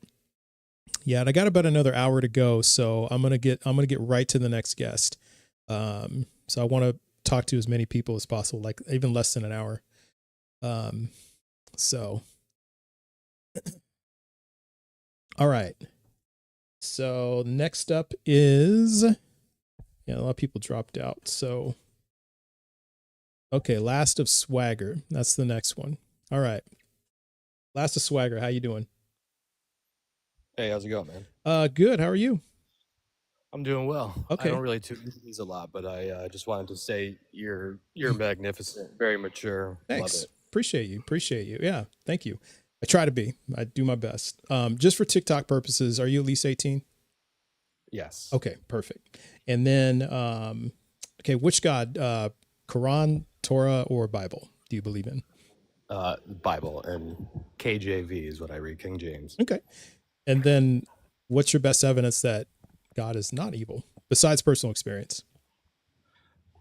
yeah, and I got about another hour to go, so I'm gonna get right to the next guest. So I want to talk to as many people as possible, like even less than an hour. So. All right. So next up is, a lot of people dropped out. So, okay, Last of Swagger. That's the next one. All right. Last of Swagger, how you doing? Hey, how's it going, man? Good. How are you? I'm doing well. Okay. I don't really tune into these a lot, but I just wanted to say you're magnificent, very mature. Thanks. Love it. Appreciate you. Yeah, thank you. I try to be. I do my best. Just for TikTok purposes, are you at least 18? Yes. Okay, perfect. And then, which God, Quran, Torah, or Bible do you believe in? Bible, and KJV is what I read, King James. Okay. And then what's your best evidence that God is not evil, besides personal experience?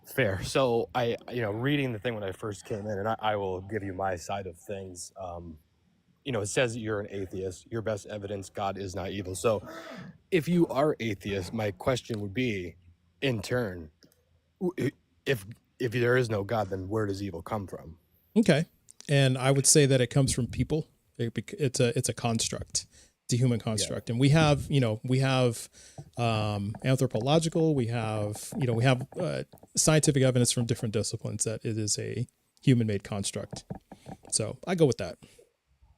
Fair. So I reading the thing when I first came in, and I will give you my side of things. It says that you're an atheist. Your best evidence, God is not evil. So if you are atheist, my question would be, in turn, if there is no God, then where does evil come from? Okay. And I would say that it comes from people. It's a construct. It's a human construct, and we have anthropological, we have scientific evidence from different disciplines that it is a human-made construct. So I go with that.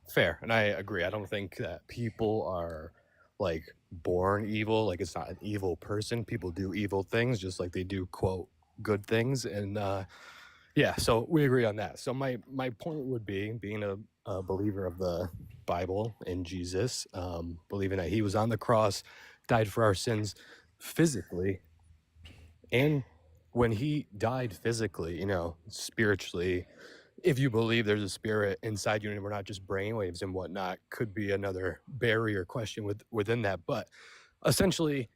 Fair, and I agree. I don't think that people are like born evil. Like it's not an evil person. People do evil things just like they do quote good things, and yeah. So we agree on that. So my point would be, being a believer of the Bible and Jesus, believing that he was on the cross, died for our sins physically, and when he died physically, spiritually, if you believe there's a spirit inside you and we're not just brainwaves and whatnot, could be another barrier question within that. But essentially,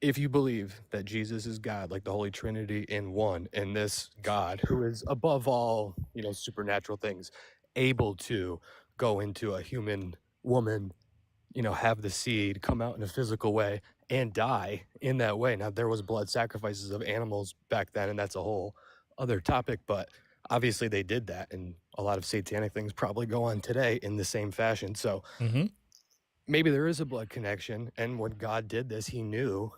if you believe that Jesus is God, like the Holy Trinity in one, and this God who is above all, supernatural things, able to go into a human woman, have the seed come out in a physical way and die in that way. Now, there was blood sacrifices of animals back then, and that's a whole other topic, but obviously they did that, and a lot of satanic things probably go on today in the same fashion. So maybe there is a blood connection, and when God did this, he knew,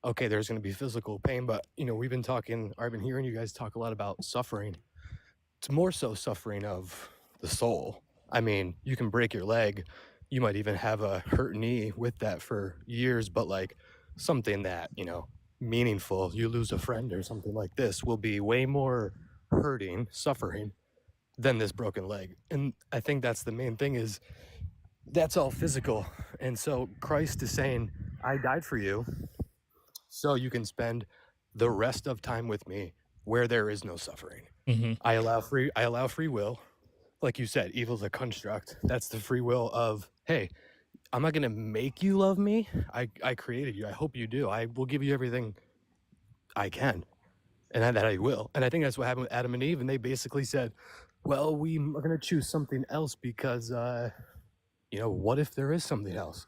okay, there's going to be physical pain, but we've been talking, I've been hearing you guys talk a lot about suffering. It's more so suffering of the soul. I mean, you can break your leg, you might even have a hurt knee with that for years, but like something that, meaningful, you lose a friend or something like this, will be way more hurting, suffering than this broken leg. And I think that's the main thing, is that's all physical. And so Christ is saying, I died for you so you can spend the rest of time with me where there is no suffering. I allow free will. Like you said, evil's a construct. That's the free will of, hey, I'm not going to make you love me. I created you. I hope you do. I will give you everything I can. And that I will. And I think that's what happened with Adam and Eve. And they basically said, well, we are going to choose something else because, what if there is something else?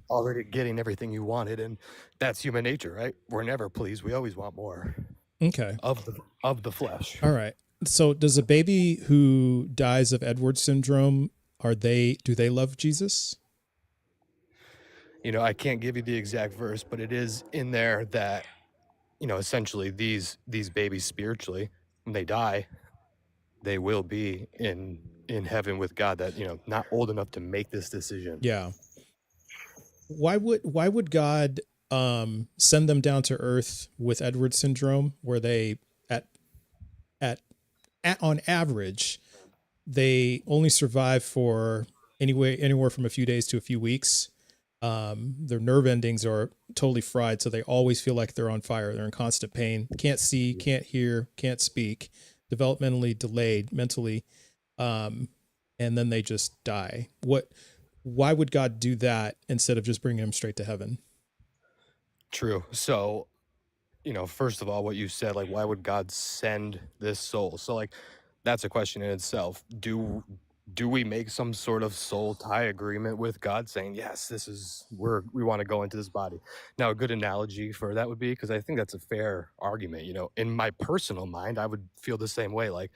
Already getting everything you wanted. And that's human nature, right? We're never pleased. We always want more. Okay. Of the flesh. All right. So does a baby who dies of Edwards syndrome, do they love Jesus? I can't give you the exact verse, but it is in there that, essentially these babies spiritually, when they die, they will be in heaven with God, that, not old enough to make this decision. Yeah. Why would God send them down to earth with Edwards syndrome, where they on average they only survive for anywhere from a few days to a few weeks? Their nerve endings are totally fried, so they always feel like they're on fire. They're in constant pain, can't see, can't hear, can't speak, developmentally delayed mentally, and then they just die. Why would God do that instead of just bringing them straight to heaven? True. So, first of all, what you said, like, why would God send this soul? So, like, that's a question in itself. Do we make some sort of soul tie agreement with God, saying, yes, we want to go into this body? Now, a good analogy for that would be, because I think that's a fair argument, in my personal mind, I would feel the same way. Like,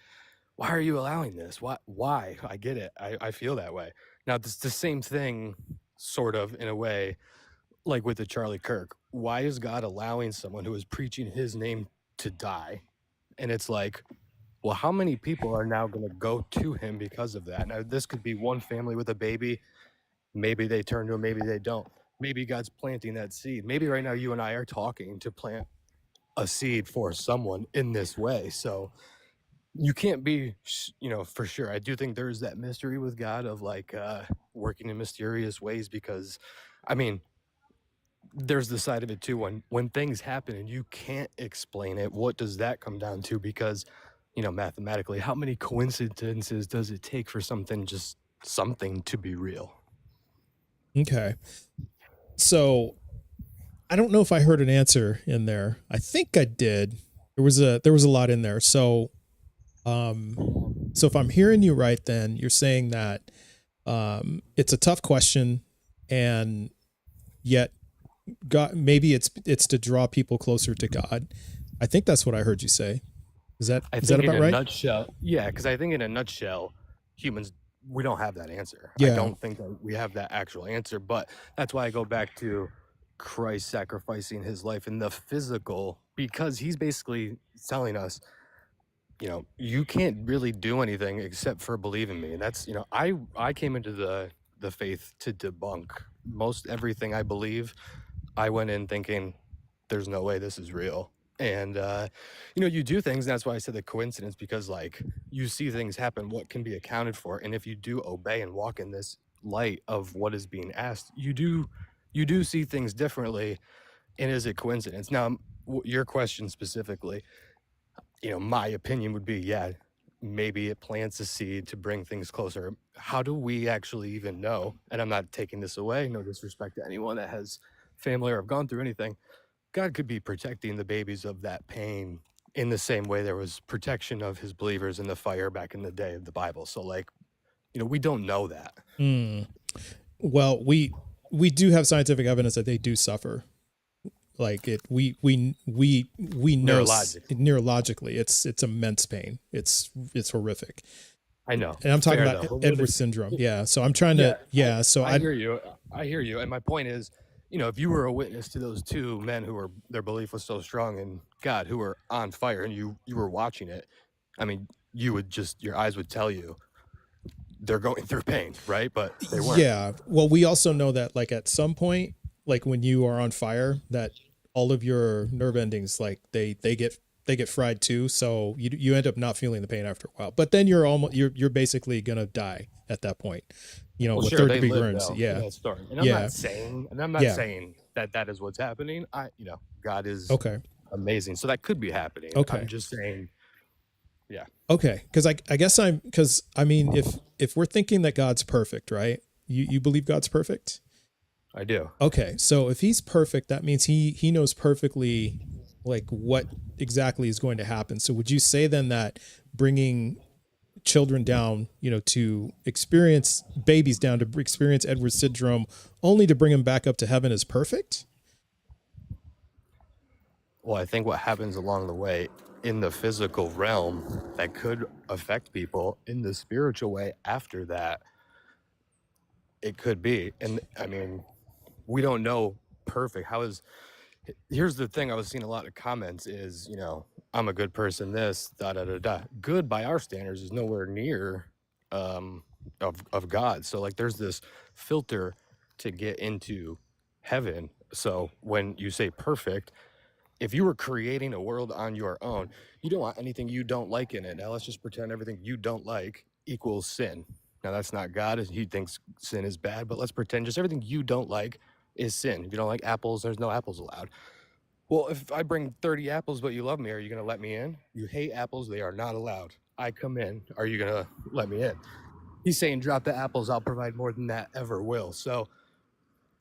why are you allowing this? Why? I get it. I feel that way. Now, it's the same thing, sort of, in a way, like with the Charlie Kirk. Why is God allowing someone who is preaching his name to die? And it's like, well, how many people are now going to go to him because of that? Now, this could be one family with a baby. Maybe they turn to him, maybe they don't. Maybe God's planting that seed. Maybe right now you and I are talking to plant a seed for someone in this way. So you can't be, for sure. I do think there is that mystery with God of like working in mysterious ways, because, I mean, there's the side of it too. When things happen and you can't explain it, what does that come down to? Because, mathematically, how many coincidences does it take for something to be real? Okay. So I don't know if I heard an answer in there. I think I did. There was a lot in there. So if I'm hearing you right, then you're saying that it's a tough question, and yet God, maybe it's to draw people closer to God. I think that's what I heard you say. Is that I is that think in about a right? nutshell, yeah, because I think in a nutshell, humans, we don't have that answer. I Yeah. don't think that we have that actual answer, but that's why I go back to Christ sacrificing his life in the physical, because he's basically telling us, you can't really do anything except for believe in me. And that's, I came into the faith to debunk most everything I believe. I went in thinking there's no way this is real. And you do things, and that's why I said the coincidence, because like you see things happen, what can be accounted for, and if you do obey and walk in this light of what is being asked, you do see things differently. And is it coincidence? Now, your question specifically, my opinion would be, yeah, maybe it plants a seed to bring things closer. How do we actually even know? And I'm not taking this away, no disrespect to anyone that has family or have gone through anything. God could be protecting the babies of that pain in the same way there was protection of his believers in the fire back in the day of the Bible. So like, we don't know that. Well, we do have scientific evidence that they do suffer. Like we know neurologically it's immense pain. It's horrific. I know. And I'm talking Fair about enough. Edwards syndrome. Yeah. So I'm trying to, so I hear you. And my point is, if you were a witness to those two men their belief was so strong in God, who were on fire, and you were watching it, I mean, your eyes would tell you they're going through pain, right? But they weren't. Yeah. Well, we also know that like at some point, like when you are on fire, that all of your nerve endings, like they get fried too. So you end up not feeling the pain after a while, but then you're basically going to die at that point, with third degree burns. Yeah. And I'm not saying that is what's happening. God is amazing. So that could be happening. Okay. I'm just saying, yeah. Okay. Cause I guess if we're thinking that God's perfect, right? You believe God's perfect? I do. Okay. So if he's perfect, that means he knows perfectly like what exactly is going to happen. So would you say then that bringing children down, to experience babies down to experience Edwards syndrome only to bring them back up to heaven is perfect? Well, I think what happens along the way in the physical realm that could affect people in the spiritual way after that, it could be. And I mean, we don't know perfect. Here's the thing, I was seeing a lot of comments is, I'm a good person, this, da-da-da-da. Good by our standards is nowhere near of God. So like there's this filter to get into heaven. So when you say perfect, if you were creating a world on your own, you don't want anything you don't like in it. Now let's just pretend everything you don't like equals sin. Now that's not God. He thinks sin is bad, but let's pretend just everything you don't like is sin. If you don't like apples, there's no apples allowed. Well, if I bring 30 apples, but you love me, are you going to let me in? You hate apples, they are not allowed. I come in, are you going to let me in? He's saying, drop the apples, I'll provide more than that ever will. So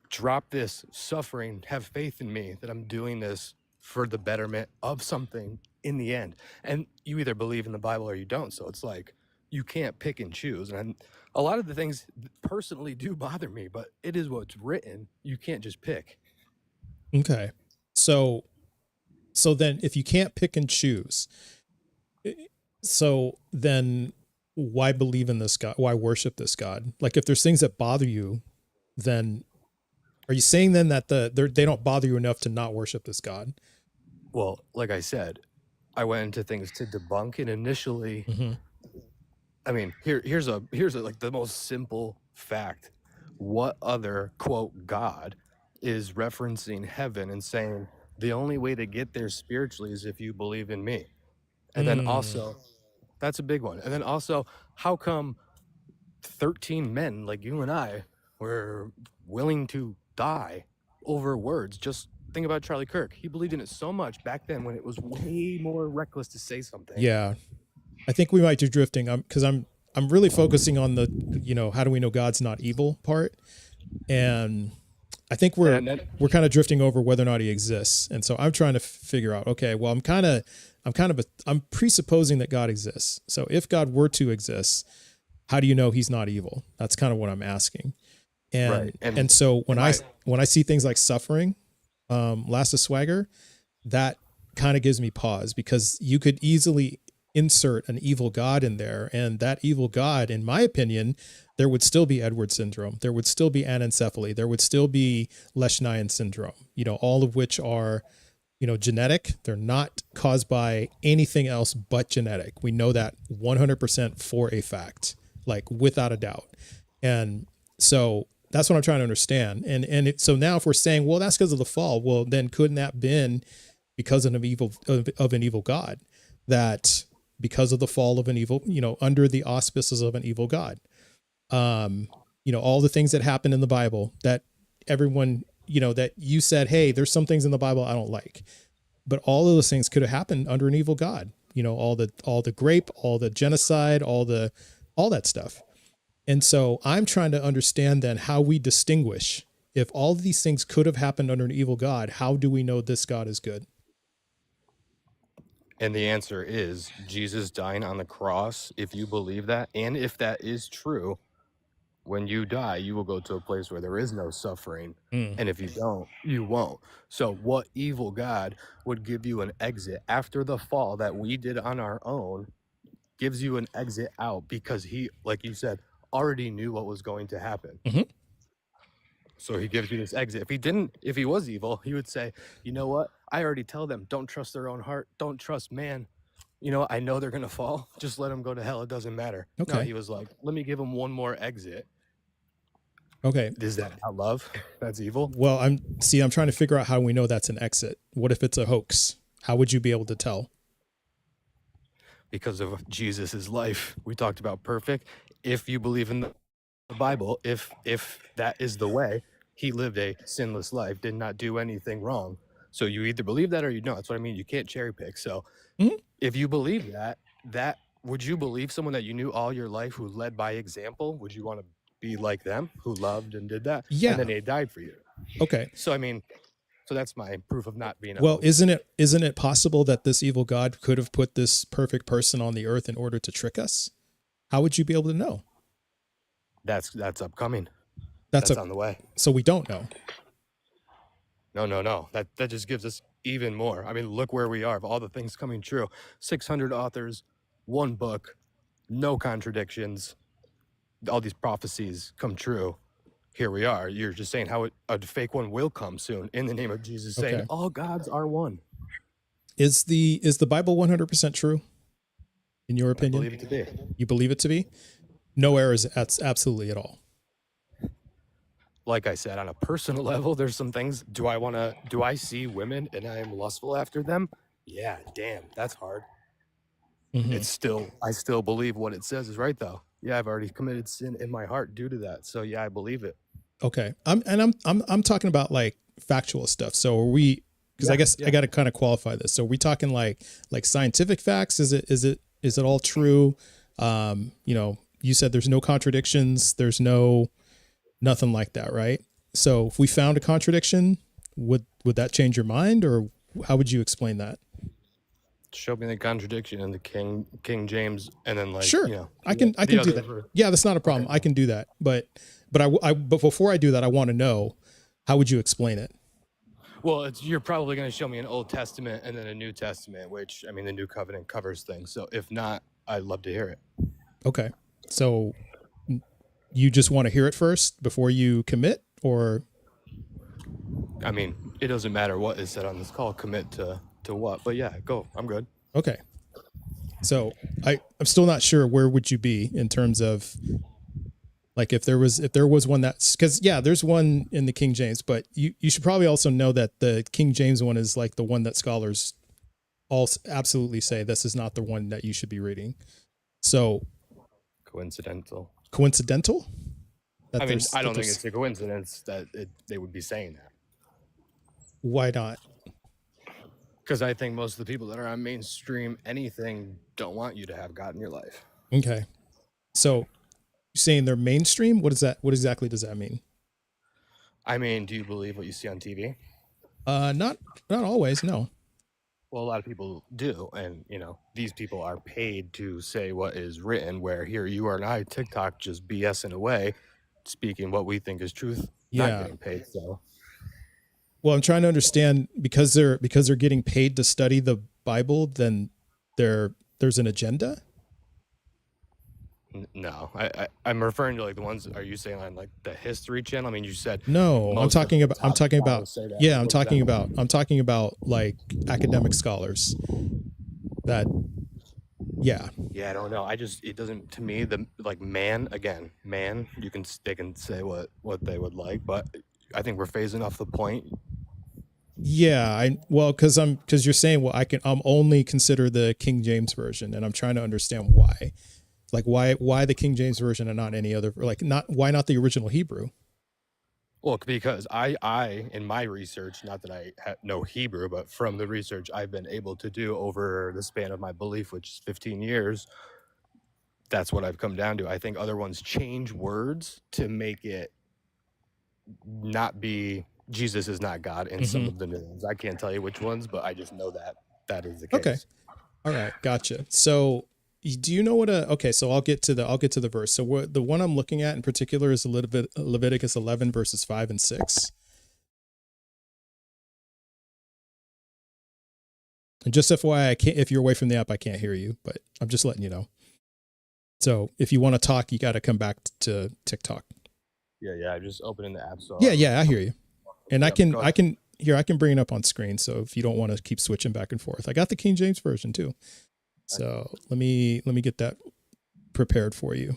drop this suffering, have faith in me that I'm doing this for the betterment of something in the end. And you either believe in the Bible or you don't. So it's like, you can't pick and choose. And a lot of the things personally do bother me, but it is what's written. You can't just pick. Okay. So then if you can't pick and choose, so then why believe in this God? Why worship this God? Like if there's things that bother you, then are you saying then that they don't bother you enough to not worship this God? Well, like I said, I went into things to debunk, and initially, I mean, here's a like the most simple fact. What other quote God is referencing heaven and saying the only way to get there spiritually is if you believe in me? And then also, that's a big one. And then also, how come 13 men like you and I were willing to die over words? Just think about Charlie Kirk. He believed in it so much back then when it was way more reckless to say something. Yeah. I think we might be drifting because I'm really focusing on the, how do we know God's not evil part? And I think we're kind of drifting over whether or not he exists. And so I'm trying to figure out, okay, well, I'm presupposing that God exists. So if God were to exist, how do you know he's not evil? That's kind of what I'm asking. And, right. And so when I see things like suffering, Last of Swagger, that kind of gives me pause because you could easily insert an evil god in there, and that evil god, in my opinion, there would still be Edwards syndrome, there would still be anencephaly, there would still be Leschnayan syndrome, all of which are, genetic. They're not caused by anything else but genetic. We know that 100% for a fact, like without a doubt. And so that's what I'm trying to understand. So now if we're saying, well, that's because of the fall, well, then couldn't that been because of an evil god, that because of the fall of an evil, under the auspices of an evil god, all the things that happen in the Bible that everyone, that you said, hey, there's some things in the Bible I don't like, but all of those things could have happened under an evil god, all the grape, all the genocide, all that stuff. And so I'm trying to understand then how we distinguish, if all of these things could have happened under an evil god, how do we know this God is good? And the answer is Jesus dying on the cross. If you believe that, and if that is true, when you die, you will go to a place where there is no suffering. And if you don't, you won't. So what evil God would give you an exit after the fall that we did on our own, gives you an exit out because he, like you said, already knew what was going to happen. So he gives you this exit. If he was evil, he would say, you know what? I already tell them, don't trust their own heart. Don't trust man. I know they're going to fall. Just let them go to hell. It doesn't matter. Okay. No, he was like, let me give them one more exit. Okay. Is that not love? That's evil. Well, I'm trying to figure out how we know that's an exit. What if it's a hoax? How would you be able to tell? Because of Jesus's life. We talked about perfect. If you believe in the Bible, if that is the way, he lived a sinless life, did not do anything wrong. So you either believe that or you don't. That's what I mean. You can't cherry pick. So if you believe that would you believe someone that you knew all your life who led by example? Would you want to be like them, who loved and did that? Yeah. And then they died for you. Okay. So I mean, so that's my proof of not being. Well, isn't it possible that this evil God could have put this perfect person on the earth in order to trick us? How would you be able to know? That's upcoming. That's on the way. So we don't know. No. That just gives us even more. I mean, look where we are of all the things coming true. 600 authors, one book, no contradictions. All these prophecies come true. Here we are. You're just saying how a fake one will come soon in the name of Jesus, saying Okay. all gods are one. Is the Bible 100% true? In your I opinion? believe it to be. You believe it to be? No errors absolutely at all. Like I said, on a personal level, there's some things. Do I see women and I am lustful after them? Yeah, damn, that's hard. I still believe what it says is right though. Yeah, I've already committed sin in my heart due to that. So yeah, I believe it. Okay. I'm talking about like factual stuff. So are we, because I guess I got to kind of qualify this. So are we talking like scientific facts? Is it all true? You said there's no contradictions. There's nothing like that, right? So if we found a contradiction, would that change your mind, or how would you explain that? Show me the contradiction in the King James, and then like sure, I can do that. Yeah, that's not a problem. Okay. I can do that, but before I do that, I want to know, how would you explain it? Well, you're probably going to show me an Old Testament and then a New Testament, which I mean the New Covenant covers things. So if not, I'd love to hear it. Okay, so you just want to hear it first before you commit, or? I mean, it doesn't matter what is said on this call. Commit to what? But yeah, go. I'm good. Okay. So I'm still not sure where would you be in terms of like if there was one that's, because there's one in the King James, but you should probably also know that the King James one is like the one that scholars all absolutely say this is not the one that you should be reading. So coincidental. That I mean, I don't think it's a coincidence that they would be saying that. Why not? Because I think most of the people that are on mainstream anything don't want you to have God in your life. Okay. So you're saying they're mainstream? What is that? What exactly does that mean? I mean, do you believe what you see on TV? Not always, no. Well, a lot of people do. And, these people are paid to say what is written, where here you are and I, TikTok, just BSing away, speaking what we think is truth, not getting paid. So. Well, I'm trying to understand, because they're getting paid to study the Bible, then they're there's an agenda? No, I'm referring to like the ones. Are you saying on like the History Channel? I mean, you said No, I'm most of talking the about I'm top talking about scholars say that. yeah, I'm What is talking that? about I'm talking about like academic scholars that yeah. Yeah, I don't know. It doesn't to me the like man again, man. They can say what they would like, but I think we're phasing off the point. Yeah, because you're saying well I'm only consider the King James version, and I'm trying to understand why. Like why the King James version and not any other, like not why not the original Hebrew? Well, because I in my research, not that I know Hebrew, but from the research I've been able to do over the span of my belief, which is 15 years, that's what I've come down to. I think other ones change words to make it not be Jesus is not God in some of the new ones. I can't tell you which ones, but I just know that is the case. Okay. All right, gotcha. So do you know what okay, so I'll get to the verse. So the one I'm looking at in particular is Leviticus 11 verses 5 and 6. And just FYI, if you're away from the app, I can't hear you, but I'm just letting you know. So if you want to talk, you got to come back to TikTok. Yeah. I'm just opening the app. So Yeah, I hear you. And Yep, go I can bring it up on screen. So if you don't want to keep switching back and forth, I got the King James version too. So let me get that prepared for you.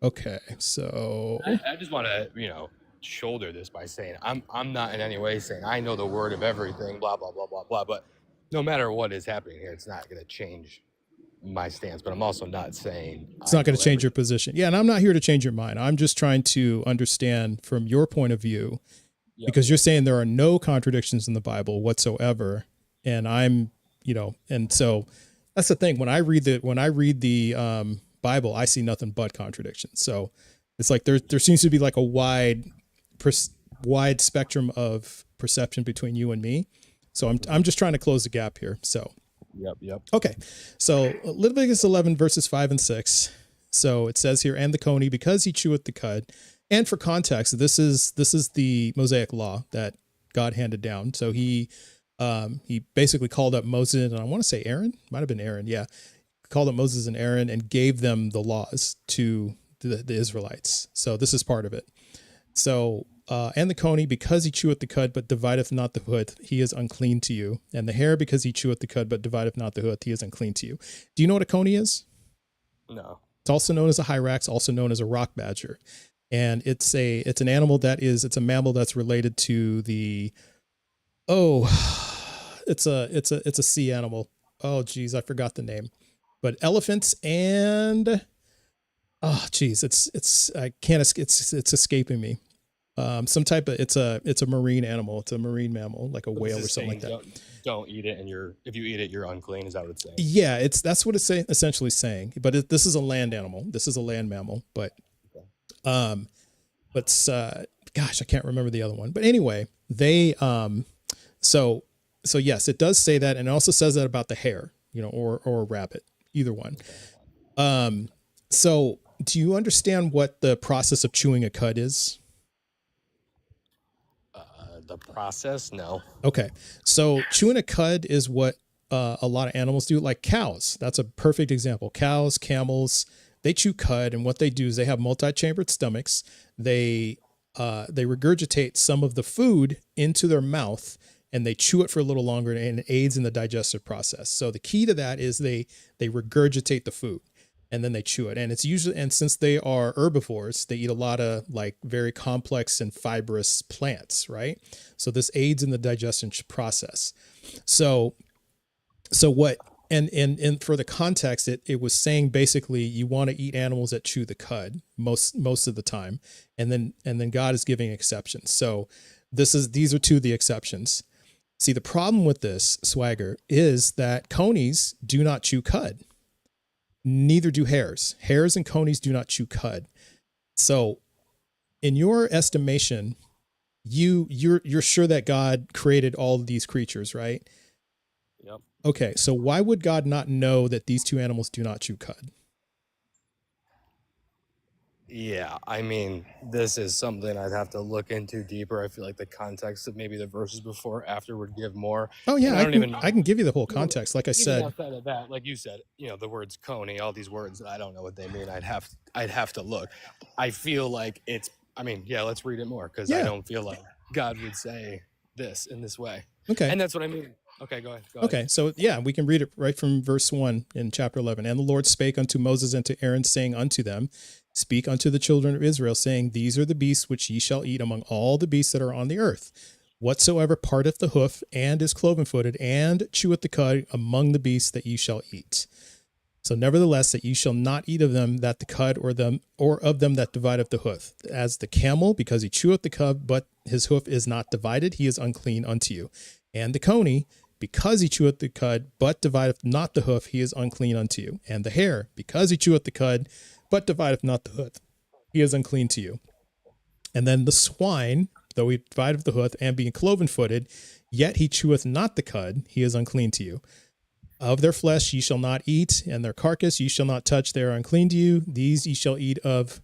Okay, so I just want to shoulder this by saying I'm not in any way saying I know the word of everything, blah blah blah blah blah. But no matter what is happening here, it's not going to change my stance. But I'm also not saying it's not going to change your position. Yeah, and I'm not here to change your mind. I'm just trying to understand from your point of view, because you're saying there are no contradictions in the Bible whatsoever, and I'm and so. That's the thing. When I read the Bible, I see nothing but contradictions. So it's like there seems to be like a wide spectrum of perception between you and me. So I'm just trying to close the gap here. So Yep. okay. So Leviticus 11 verses 5 and 6. So it says here, and the coney, because he cheweth the cud. And for context, this is the Mosaic law that God handed down. So he basically called up Moses, and I want to say Aaron, might have been Aaron. Yeah. Called up Moses and Aaron and gave them the laws to the Israelites. So this is part of it. So, and the coney, because he cheweth the cud, but divideth not the hoof, he is unclean to you. And the hare, because he cheweth the cud, but divideth not the hoof, he is unclean to you. Do you know what a coney is? No. It's also known as a hyrax, also known as a rock badger. And it's an animal it's a mammal that's related to the, it's a sea animal. Oh geez, I forgot the name. But elephants and it's escaping me. Some type of it's a marine animal. It's a marine mammal, like a whale or something like that. Don't eat it, and if you eat it, you're unclean. Is that what it's saying? Yeah, that's what it's essentially saying. But this is a land animal. This is a land mammal. But gosh, I can't remember the other one. But anyway, they so yes, it does say that, and it also says that about the hare, or a rabbit, either one. So do you understand what the process of chewing a cud is? The process? No. Okay. So chewing a cud is what a lot of animals do, like cows. That's a perfect example. Cows, camels, they chew cud, and what they do is they have multi-chambered stomachs. They regurgitate some of the food into their mouth, and they chew it for a little longer, and it aids in the digestive process. So the key to that is they regurgitate the food, and then they chew it. And it's usually, and since they are herbivores, they eat a lot of like very complex and fibrous plants, right? So this aids in the digestion process. So what, and for the context, it was saying basically you want to eat animals that chew the cud most of the time. And then God is giving exceptions. So these are two of the exceptions. See, the problem with this, Swagger, is that conies do not chew cud. Neither do hares. Hares and conies do not chew cud. So in your estimation, you're sure that God created all of these creatures, right? Yep. Okay, so why would God not know that these two animals do not chew cud? Yeah, I mean, this is something I'd have to look into deeper. I feel like the context of maybe the verses before, after would give more. Oh And yeah, I don't even I can give you the whole even context. Like I even said, outside of that, like you said, the words coney, all these words, I don't know what they mean. I'd have to look. I feel like I mean, yeah, let's read it more because I yeah, don't feel like God would say this in this way. okay. And that's what I mean. Okay, go ahead. Okay, so yeah, we can read it right from verse 1 in chapter 11. And the Lord spake unto Moses and to Aaron, saying unto them, Speak unto the children of Israel, saying, These are the beasts which ye shall eat among all the beasts that are on the earth. Whatsoever parteth the hoof, and is cloven-footed, and cheweth the cud among the beasts that ye shall eat. So nevertheless, that ye shall not eat of them that the cud, or of them that divideth the hoof. As the camel, because he cheweth the cud, but his hoof is not divided, he is unclean unto you. And the coney, because he cheweth the cud, but divideth not the hoof, he is unclean unto you. And the hare, because he cheweth the cud, but divideth not the hoof, he is unclean to you. And then the swine, though he divideth the hoof, and being cloven-footed, yet he cheweth not the cud, he is unclean to you. Of their flesh ye shall not eat, and their carcass ye shall not touch, they are unclean to you. These ye shall eat of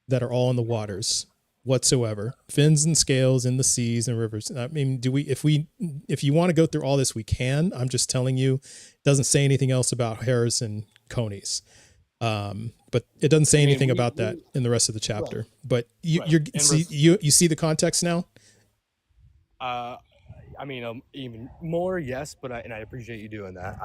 that are all in the waters whatsoever, fins and scales in the seas and rivers. I mean, if you want to go through all this, we can. I'm just telling you, it doesn't say anything else about hares and conies. But it doesn't say I mean, anything about that in the rest of the right, chapter. But right. you see the context now? I mean, even more, yes, but I appreciate you doing that.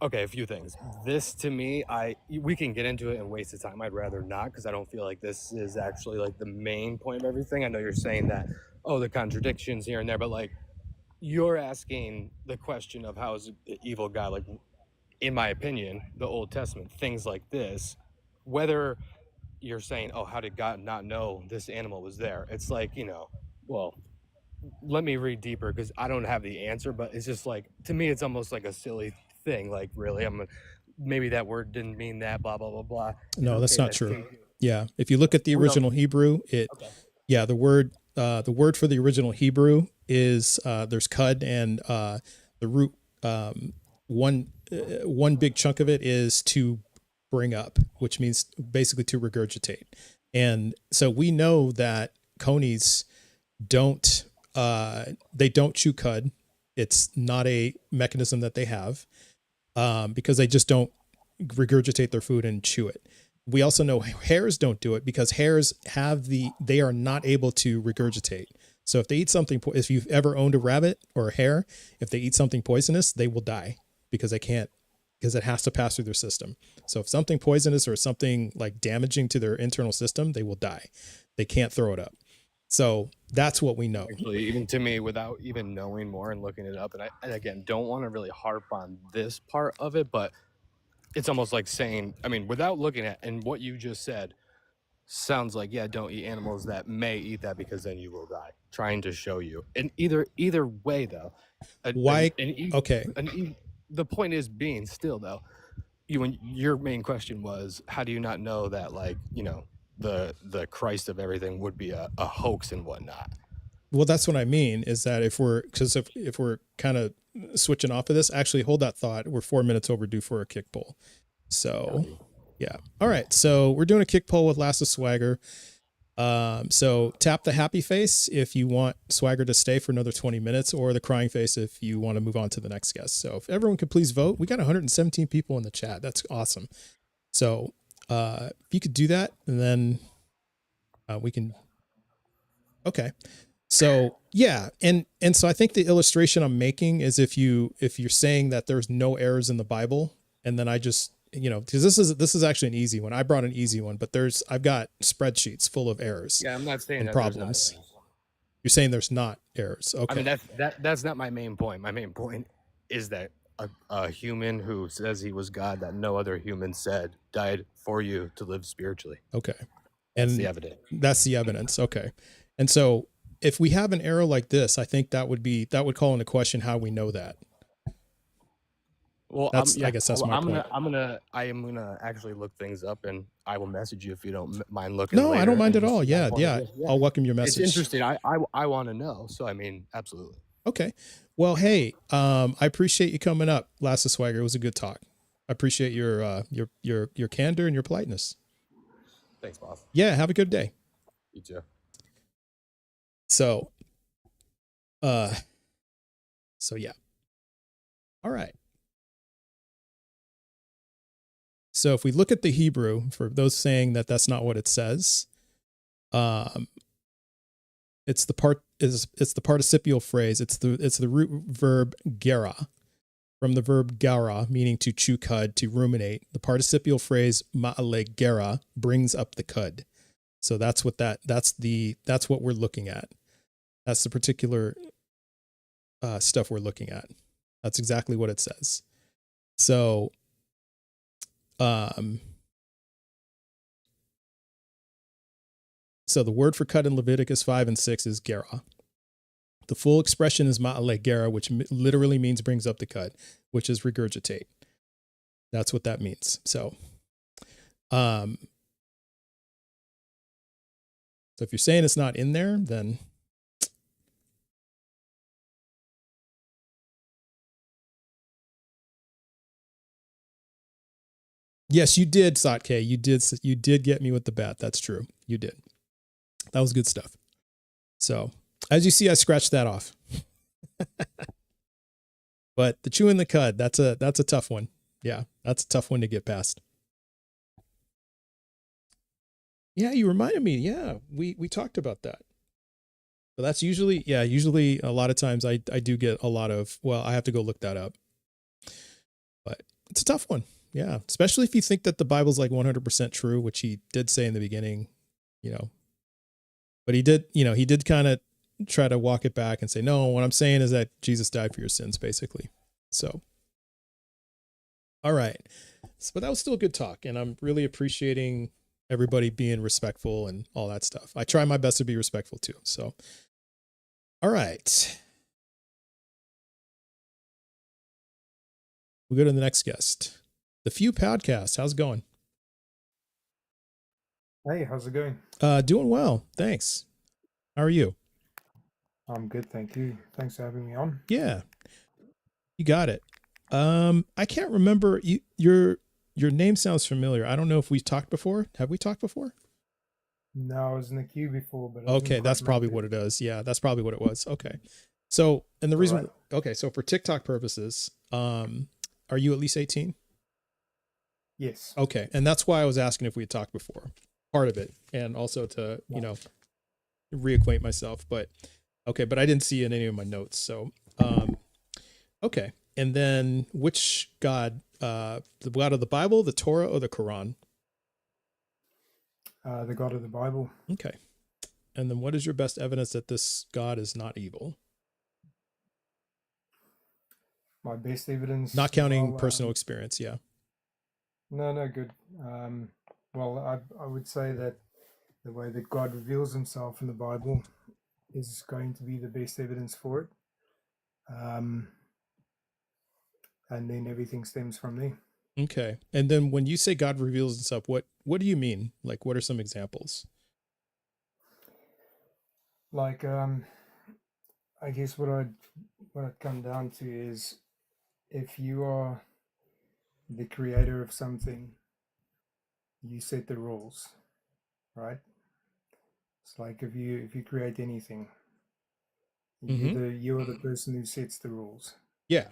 Okay, a few things. This to me, we can get into it and waste the time. I'd rather not because I don't feel like this is actually like the main point of everything. I know you're saying that, the contradictions here and there, but like you're asking the question of how is an evil guy, like in my opinion, the Old Testament, things like this, whether you're saying, how did God not know this animal was there? It's like, well, let me read deeper because I don't have the answer, but it's just like, to me, it's almost like a silly thing. Like, really, maybe that word didn't mean that, blah, blah, blah, blah. No, that's not true. Yeah. If you look at the original Hebrew, the word for the original Hebrew is, there's cud, and the root, one big chunk of it is to bring up, which means basically to regurgitate. And so we know that conies don't chew cud. It's not a mechanism that they have, because they just don't regurgitate their food and chew it. We also know hares don't do it because hares they are not able to regurgitate. So if they eat something, if you've ever owned a rabbit or a hare, if they eat something poisonous, they will die because they can't, because it has to pass through their system. So if something poisonous or something like damaging to their internal system, they will die. They can't throw it up. So that's what we know. Actually, even to me, without even knowing more and looking it up, and again, don't want to really harp on this part of it, but it's almost like saying, I mean, without looking at, and what you just said sounds like, yeah, don't eat animals that may eat that because then you will die. Trying to show you, and either way though, Why? Okay. The point is being still though, your main question was, how do you not know that, like, the Christ of everything would be a hoax and whatnot? Well, that's what I mean, is that if we're kind of switching off of this, actually hold that thought. We're 4 minutes overdue for a kick poll. So yeah. All right. So we're doing a kick poll with Last of Swagger. So tap the happy face if you want Swagger to stay for another 20 minutes, or the crying face if you want to move on to the next guest. So if everyone could please vote, we got 117 people in the chat. That's awesome. So if you could do that, and then we can. Okay. So yeah, and so I think the illustration I'm making is if you're saying that there's no errors in the Bible, and then I just, because this is actually an easy one. I brought an easy one, but I've got spreadsheets full of errors. Yeah, I'm not saying and that problems. You're saying there's not errors. Okay. I mean, that's not my main point. My main point is that a human who says he was God, that no other human said, died for you to live spiritually. Okay. And that's the evidence. That's the evidence. Okay. And so if we have an error like this, I think that would call into question how we know that. Well, I guess that's my point. I am gonna actually look things up, and I will message you if you don't mind looking. No, later I don't mind at and all. just Yeah. I'll welcome your It's message. interesting. I want to know. So I mean, absolutely. Okay. Well, hey, I appreciate you coming up, Last of Swagger. It was a good talk. I appreciate your candor and your politeness. Thanks, boss. Yeah, have a good day. You too. So, uh, yeah. All right. So if we look at the Hebrew, for those saying that that's not what it says, it's the participial phrase. It's the root verb gera, from the verb gara, meaning to chew cud, to ruminate. The participial phrase ma'ale gera brings up the cud. So that's what we're looking at. That's the particular stuff we're looking at. That's exactly what it says. So, so the word for cud in Leviticus 5 and 6 is gera. The full expression is ma'ale gera, which literally means brings up the cud, which is regurgitate. That's what that means. So, so if you're saying it's not in there, then yes, you did, Satke. You did get me with the bat. That's true. You did. That was good stuff. So, as you see, I scratched that off. But the chewing the cud, that's a tough one. Yeah, that's a tough one to get past. Yeah, you reminded me. Yeah, we talked about that. So that's usually a lot of times I do get a lot of, well, I have to go look that up. But it's a tough one. Yeah, especially if you think that the Bible's like 100% true, which he did say in the beginning, but he did kind of try to walk it back and say, no, what I'm saying is that Jesus died for your sins, basically. So, all right. So, but that was still a good talk, and I'm really appreciating everybody being respectful and all that stuff. I try my best to be respectful too. So, all right. We'll go to the next guest. The Few Podcast. How's it going? Hey, how's it going? Doing well. Thanks. How are you? I'm good, thank you. Thanks for having me on. Yeah, you got it. I can't remember your name sounds familiar. I don't know if we talked before. Have we talked before? No, I was in the queue before, but Okay, that's probably what it is. Yeah, that's probably what it was. Okay. So, and the reason, right. Okay, so for TikTok purposes, are you at least 18? Yes. Okay, and that's why I was asking if we had talked before. Part of it, and also to reacquaint myself. But okay, but I didn't see it in any of my notes. So, okay, and then which God? The God of the Bible, the Torah, or the Quran? The God of the Bible. Okay, and then what is your best evidence that this God is not evil? My best evidence. Not counting personal experience. Yeah. No, good. Well, I would say that the way that God reveals himself in the Bible is going to be the best evidence for it. And then everything stems from there. Okay. And then when you say God reveals himself, what do you mean? Like, what are some examples? Like, I guess what I'd come down to is, if you are the creator of something, you set the rules, right? It's like if you create anything, you're the person who sets the rules. Yeah.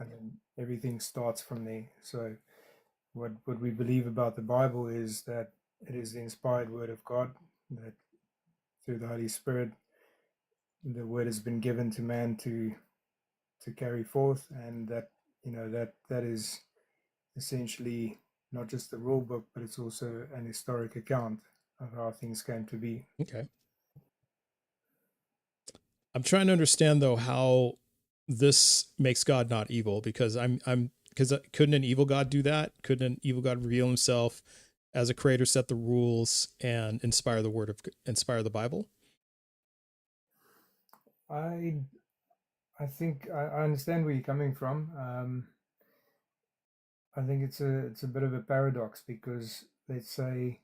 And then everything starts from there. So what we believe about the Bible is that it is the inspired word of God, that through the Holy Spirit the word has been given to man to carry forth, and that that is essentially not just the rule book, but it's also an historic account of how things came to be. Okay. I'm trying to understand though how this makes God not evil, because because couldn't an evil God do that? Couldn't an evil God reveal himself as a creator, set the rules, and inspire the Bible? I think I understand where you're coming from. I think it's a bit of a paradox, because let's say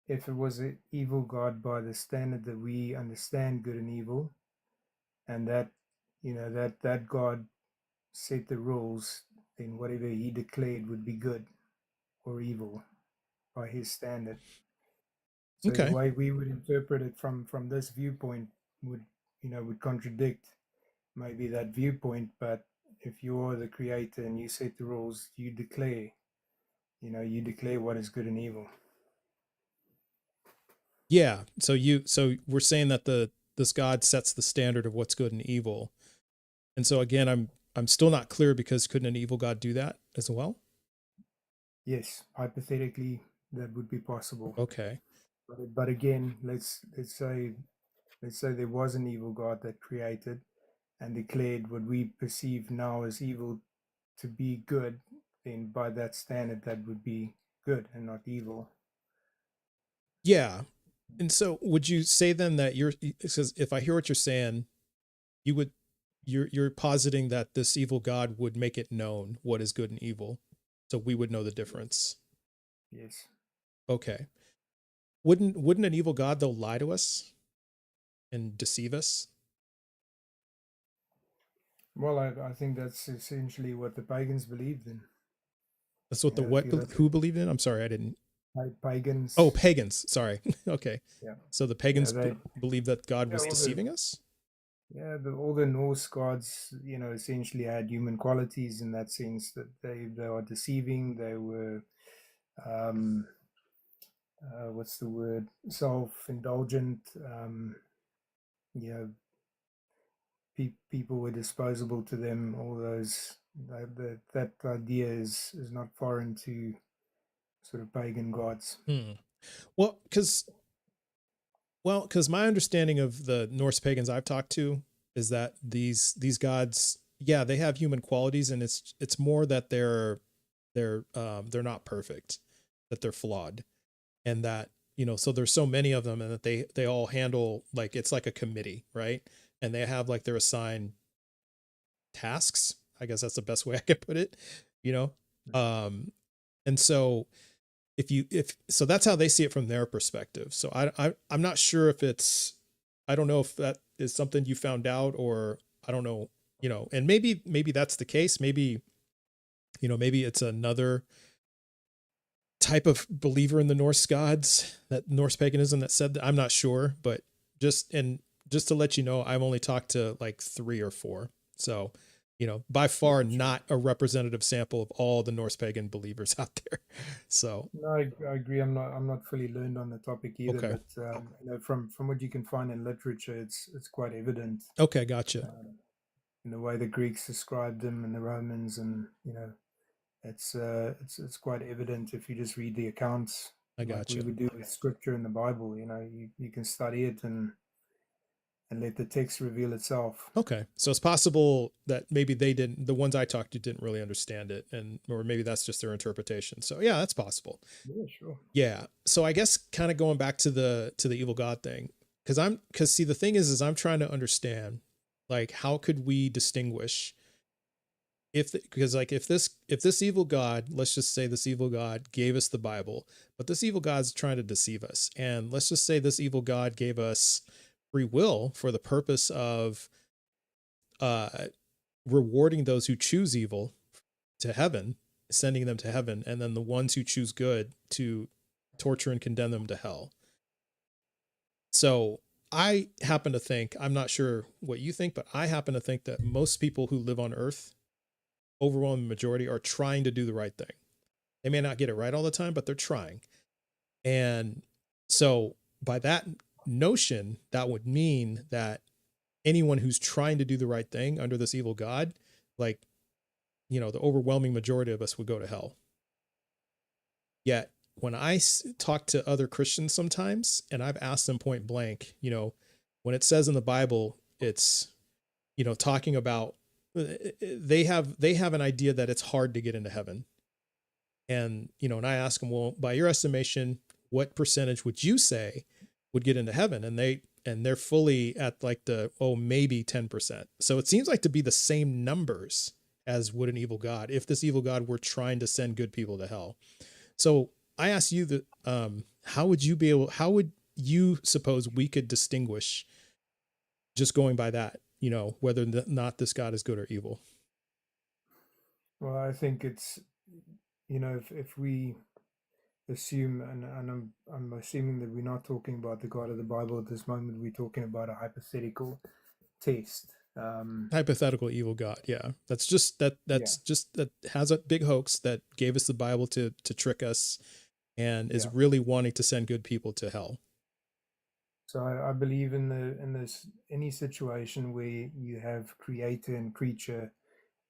if it was an evil God by the standard that we understand good and evil, and that that God set the rules, then whatever he declared would be good or evil by his standard. So the Okay. way we would interpret it from this viewpoint would, would contradict maybe that viewpoint. But if you're the creator and you set the rules, you declare what is good and evil. Yeah. So we're saying that this God sets the standard of what's good and evil. And so again, I'm still not clear, because couldn't an evil God do that as well? Yes, hypothetically, that would be possible. Okay. But again, let's say there was an evil God that created and declared what we perceive now as evil to be good. Then by that standard, that would be good and not evil. Yeah. And so would you say then that because if I hear what you're saying, you're positing that this evil God would make it known what is good and evil, so we would know the difference. Yes. Okay. Wouldn't an evil God though lie to us and deceive us? Well, I think that's essentially what the pagans believed in. That's what who believed in? I'm sorry, I didn't. Pagans. Oh, pagans. Sorry. Okay. Yeah. So the pagans they believed that God was all deceiving us? Yeah, all the Norse gods, essentially had human qualities in that sense, that they are deceiving. They were, what's the word? Self-indulgent. People were disposable to them. All those that idea is not foreign to sort of pagan gods. Well, because my understanding of the Norse pagans I've talked to is that these gods, yeah, they have human qualities, and it's more that they're not perfect, that they're flawed, and that, so there's so many of them, and that they all handle, like, it's like a committee, right? And they have like their assigned tasks. I guess that's the best way I could put it, and so so that's how they see it from their perspective. So I'm not sure if I don't know if that is something you found out, or I don't know, and maybe that's the case. Maybe, maybe it's another type of believer in the Norse gods, that Norse paganism, that said that. I'm not sure, but just to let you know, I've only talked to like 3 or 4. So, by far not a representative sample of all the Norse pagan believers out there. So no, I agree. I'm not fully learned on the topic either. Okay. But from what you can find in literature, it's quite evident. Okay, gotcha. In the way the Greeks described them and the Romans, and it's quite evident if you just read the accounts. I like gotcha. we would do with scripture in the Bible. You can study it and let the text reveal itself. Okay. So it's possible that maybe the ones I talked to didn't really understand it, or maybe that's just their interpretation. So yeah, that's possible. Yeah, sure. Yeah. So I guess kind of going back to the evil God thing, because see, the thing is I'm trying to understand, like, how could we distinguish because if this evil God, let's just say this evil God gave us the Bible, but this evil God's trying to deceive us. And let's just say this evil God gave us free will for the purpose of rewarding those who choose evil to heaven, sending them to heaven, and then the ones who choose good to torture and condemn them to hell. So I happen to think, I'm not sure what you think, but I happen to think that most people who live on earth, overwhelming majority, are trying to do the right thing. They may not get it right all the time, but they're trying. And so by that notion, that would mean that anyone who's trying to do the right thing under this evil God, like, the overwhelming majority of us would go to hell. Yet when I talk to other Christians sometimes, and I've asked them point blank, when it says in the Bible, it's, talking about, they have an idea that it's hard to get into heaven. And, and I ask them, well, by your estimation, what percentage would you say would get into heaven? And they're fully at like maybe 10%. So it seems like to be the same numbers as would an evil God, if this evil God were trying to send good people to hell. So I ask you how would you suppose we could distinguish, just going by that, whether or not this God is good or evil? Well, I think it's, if we assume, and I'm assuming that we're not talking about the God of the Bible at this moment. We're talking about a hypothetical test. Hypothetical evil God. Yeah. That's just that Yeah, has a big hoax that gave us the Bible to trick us and is yeah. really wanting to send good people to hell. So I believe in this any situation where you have creator and creature,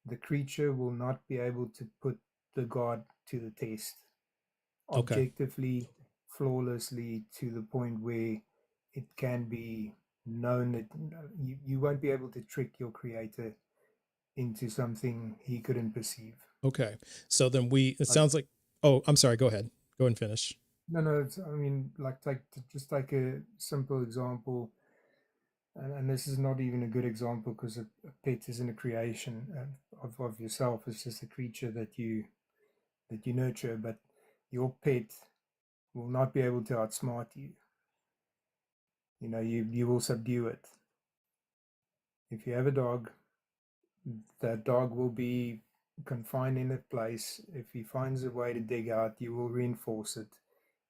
the creature will not be able to put the God to the test Okay. objectively, flawlessly, to the point where it can be known that you won't be able to trick your creator into something he couldn't perceive. Okay. So then it Like, sounds like, oh, I'm sorry. Go ahead. Go and finish. no, I mean, like, just like a simple example, and this is not even a good example because a pet isn't a creation of yourself. It's just a creature that you nurture, but your pet will not be able to outsmart you. You know, you will subdue it. If you have a dog, that dog will be confined in a place. If he finds a way to dig out, you will reinforce it.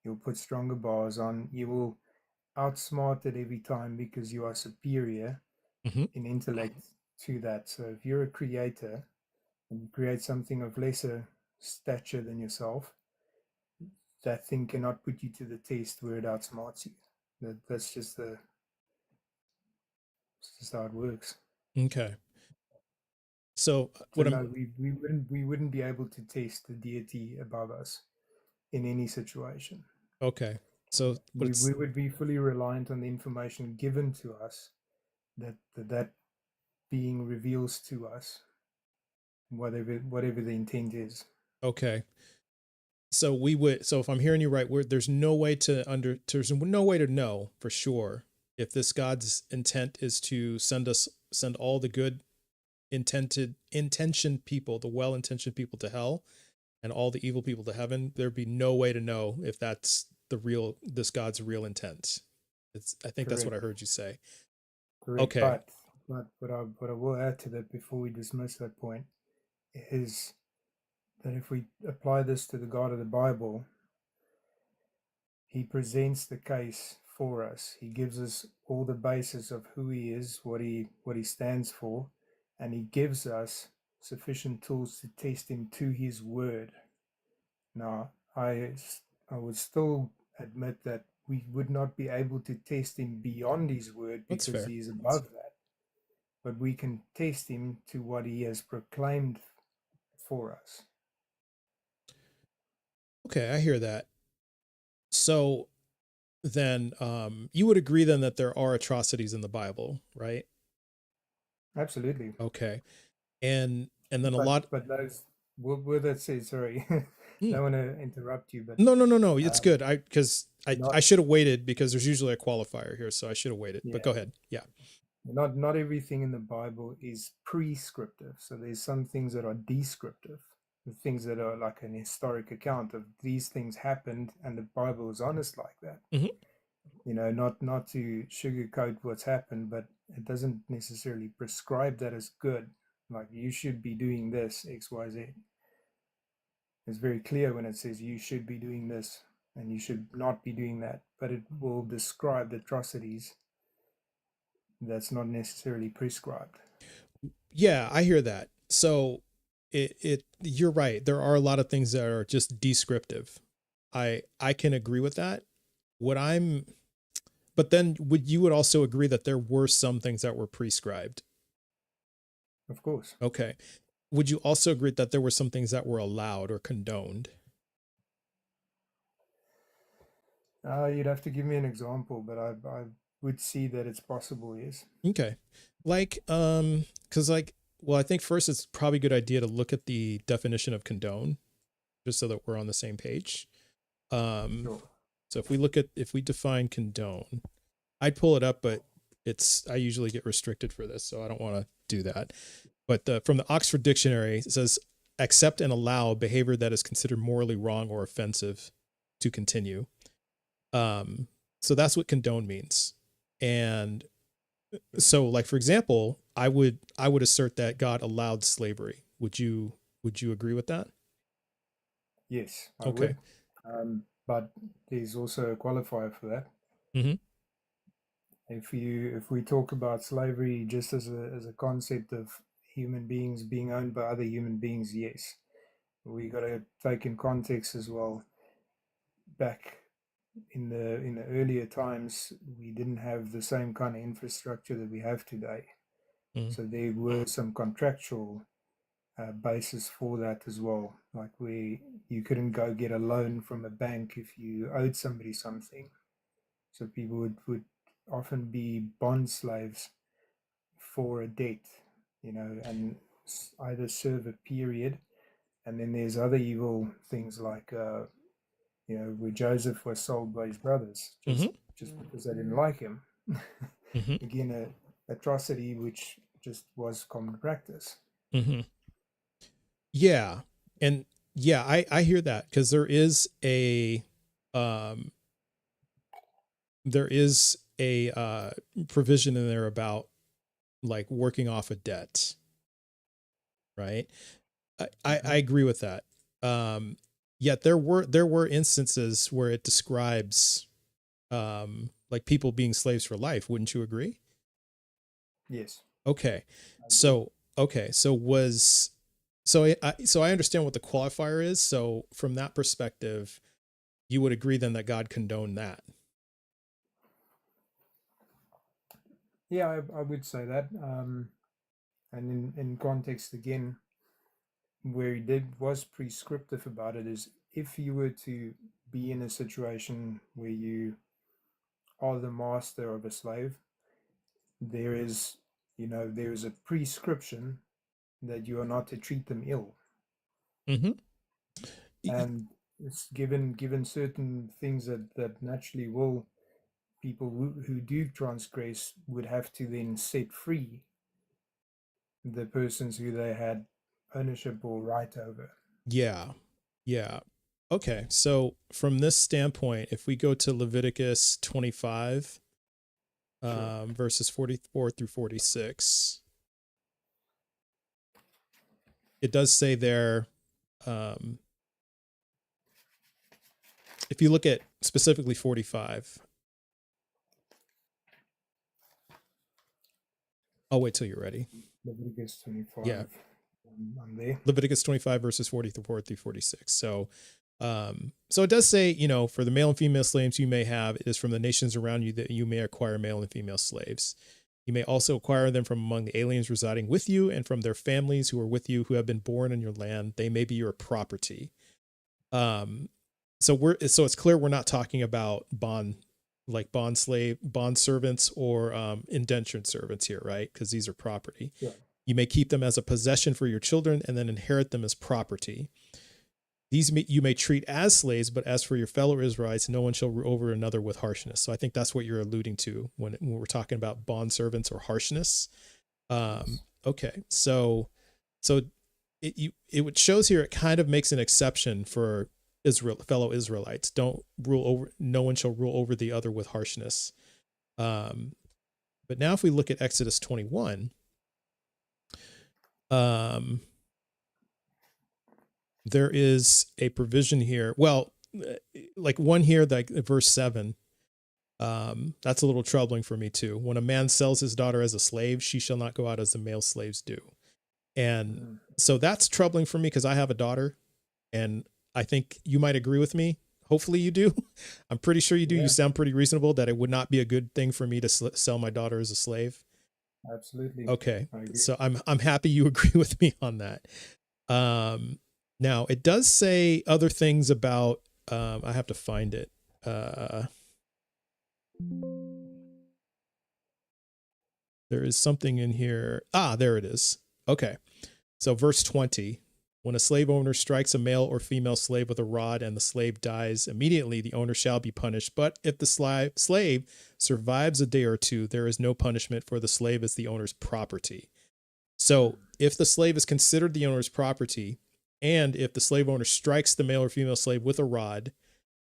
You'll put stronger bars on. You will outsmart it every time because you are superior in intellect to that. So if you're a creator and you create something of lesser stature than yourself, that thing cannot put you to the test where it outsmarts you. That's just how it works. Okay. So So no, we wouldn't be able to test the deity above us in any situation. okay. So we would be fully reliant on the information given to us that being reveals to us, whatever the intent is. okay. So if I'm hearing you right, there's no way to know for sure if this God's intent is to send all the good intentioned people, the well-intentioned people to hell and all the evil people to heaven. There'd be no way to know if that's this God's real intent. I think that's what I heard you say. Correct. Okay. But what I will add to that before we dismiss that point is that if we apply this to the God of the Bible, he presents the case for us. He gives us all the basis of who he is, what he stands for, and he gives us sufficient tools to test him to his word. Now, I would still admit that we would not be able to test him beyond his word because he is above that. But we can test him to what he has proclaimed for us. Okay, I hear that. So then you would agree then that there are atrocities in the Bible, right? Absolutely. Okay. And then a lot. But those, what that says, sorry, I don't want to interrupt you, but no, it's good. Because I should have waited because there's usually a qualifier here, so I should have waited. Yeah. But go ahead. Yeah. Not everything in the Bible is prescriptive. So there's some things that are descriptive, things that are like an historic account of these things happened, and the Bible is honest like that. Mm-hmm. You know, not to sugarcoat what's happened, but it doesn't necessarily prescribe that as good. Like you should be doing this, X, Y, Z. It's very clear when it says you should be doing this and you should not be doing that, but it will describe the atrocities that's not necessarily prescribed. Yeah, I hear that. So you're right. There are a lot of things that are just descriptive. I can agree with that. But then you would also agree that there were some things that were prescribed? Of course. Okay. Would you also agree that there were some things that were allowed or condoned? You'd have to give me an example, but I would see that it's possible, yes. Okay. Because I think first it's probably a good idea to look at the definition of condone, just so that we're on the same page. Sure. So if we define condone, I'd pull it up, but I usually get restricted for this, so I don't want to do that. But from the Oxford Dictionary, it says accept and allow behavior that is considered morally wrong or offensive to continue. So that's what condone means. And so, like, for example, I would assert that God allowed slavery. Would you agree with that? Yes. Okay. but there's also a qualifier for that. Mhm. If we talk about slavery just as a concept of human beings being owned by other human beings, yes, we got to take in context as well. Back in the earlier times, we didn't have the same kind of infrastructure that we have today. Mhm. So there were some contractual basis for that as well, like where you couldn't go get a loan from a bank if you owed somebody something. So people would often be bond slaves for a debt, and either serve a period. And then there's other evil things like, where Joseph was sold by his brothers just Mhm. because they didn't like him. Mhm. Again, a atrocity which just was common practice. Mhm. Yeah. And yeah, I hear that, because um there is a provision in there about like working off a debt, right? I agree with that. Yet there were instances where it describes like people being slaves for life. Wouldn't you agree? Yes. Okay. I agree. So I understand what the qualifier is. So from that perspective, you would agree then that God condoned that. Yeah, I would say that. And in context again, where he was prescriptive about it is if you were to be in a situation where you are the master of a slave, there is a prescription that you are not to treat them ill. Mm-hmm. And it's given certain things that naturally will people who do transgress would have to then set free the persons who they had ownership or right over. Yeah. Yeah. Okay. So from this standpoint, if we go to Leviticus 25, Sure. verses 44 through 46, it does say there, um, if you look at specifically 45, I'll wait till you're ready. Leviticus 25. Yeah. I'm there. Leviticus 25 verses 44 through 46. So it does say, for the male and female slaves you may have, it is from the nations around you that you may acquire male and female slaves. You may also acquire them from among the aliens residing with you and from their families who are with you, who have been born in your land. They may be your property. So it's clear we're not talking about bond servants or indentured servants here, right? Because these are property. Yeah. You may keep them as a possession for your children and then inherit them as property. These you may treat as slaves, but as for your fellow Israelites, no one shall rule over another with harshness. So I think that's what you're alluding to when we're talking about bond servants or harshness. Okay, so it shows here, it kind of makes an exception for fellow Israelites. Don't rule over. No one shall rule over the other with harshness. But now if we look at Exodus 21. There is a provision here. Well, like one here, like verse 7. That's a little troubling for me too. When a man sells his daughter as a slave, she shall not go out as the male slaves do. And so that's troubling for me because I have a daughter, and I think you might agree with me. Hopefully you do. I'm pretty sure you do. Yeah. You sound pretty reasonable that it would not be a good thing for me to sell my daughter as a slave. Absolutely. Okay. I agree. So I'm happy you agree with me on that. Now it does say other things about, I have to find it. There is something in here. There it is. Okay. So verse 20, when a slave owner strikes a male or female slave with a rod and the slave dies, immediately the owner shall be punished. But if the slave survives a day or two, there is no punishment, for the slave is the owner's property. So if the slave is considered the owner's property, and if the slave owner strikes the male or female slave with a rod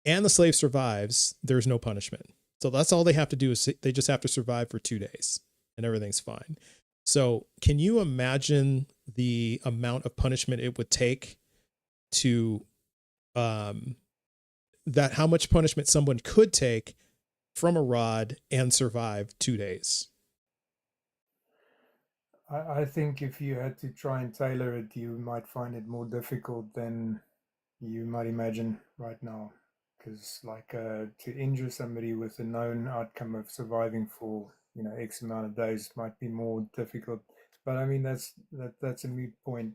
and the slave survives, there's no punishment. So that's all they have to do, is they just have to survive for 2 days and everything's fine. So can you imagine the amount of punishment it would take to that how much punishment someone could take from a rod and survive 2 days. I think if you had to try and tailor it, you might find it more difficult than you might imagine right now. Because, like, to injure somebody with a known outcome of surviving for X amount of days might be more difficult. But I mean, that's a moot point.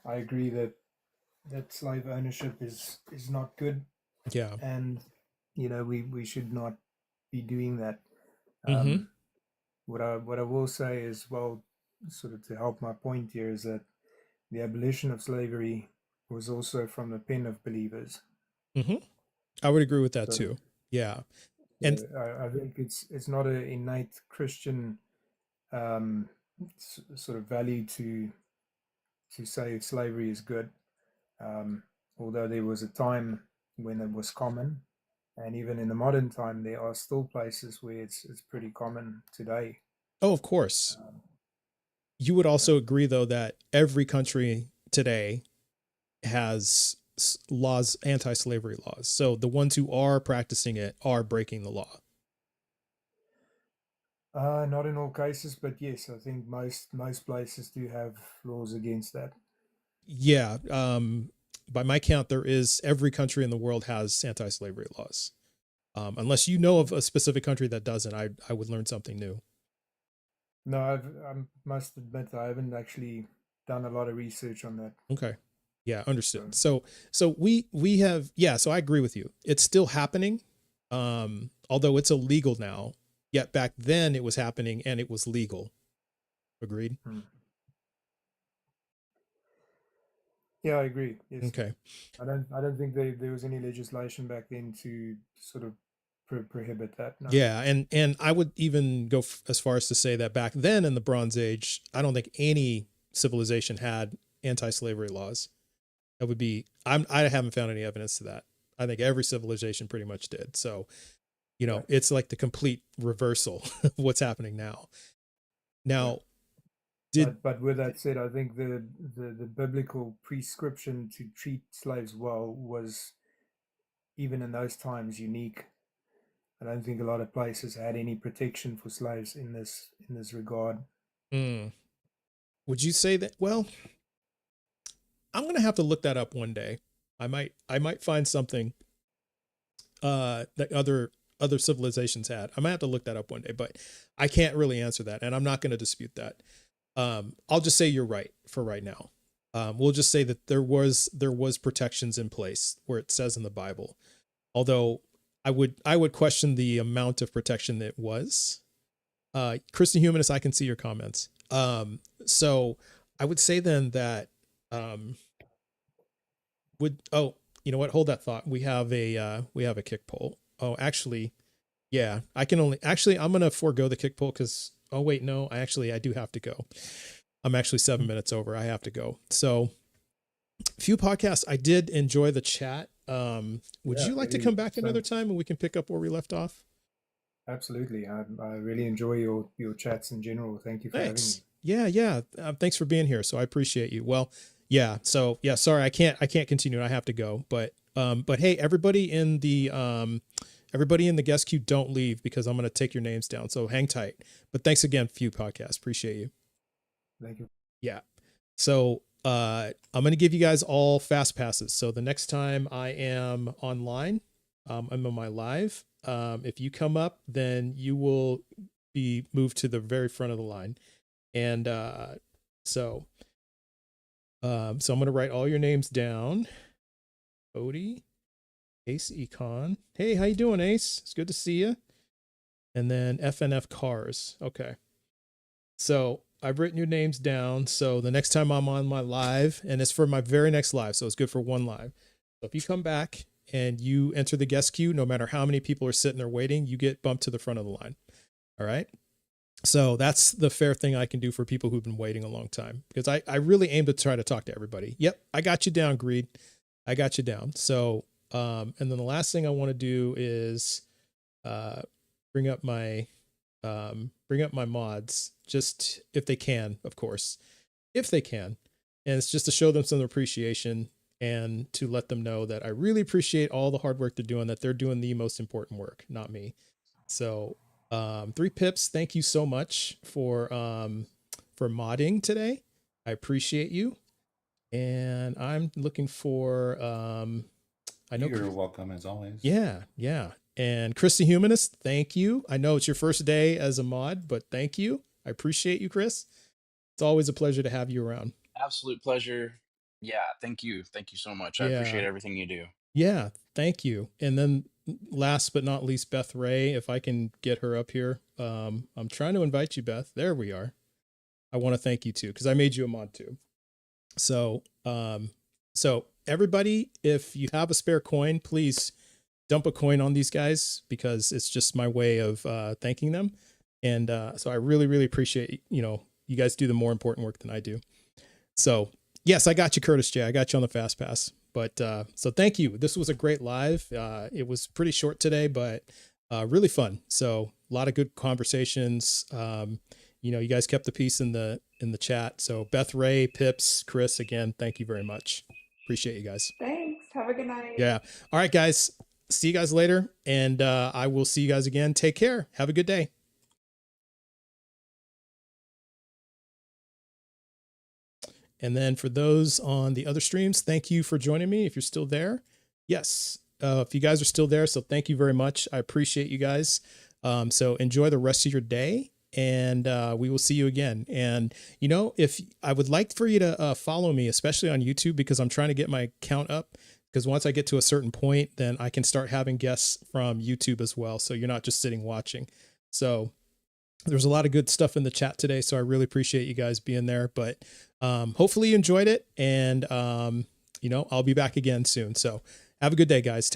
I agree that slave ownership is not good, Yeah. and we should not be doing that. Mm-hmm. What I will say is, well, sort of to help my point here, is that the abolition of slavery was also from the pen of believers. Mm-hmm. I would agree with that So, too. Yeah. so And I think it's not an innate Christian sort of value to say slavery is good, although there was a time when it was common, and even in the modern time there are still places where it's pretty common today. oh, of course. You would also agree though that every country today has laws, anti-slavery laws. So the ones who are practicing it are breaking the law. Not in all cases, but yes, I think most places do have laws against that. Yeah. By my count, there is every country in the world has anti-slavery laws. Unless you know of a specific country that doesn't, I would learn something new. No, I must admit I haven't actually done a lot of research on that. Okay. Yeah, understood. So we have, yeah, so I agree with you. It's still happening. Although it's illegal now, yet back then it was happening and it was legal. Agreed? Yeah, I agree. Yes. Okay. I don't think there was any legislation back then to sort of prohibit that. No. Yeah, and I would even go as far as to say that back then in the Bronze Age, I don't think any civilization had anti-slavery laws. That would be, I haven't found any evidence to that. I think every civilization pretty much did. So, Right. it's like the complete reversal of what's happening now. Now, But with that said, I think the biblical prescription to treat slaves well was, even in those times, unique. I don't think a lot of places had any protection for slaves in this regard. would you say that? Well, I'm gonna have to look that up one day. I might find something that other civilizations had. I might have to look that up one day, but I can't really answer that, and I'm not going to dispute that. I'll just say you're right for right now. We'll just say that there was protections in place where it says in the Bible, although I would question the amount of protection that was. Christian Humanist, I can see your comments. So I would say then that you know what? Hold that thought. We have a kick poll. Oh, actually, yeah, I'm going to forego the kick poll because, oh wait, no, I do have to go. I'm actually 7 minutes over. I have to go. So few podcasts. I did enjoy the chat. Would you like to come back another time and we can pick up where we left off? Absolutely. I really enjoy your chats in general. Thank you for having me. Yeah. Thanks for being here. So I appreciate you. Well, yeah. So yeah, sorry, I can't continue. I have to go. But hey, everybody in the guest queue, don't leave because I'm going to take your names down. So hang tight. But thanks again, Few Podcast. Appreciate you. Thank you. Yeah. So I'm going to give you guys all fast passes. So the next time I am online, I'm on my live. If you come up, then you will be moved to the very front of the line. And so I'm going to write all your names down. Odie, Ace Econ. Hey, how you doing, Ace? It's good to see you. And then FNF Cars. Okay. So I've written your names down. So the next time I'm on my live, and it's for my very next live, so it's good for one live. So if you come back and you enter the guest queue, no matter how many people are sitting there waiting, you get bumped to the front of the line. All right. So that's the fair thing I can do for people who've been waiting a long time, because I really aim to try to talk to everybody. Yep. I got you down, Greed. I got you down. So, and then the last thing I want to do is, bring up my mods, just if they can, of course, if they can. And it's just to show them some appreciation. and to let them know that I really appreciate all the hard work they're doing, that they're doing the most important work, not me. So 3 Pips, thank you so much for modding today. I appreciate you. And I'm looking for, I know You're welcome as always. Yeah, yeah. And Chris the Humanist, thank you. I know it's your first day as a mod, but thank you. I appreciate you, Chris. It's always a pleasure to have you around. Absolute pleasure. Yeah, thank you. Thank you so much. I Yeah. appreciate everything you do. Yeah, thank you. And then last but not least, Beth Ray, if I can get her up here. I'm trying to invite you, Beth. There we are. I want to thank you too, because I made you a mod too. So, so everybody, if you have a spare coin, please dump a coin on these guys, because it's just my way of thanking them. And so I really, really appreciate, you guys do the more important work than I do. So yes, I got you, Curtis J. I got you on the fast pass. But so thank you. This was a great live. It was pretty short today, but really fun. So a lot of good conversations. You guys kept the peace in the chat. So Beth Ray, Pips, Chris, again, thank you very much. Appreciate you guys. Thanks. Have a good night. Yeah. All right, guys. See you guys later. And I will see you guys again. Take care. Have a good day. And then for those on the other streams, thank you for joining me. If you're still there, yes. If you guys are still there, so thank you very much. I appreciate you guys. So enjoy the rest of your day, and we will see you again. And if I would like for you to follow me, especially on YouTube, because I'm trying to get my count up. Because once I get to a certain point, then I can start having guests from YouTube as well. So you're not just sitting watching. So there's a lot of good stuff in the chat today. So I really appreciate you guys being there. But hopefully you enjoyed it. And, I'll be back again soon. So have a good day, guys.